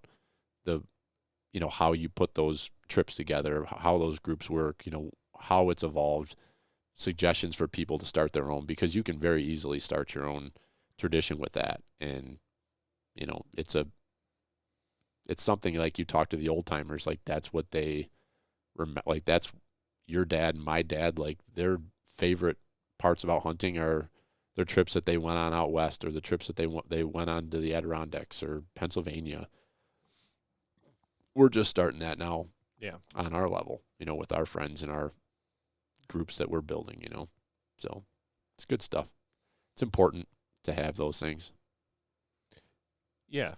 how you put those trips together, how those groups work, you know, how it's evolved, suggestions for people to start their own, because you can very easily start your own tradition with that. And, you know, it's something like you talk to the old timers, like that's what they like that's your dad and my dad, like their favorite parts about hunting are their trips that they went on out west, or the trips that they went on to the Adirondacks or Pennsylvania. We're just starting that now. Yeah. On our level, you know, with our friends and our groups that we're building, you know. So it's good stuff. It's important to have those things. Yeah.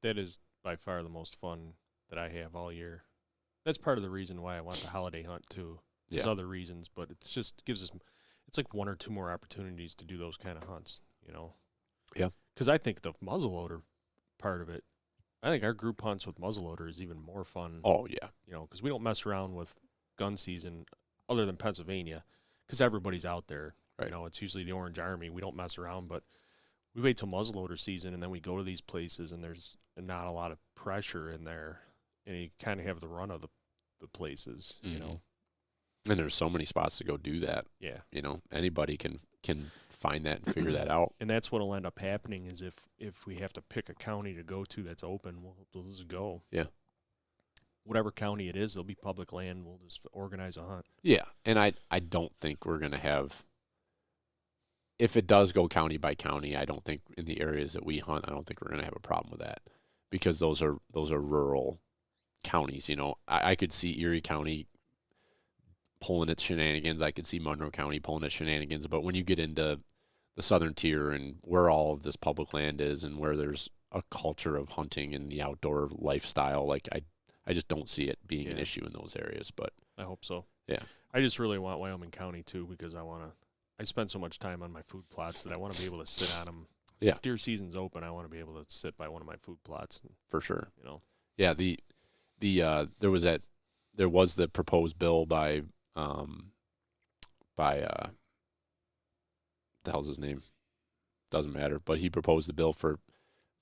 That is by far the most fun that I have all year. That's part of the reason why I want the holiday hunt too. There's other reasons, but it just gives us, it's like one or two more opportunities to do those kind of hunts, you know? Yeah. Because I think the muzzleloader part of it, I think our group hunts with muzzleloader is even more fun. Oh, yeah. You know, because we don't mess around with gun season other than Pennsylvania, because everybody's out there. Right. You know, it's usually the Orange Army. We don't mess around, but we wait till muzzleloader season, and then we go to these places, and there's not a lot of pressure in there, and you kind of have the run of the places, you know. And there's so many spots to go do that. Yeah. You know, anybody can find that and figure that out. And that's what'll end up happening is if we have to pick a county to go to that's open, we'll just go. Yeah. Whatever county it is, there'll be public land. We'll just organize a hunt. Yeah, and I don't think we're going to have, if it does go county by county, I don't think in the areas that we hunt, I don't think we're going to have a problem with that, because those are rural counties. You know, I could see Erie County pulling its shenanigans. I could see Monroe County pulling its shenanigans. But when you get into the southern tier and where all of this public land is and where there's a culture of hunting and the outdoor lifestyle, like I just don't see it being an issue in those areas. But I hope so. Yeah. I just really want Wyoming County too, because I spend so much time on my food plots that I want to be able to sit on them. Yeah. If deer season's open, I want to be able to sit by one of my food plots. For sure. You know. Yeah. There was the proposed bill by the hell's his name? Doesn't matter. But he proposed the bill for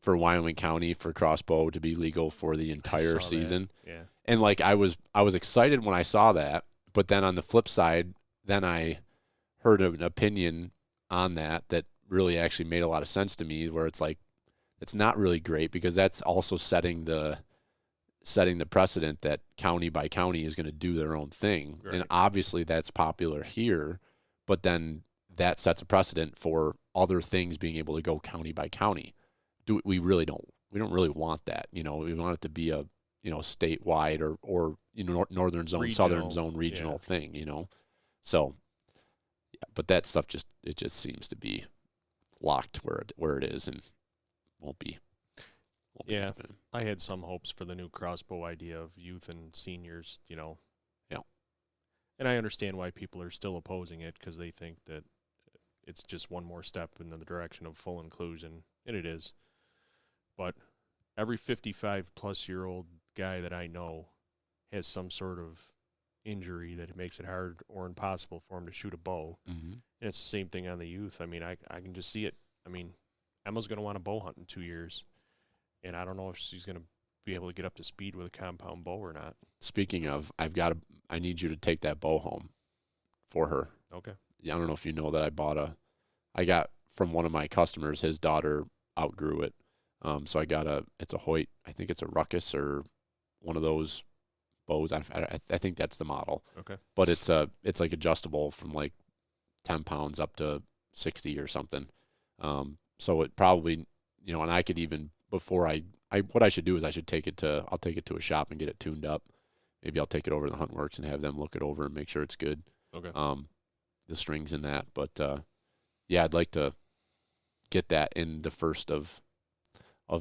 Wyoming County for crossbow to be legal for the entire season. That. Yeah. And like I was excited when I saw that, but then on the flip side, then I heard an opinion on that really actually made a lot of sense to me, where it's like it's not really great, because that's also setting the precedent that county by county is going to do their own thing. Right. And obviously that's popular here, but then that sets a precedent for other things being able to go county by county. We don't really want that. We want it to be a, statewide or northern zone, regional, southern zone, regional thing, So, but that stuff just seems to be locked where it is and won't be happening. I had some hopes for the new crossbow idea of youth and seniors, Yeah. And I understand why people are still opposing it, because they think that it's just one more step in the direction of full inclusion, and it is. But every 55-plus-year-old guy that I know has some sort of injury that makes it hard or impossible for him to shoot a bow. Mm-hmm. And it's the same thing on the youth. I mean, I can just see it. I mean, Emma's going to want to bow hunt in 2 years, and I don't know if she's going to be able to get up to speed with a compound bow or not. Speaking of, I need you to take that bow home for her. Okay. I don't know if you know that I got from one of my customers, his daughter outgrew it. So I got it's a Hoyt, I think it's a Ruckus or one of those bows. I think that's the model. Okay. But it's like adjustable from like 10 pounds up to 60 or something. So it probably, and I could even, before what I should do is I'll take it to a shop and get it tuned up. Maybe I'll take it over to the Hunt Works and have them look it over and make sure it's good. Okay. The strings in that, but I'd like to get that in the first of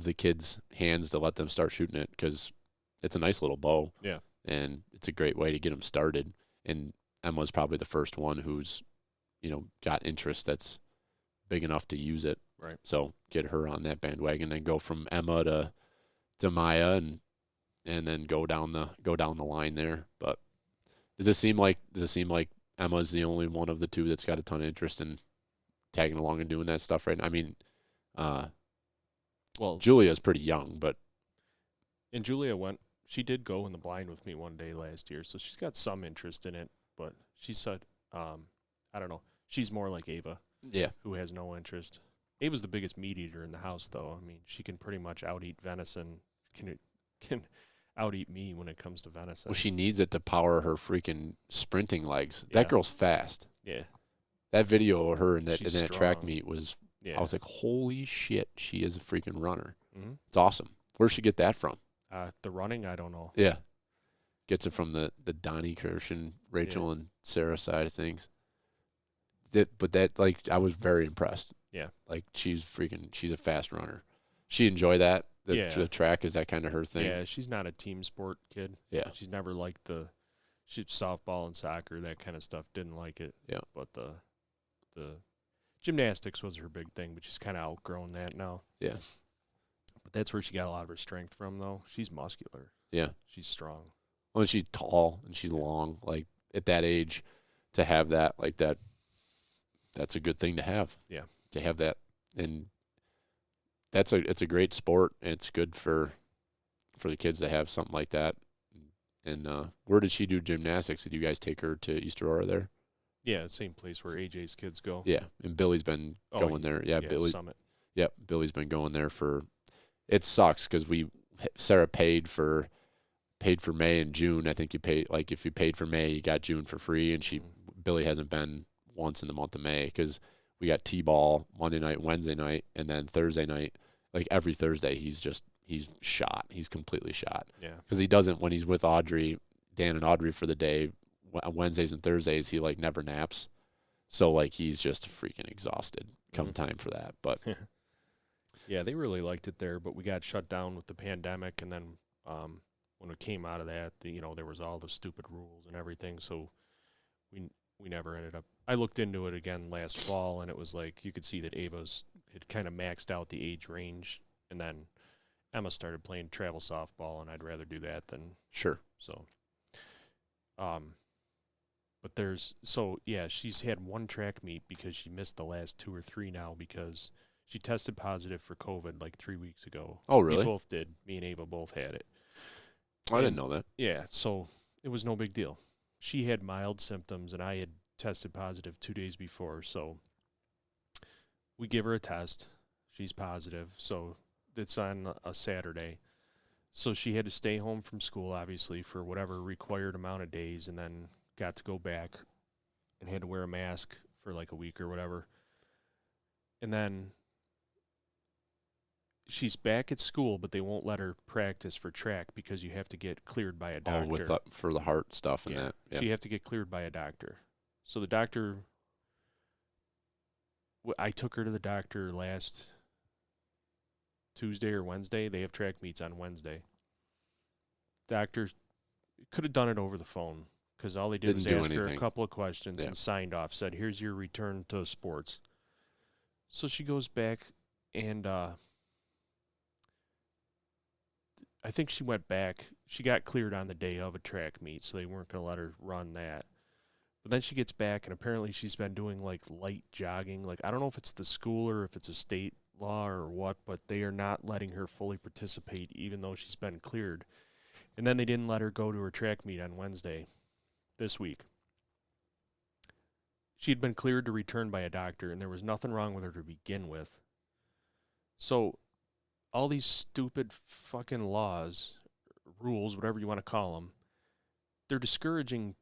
the kids' hands to let them start shooting it, because it's a nice little bow. Yeah. And it's a great way to get them started. And Emma's probably the first one who's, got interest that's big enough to use it. Right. So get her on that bandwagon, then go from Emma to Maya and then go down the line there. But does it seem like Emma's the only one of the two that's got a ton of interest in tagging along and doing that stuff right now? I mean, well, Julia's pretty young, but. And Julia she did go in the blind with me one day last year, so she's got some interest in it, but she said, I don't know, she's more like Ava. Yeah. Who has no interest. Ava's the biggest meat eater in the house, though. I mean, she can pretty much out-eat venison, can out-eat me when it comes to venison. Well, she needs it to power her freaking sprinting legs. Yeah. That girl's fast. Yeah. That video of her in that She's track strong. meet was, Yeah. I was like, holy shit, she is a freaking runner. Mm-hmm. It's awesome. Where'd she get that from? The running, I don't know. Yeah. Gets it from the Donnie Kirsch and Rachel and Sarah side of things. I was very impressed. Yeah. Like, she's a fast runner. She enjoy that? The track, is that kind of her thing? Yeah, she's not a team sport kid. Yeah. She's never liked softball and soccer, that kind of stuff. Didn't like it. Yeah. But the gymnastics was her big thing, but she's kind of outgrown that now. Yeah. But that's where she got a lot of her strength from, though. She's muscular. Yeah. She's strong. Well, she's tall and she's long. Like, at that age, to have that, like that, that's a good thing to have. Yeah. To have that. And it's a great sport, and it's good for the kids to have something like that. And where did she do gymnastics? Did you guys take her to East Aurora there? Yeah, same place where AJ's kids go. Yeah, and Billy's been going there. Yeah, Billy. Summit. Yep, Billy's been going there for. It sucks because Sarah paid for May and June. I think you paid, like, if you paid for May, you got June for free, and Billy hasn't been once in the month of May because we got T-ball Monday night, Wednesday night, and then Thursday night. Like, every Thursday, he's shot. He's completely shot. Yeah. Because he doesn't, when he's with Dan and Audrey for the day, on Wednesdays and Thursdays he like never naps, so like he's just freaking exhausted come time for that. But yeah, they really liked it there, but we got shut down with the pandemic, and then when it came out of that, there was all the stupid rules and everything, so we never ended up. I looked into it again last fall, and it was like you could see that Ava's had kind of maxed out the age range, and then Emma started playing travel softball, and I'd rather do that than sure. So, but she's had one track meet because she missed the last 2 or 3 now because she tested positive for COVID like 3 weeks ago. Oh, really? We both did. Me and Ava both had it. I didn't know that. Yeah, so it was no big deal. She had mild symptoms, and I had tested positive 2 days before, so we give her a test. She's positive, so it's on a Saturday. So she had to stay home from school, obviously, for whatever required amount of days, and then got to go back and had to wear a mask for like a week or whatever. And then she's back at school, but they won't let her practice for track because you have to get cleared by a doctor. Oh, for the heart stuff and that. Yeah. So you have to get cleared by a doctor. So the doctor, I took her to the doctor last Tuesday or Wednesday. They have track meets on Wednesday. Doctor could have done it over the phone because all they did was ask her a couple of questions and signed off, said, here's your return to sports. So she goes back and I think she went back. She got cleared on the day of a track meet, so they weren't going to let her run that. But then she gets back, and apparently she's been doing, like, light jogging. Like, I don't know if it's the school or if it's a state law or what, but they are not letting her fully participate even though she's been cleared. And then they didn't let her go to her track meet on Wednesday this week. She had been cleared to return by a doctor, and there was nothing wrong with her to begin with. So all these stupid fucking laws, rules, whatever you want to call them, they're discouraging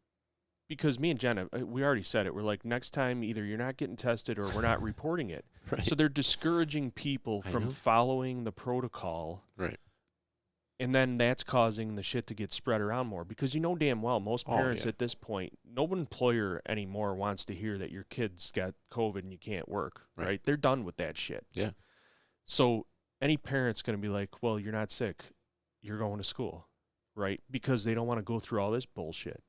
because me and Jenna, we already said it. We're like, next time either you're not getting tested or we're not reporting it. Right. So they're discouraging people from following the protocol. Right. And then that's causing the shit to get spread around more because you know damn well most parents at this point, no employer anymore wants to hear that your kid's got COVID and you can't work, right? They're done with that shit. Yeah. So any parent's going to be like, well, you're not sick. You're going to school, right? Because they don't want to go through all this bullshit.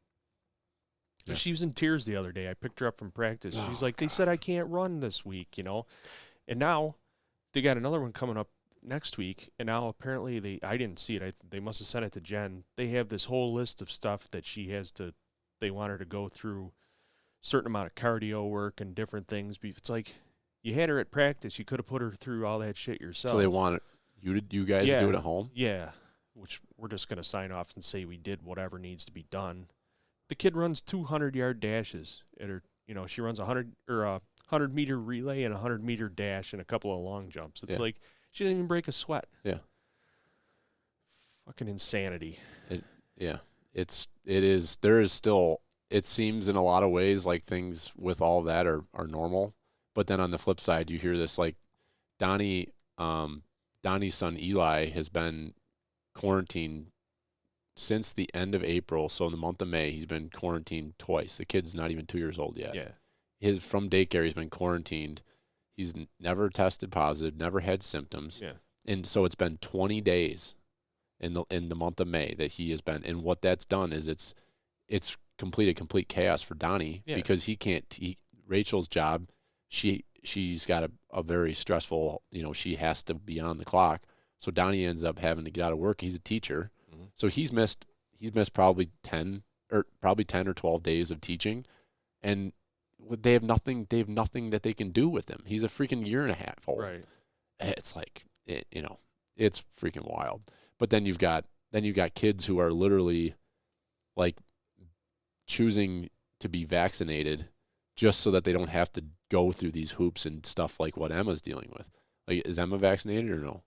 Yeah. She was in tears the other day. I picked her up from practice. She's like, they said I can't run this week, And now they got another one coming up next week, and now apparently I didn't see it. They must have sent it to Jen. They have this whole list of stuff that they want her to go through, certain amount of cardio work and different things. It's like, you had her at practice. You could have put her through all that shit yourself. So they want you guys to do it at home? Yeah, which we're just going to sign off and say we did whatever needs to be done. The kid runs 200-yard dashes at her. She runs a 100-meter relay and a 100-meter dash and a couple of long jumps. It's like she didn't even break a sweat. Yeah. Fucking insanity. It is. There is still. It seems in a lot of ways like things with all that are normal. But then on the flip side, you hear this like Donnie's son Eli has been quarantined since the end of April. So in the month of May, he's been quarantined twice. The kid's not even 2 years old yet. Yeah. From daycare, he's been quarantined. He's never tested positive, never had symptoms. Yeah. And so it's been 20 days in the month of May that he has been. And what that's done is it's complete chaos for Donnie because he can't. Rachel's job. She's got a very stressful, she has to be on the clock. So Donnie ends up having to get out of work. He's a teacher. Mm-hmm. So he's missed probably 10 or 12 days of teaching. And they have nothing that they can do with him. He's a freaking year and a half old. Right. It's like, it's freaking wild. But then you've got kids who are literally like choosing to be vaccinated just so that they don't have to go through these hoops and stuff like what Emma's dealing with. Like, is Emma vaccinated or no?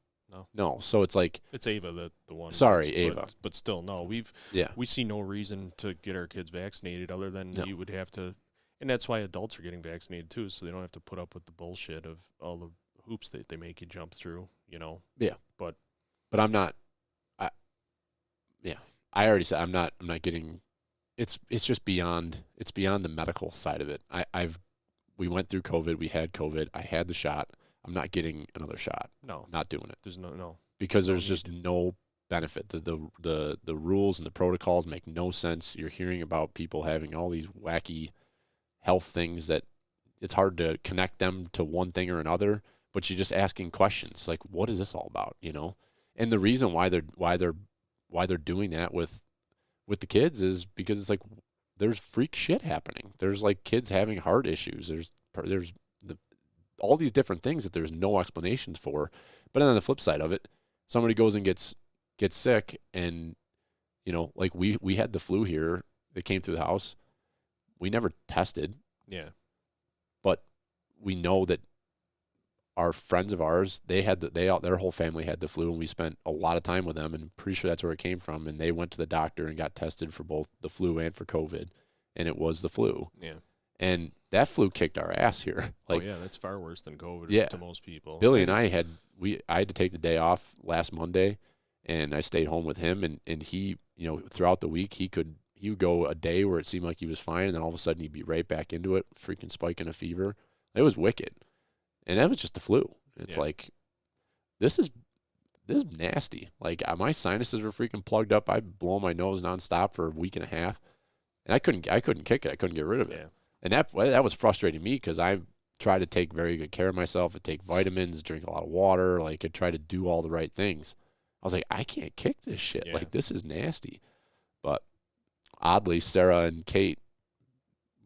No. So it's like it's Ava the one. Sorry, Ava. But still, no. We see no reason to get our kids vaccinated other than you would have to, and that's why adults are getting vaccinated too, so they don't have to put up with the bullshit of all the hoops that they make you jump through. Yeah. But I'm not. I already said I'm not getting it's just beyond the medical side of it. We went through COVID. We had COVID. I had the shot. I'm not getting another shot. No, not doing it. There's no because there's just no benefit. The rules and the protocols make no sense. You're hearing about people having all these wacky health things that it's hard to connect them to one thing or another. But you're just asking questions like, what is this all about? You know, and the reason why they're doing that with the kids is because it's like there's freak shit happening. There's like kids having heart issues. There's all these different things that there's no explanations for. But on the flip side of it, somebody goes and gets sick, and you know, like we had the flu here that came through the house. We never tested. Yeah. But we know that our friends of ours, their whole family had the flu, and we spent a lot of time with them, and pretty sure that's where it came from. And they went to the doctor and got tested for both the flu and for COVID, and it was the flu. Yeah. And that flu kicked our ass here. Like, oh yeah, that's far worse than COVID to most people. Billy and I had to take the day off last Monday, and I stayed home with him, and he, you know, throughout the week he would go a day where it seemed like he was fine, and then all of a sudden he'd be right back into it, freaking spiking a fever. It was wicked. And that was just the flu. It's like, this is nasty. Like, my sinuses were freaking plugged up. I blow my nose nonstop for a week and a half, and I couldn't kick it. I couldn't get rid of it. Yeah. And that was frustrating me because I try to take very good care of myself. I take vitamins, drink a lot of water. Like, I try to do all the right things. I was like, I can't kick this shit. Yeah. Like, this is nasty. But oddly, Sarah and Kate,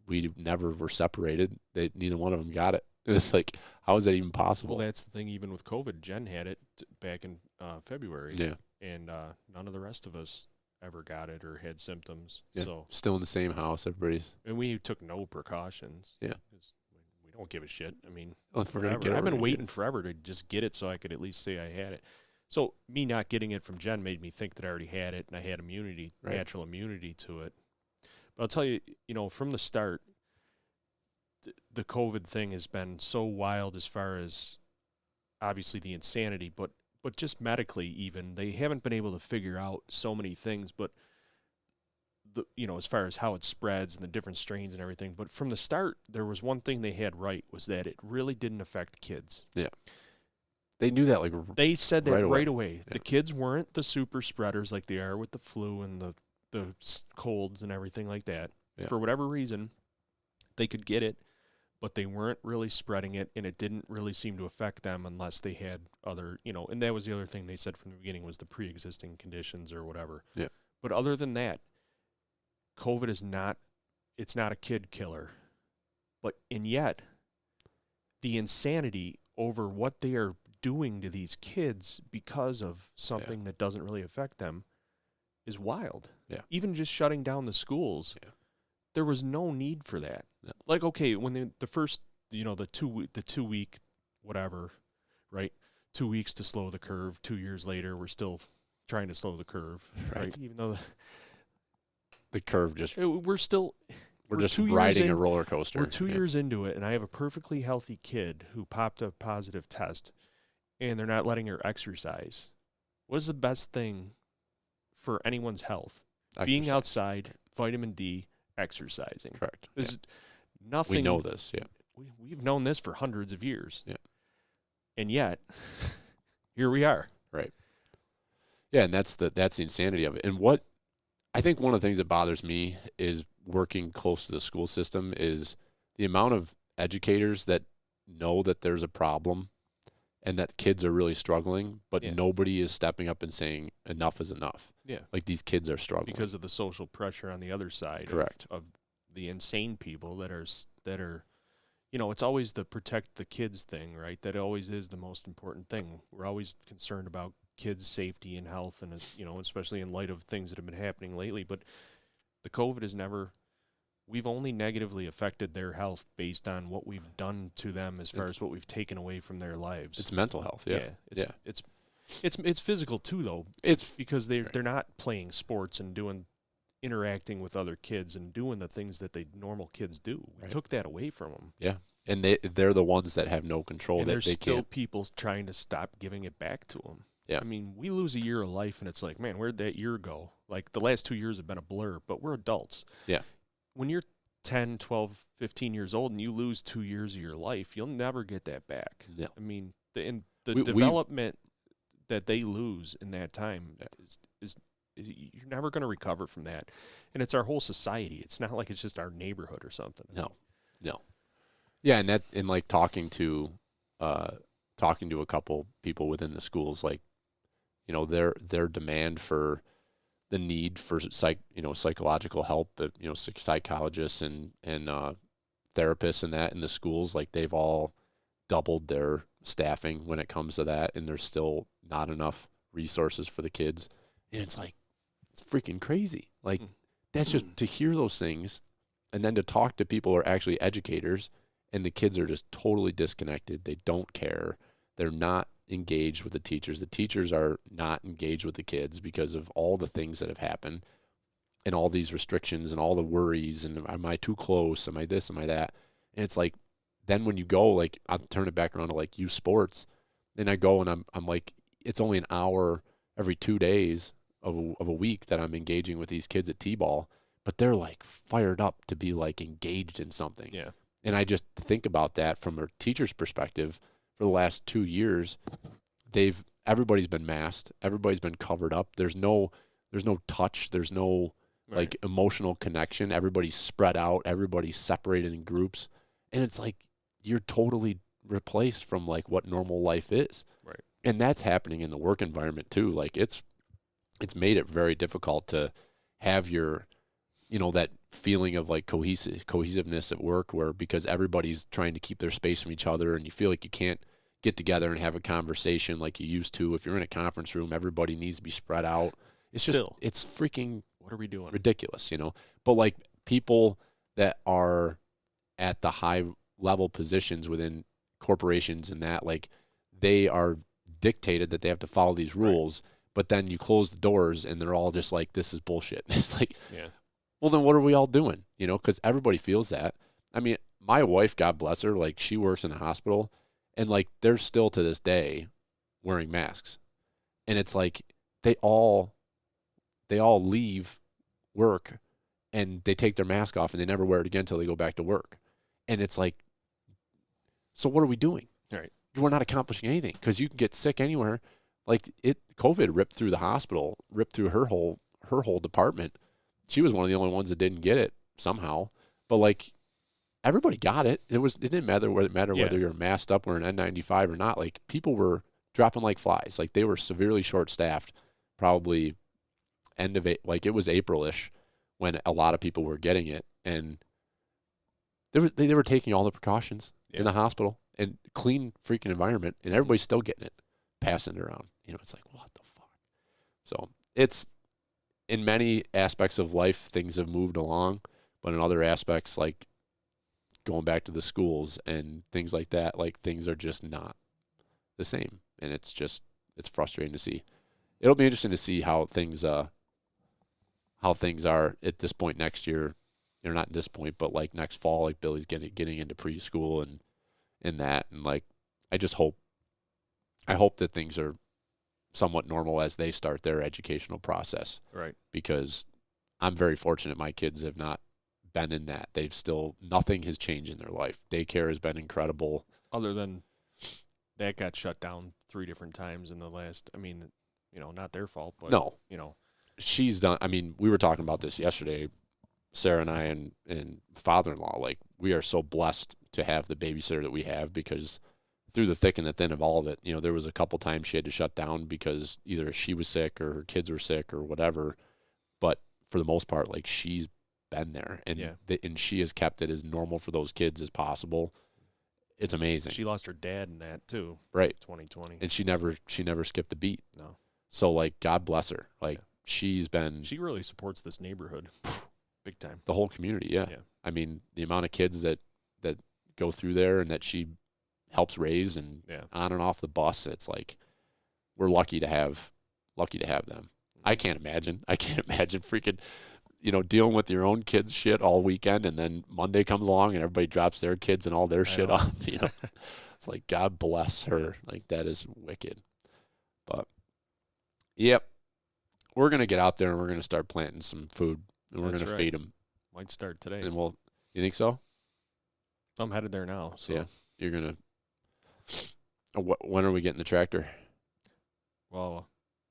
we never were separated. Neither one of them got it. It was like, how is that even possible? Well, that's the thing. Even with COVID, Jen had it back in February. Yeah. And none of the rest of us ever got it or had symptoms. Yeah. So Still in the same house. Everybody's. And we took no precautions. Yeah. We don't give a shit. I mean, if we're gonna get it, I've been waiting forever to just get it so I could at least say I had it. So me not getting it from Jen made me think that I already had it and I had immunity, natural immunity to it. But I'll tell you, you know, from the start, the COVID thing has been so wild as far as obviously the insanity, but just medically even, they haven't been able to figure out so many things, but as far as how it spreads and the different strains and everything. But from the start, there was one thing they had right, was that it really didn't affect kids. Yeah. They knew that, they said that right away. Yeah. The kids weren't the super spreaders like they are with the flu and the colds and everything like that. Yeah. For whatever reason, they could get it, but they weren't really spreading it, and it didn't really seem to affect them unless they had other, and that was the other thing they said from the beginning was the pre-existing conditions or whatever. Yeah. But other than that, COVID it's not a kid killer. And yet, the insanity over what they are doing to these kids because of something that doesn't really affect them is wild. Yeah. Even just shutting down the schools. Yeah. There was no need for that. No. Like, okay, when the first, the 2 week, whatever, right? 2 weeks to slow the curve. 2 years later, we're still trying to slow the curve, right? Even though the curve we're just riding a roller coaster. We're 2 years into it, and I have a perfectly healthy kid who popped a positive test, and they're not letting her exercise. What is the best thing for anyone's health? Exercise. Being outside, vitamin D, exercising. Correct. This is nothing. We know this, yeah. We've known this for hundreds of years. Yeah. And yet, here we are. Right. Yeah, and that's the insanity of it. And what I think one of the things that bothers me is working close to the school system is the amount of educators that know that there's a problem and that kids are really struggling, but nobody is stepping up and saying enough is enough. Yeah. Like, these kids are struggling. Because of the social pressure on the other side. Correct. Of the insane people that are, it's always the protect the kids thing, right? That always is the most important thing. We're always concerned about kids' safety and health, and, especially in light of things that have been happening lately. But the COVID has we've only negatively affected their health based on what we've done to them as far as what we've taken away from their lives. It's mental health, yeah. It's physical too, though. It's because they're not playing sports and interacting with other kids and doing the things that normal kids do. We took that away from them. Yeah, and they're the ones that have no control. And that there's they still can't. people trying to stop giving it back to them. Yeah. I mean, we lose a year of life, and it's like, man, where'd that year go? Like, the last 2 years have been a blur, but we're adults. Yeah. When you're 10, 12, 15 years old and you lose 2 years of your life, you'll never get that back. Yeah. I mean, the We- development that they lose in that time is you're never going to recover from that. And it's our whole society. It's not like it's just our neighborhood or something. No. Yeah, and like talking to a couple people within the schools, like, you know, their demand for the need for psychological help, psychologists and therapists and that in the schools, like they've all doubled their staffing when it comes to that, and there's still not enough resources for the kids. And it's like, it's freaking crazy. Like, that's just to hear those things and then to talk to people who are actually educators, and the kids are just totally disconnected. They don't care. They're not engaged with the teachers. The teachers are not engaged with the kids because of all the things that have happened and all these restrictions and all the worries and am I too close? Am I this? Am I that? And it's like, then when you go, like, I'll turn it back around to like youth sports, and I go and I'm like, it's only an hour every 2 days of a week that I'm engaging with these kids at T-ball, but they're like fired up to be like engaged in something. Yeah. And I just think about that from a teacher's perspective. For the last 2 years, everybody's been masked, everybody's been covered up. There's no touch, there's no like emotional connection. Everybody's spread out, everybody's separated in groups, and it's like you're totally replaced from like what normal life is. Right. And that's happening in the work environment too. Like it's made it very difficult to have your, you know, that feeling of like cohesiveness at work, where because everybody's trying to keep their space from each other, and you feel like you can't get together and have a conversation like you used to. If you're in a conference room, everybody needs to be spread out. It's just, it's freaking, what are we doing? Ridiculous, you know? But like people that are at the high level positions within corporations and that, like, they are dictated that they have to follow these rules, but then you close the doors and they're all just like, this is bullshit. It's like, well, then what are we all doing? You know, because everybody feels that. I mean, my wife, God bless her, like, she works in a hospital, and like they're still to this day wearing masks. And it's like they all leave work and they take their mask off and they never wear it again until they go back to work. And it's like, so what are we doing? Right. We're not accomplishing anything, because you can get sick anywhere. Like, COVID ripped through the hospital, ripped through her whole department. She was one of the only ones that didn't get it somehow. But like, everybody got it. It didn't matter whether you're masked up wearing N95 or not. Like, people were dropping like flies. Like, they were severely short-staffed. Probably it was April-ish when a lot of people were getting it, and they were taking all the precautions in the hospital and clean freaking environment, and everybody's still getting it, passing it around. You know, it's like, what the fuck? So it's, in many aspects of life, things have moved along, but in other aspects, like going back to the schools and things like that, like, things are just not the same, and it's frustrating to see. It'll be interesting to see how things are at this point next year, or not this point, but like next fall, like Billy's getting into preschool and that, and like, I hope that things are somewhat normal as they start their educational process. Right. Because I'm very fortunate my kids have not been in that. Nothing has changed in their life. Daycare has been incredible. Other than that got shut down 3 different times in the last, I mean, you know, not their fault, but no, you know, she's done. I mean, we were talking about this yesterday, Sarah and I and father-in-law. Like, we are so blessed to have the babysitter that we have, because through the thick and the thin of all of it, you know, there was a couple times she had to shut down because either she was sick or her kids were sick or whatever. But for the most part, like, she's been there, and and she has kept it as normal for those kids as possible. It's amazing. She lost her dad in that too. Right. 2020. And she never skipped a beat. No. So like, God bless her. Like, she really supports this neighborhood big time. The whole community, yeah. I mean, the amount of kids that go through there and that she helps raise and on and off the bus, it's like, we're lucky to have them. I can't imagine freaking, you know, dealing with your own kids' shit all weekend, and then Monday comes along and everybody drops their kids and all their shit off. You know, it's like, God bless her. Like, that is wicked. But Yep. We're going to get out there and we're going to start planting some food, and we're going to feed them. Might start today. And you think so? I'm headed there now. So yeah, you're going to. When are we getting the tractor? Well,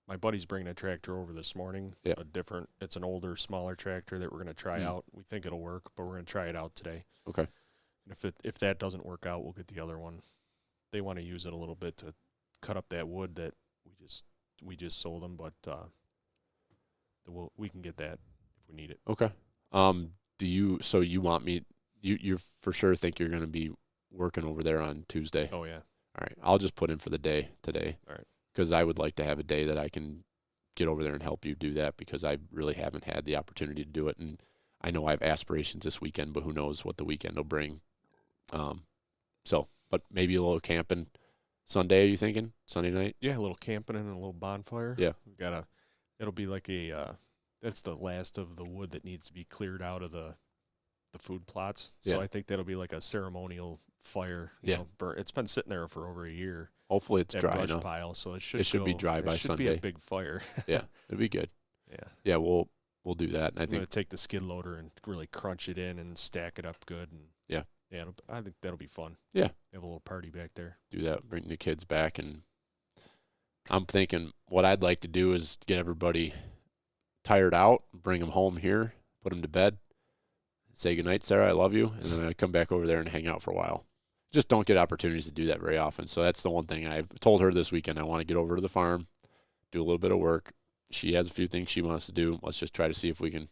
my buddy's bringing a tractor over this morning. Yeah. It's an older, smaller tractor that we're going to try out. We think it'll work, but we're going to try it out today. Okay. And if that doesn't work out, we'll get the other one. They want to use it a little bit to cut up that wood that we just sold them, but we can get that if we need it. Okay. So you want me? You for sure think you're going to be working over there on Tuesday? Oh yeah. All right. I'll just put in for the day today. All right. Because I would like to have a day that I can get over there and help you do that, because I really haven't had the opportunity to do it. And I know I have aspirations this weekend, but who knows what the weekend will bring. But maybe a little camping Sunday, are you thinking? Sunday night? Yeah, a little camping and a little bonfire. Yeah. It'll be like that's the last of the wood that needs to be cleared out of the food plots. So I think that'll be like a ceremonial fire. You know, burn. It's been sitting there for over a year. Hopefully it's dry brush enough. Pile, so it should be dry by Sunday. It should be a big fire. Yeah, it'd be good. Yeah. Yeah, we'll do that. And I'm gonna take the skid loader and really crunch it in and stack it up good. And yeah, I think that'll be fun. Yeah, have a little party back there. Do that. Bring the kids back, and I'm thinking what I'd like to do is get everybody tired out, bring them home here, put them to bed, say goodnight, Sarah, I love you, and then I come back over there and hang out for a while. Just don't get opportunities to do that very often. So that's the one thing I've told her this weekend. I want to get over to the farm, do a little bit of work. She has a few things she wants to do. Let's just try to see if we can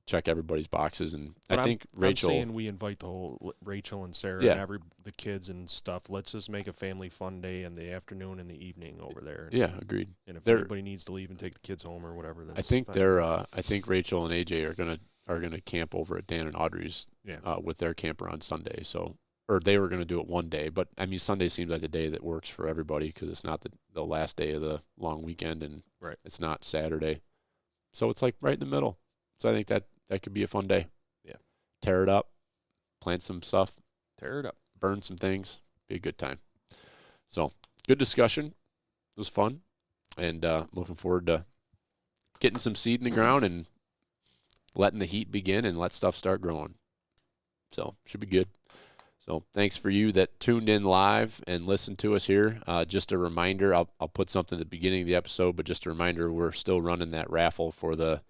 check everybody's boxes. And I think Rachel. I'm saying we invite the whole Rachel and Sarah and the kids and stuff. Let's just make a family fun day in the afternoon and the evening over there. Yeah, agreed. And if anybody needs to leave and take the kids home or whatever, that's I think fine. I think Rachel and AJ are gonna camp over at Dan and Audrey's with their camper on Sunday. So. Or they were going to do it one day, but I mean Sunday seems like the day that works for everybody because it's not the last day of the long weekend, and it's not Saturday, so it's like right in the middle. So I think that could be a fun day. Yeah, tear it up, plant some stuff, tear it up, burn some things, be a good time. So good discussion, it was fun, and looking forward to getting some seed in the ground and letting the heat begin and let stuff start growing. So should be good. So thanks for you that tuned in live and listened to us here. Just a reminder, I'll put something at the beginning of the episode, but just a reminder, we're still running that raffle for the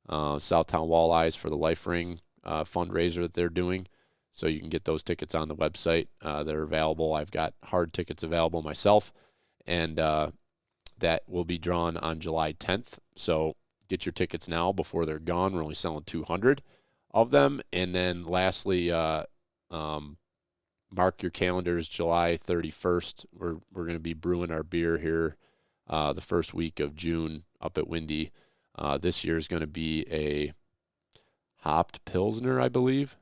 Southtown Walleyes for the Life Ring fundraiser that they're doing. So you can get those tickets on the website. They're available. I've got hard tickets available myself, and that will be drawn on July 10th. So get your tickets now before they're gone. We're only selling 200 of them. And then lastly, mark your calendars, July 31st. We're going to be brewing our beer here the first week of June up at Windy. This year is going to be a hopped Pilsner, I believe.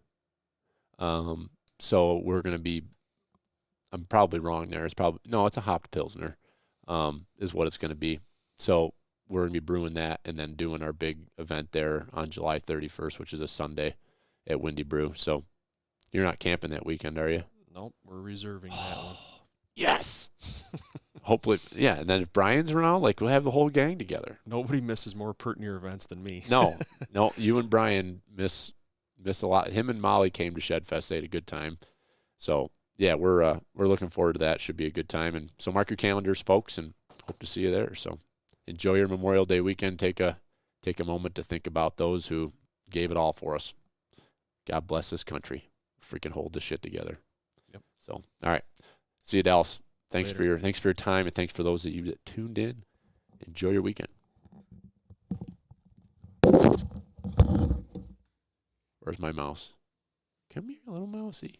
So we're going to be, I'm probably wrong there. It's a hopped Pilsner is what it's going to be. So we're going to be brewing that and then doing our big event there on July 31st, which is a Sunday at Windy Brew. So you're not camping that weekend, are you? Nope, we're reserving that one. Yes. Hopefully, yeah. And then if Brian's around, we'll have the whole gang together. Nobody misses more pert near events than me. No, you and Brian miss a lot. Him and Molly came to Shed Fest. They had a good time. So yeah, we're looking forward to that. Should be a good time. And so mark your calendars, folks, and hope to see you there. So enjoy your Memorial Day weekend. Take a moment to think about those who gave it all for us. God bless this country. Freaking hold this shit together. Yep. So, all right. See you, Dallas. Thanks Later. for your time, and thanks for those of you that tuned in. Enjoy your weekend. Where's my mouse? Come here, little mousey.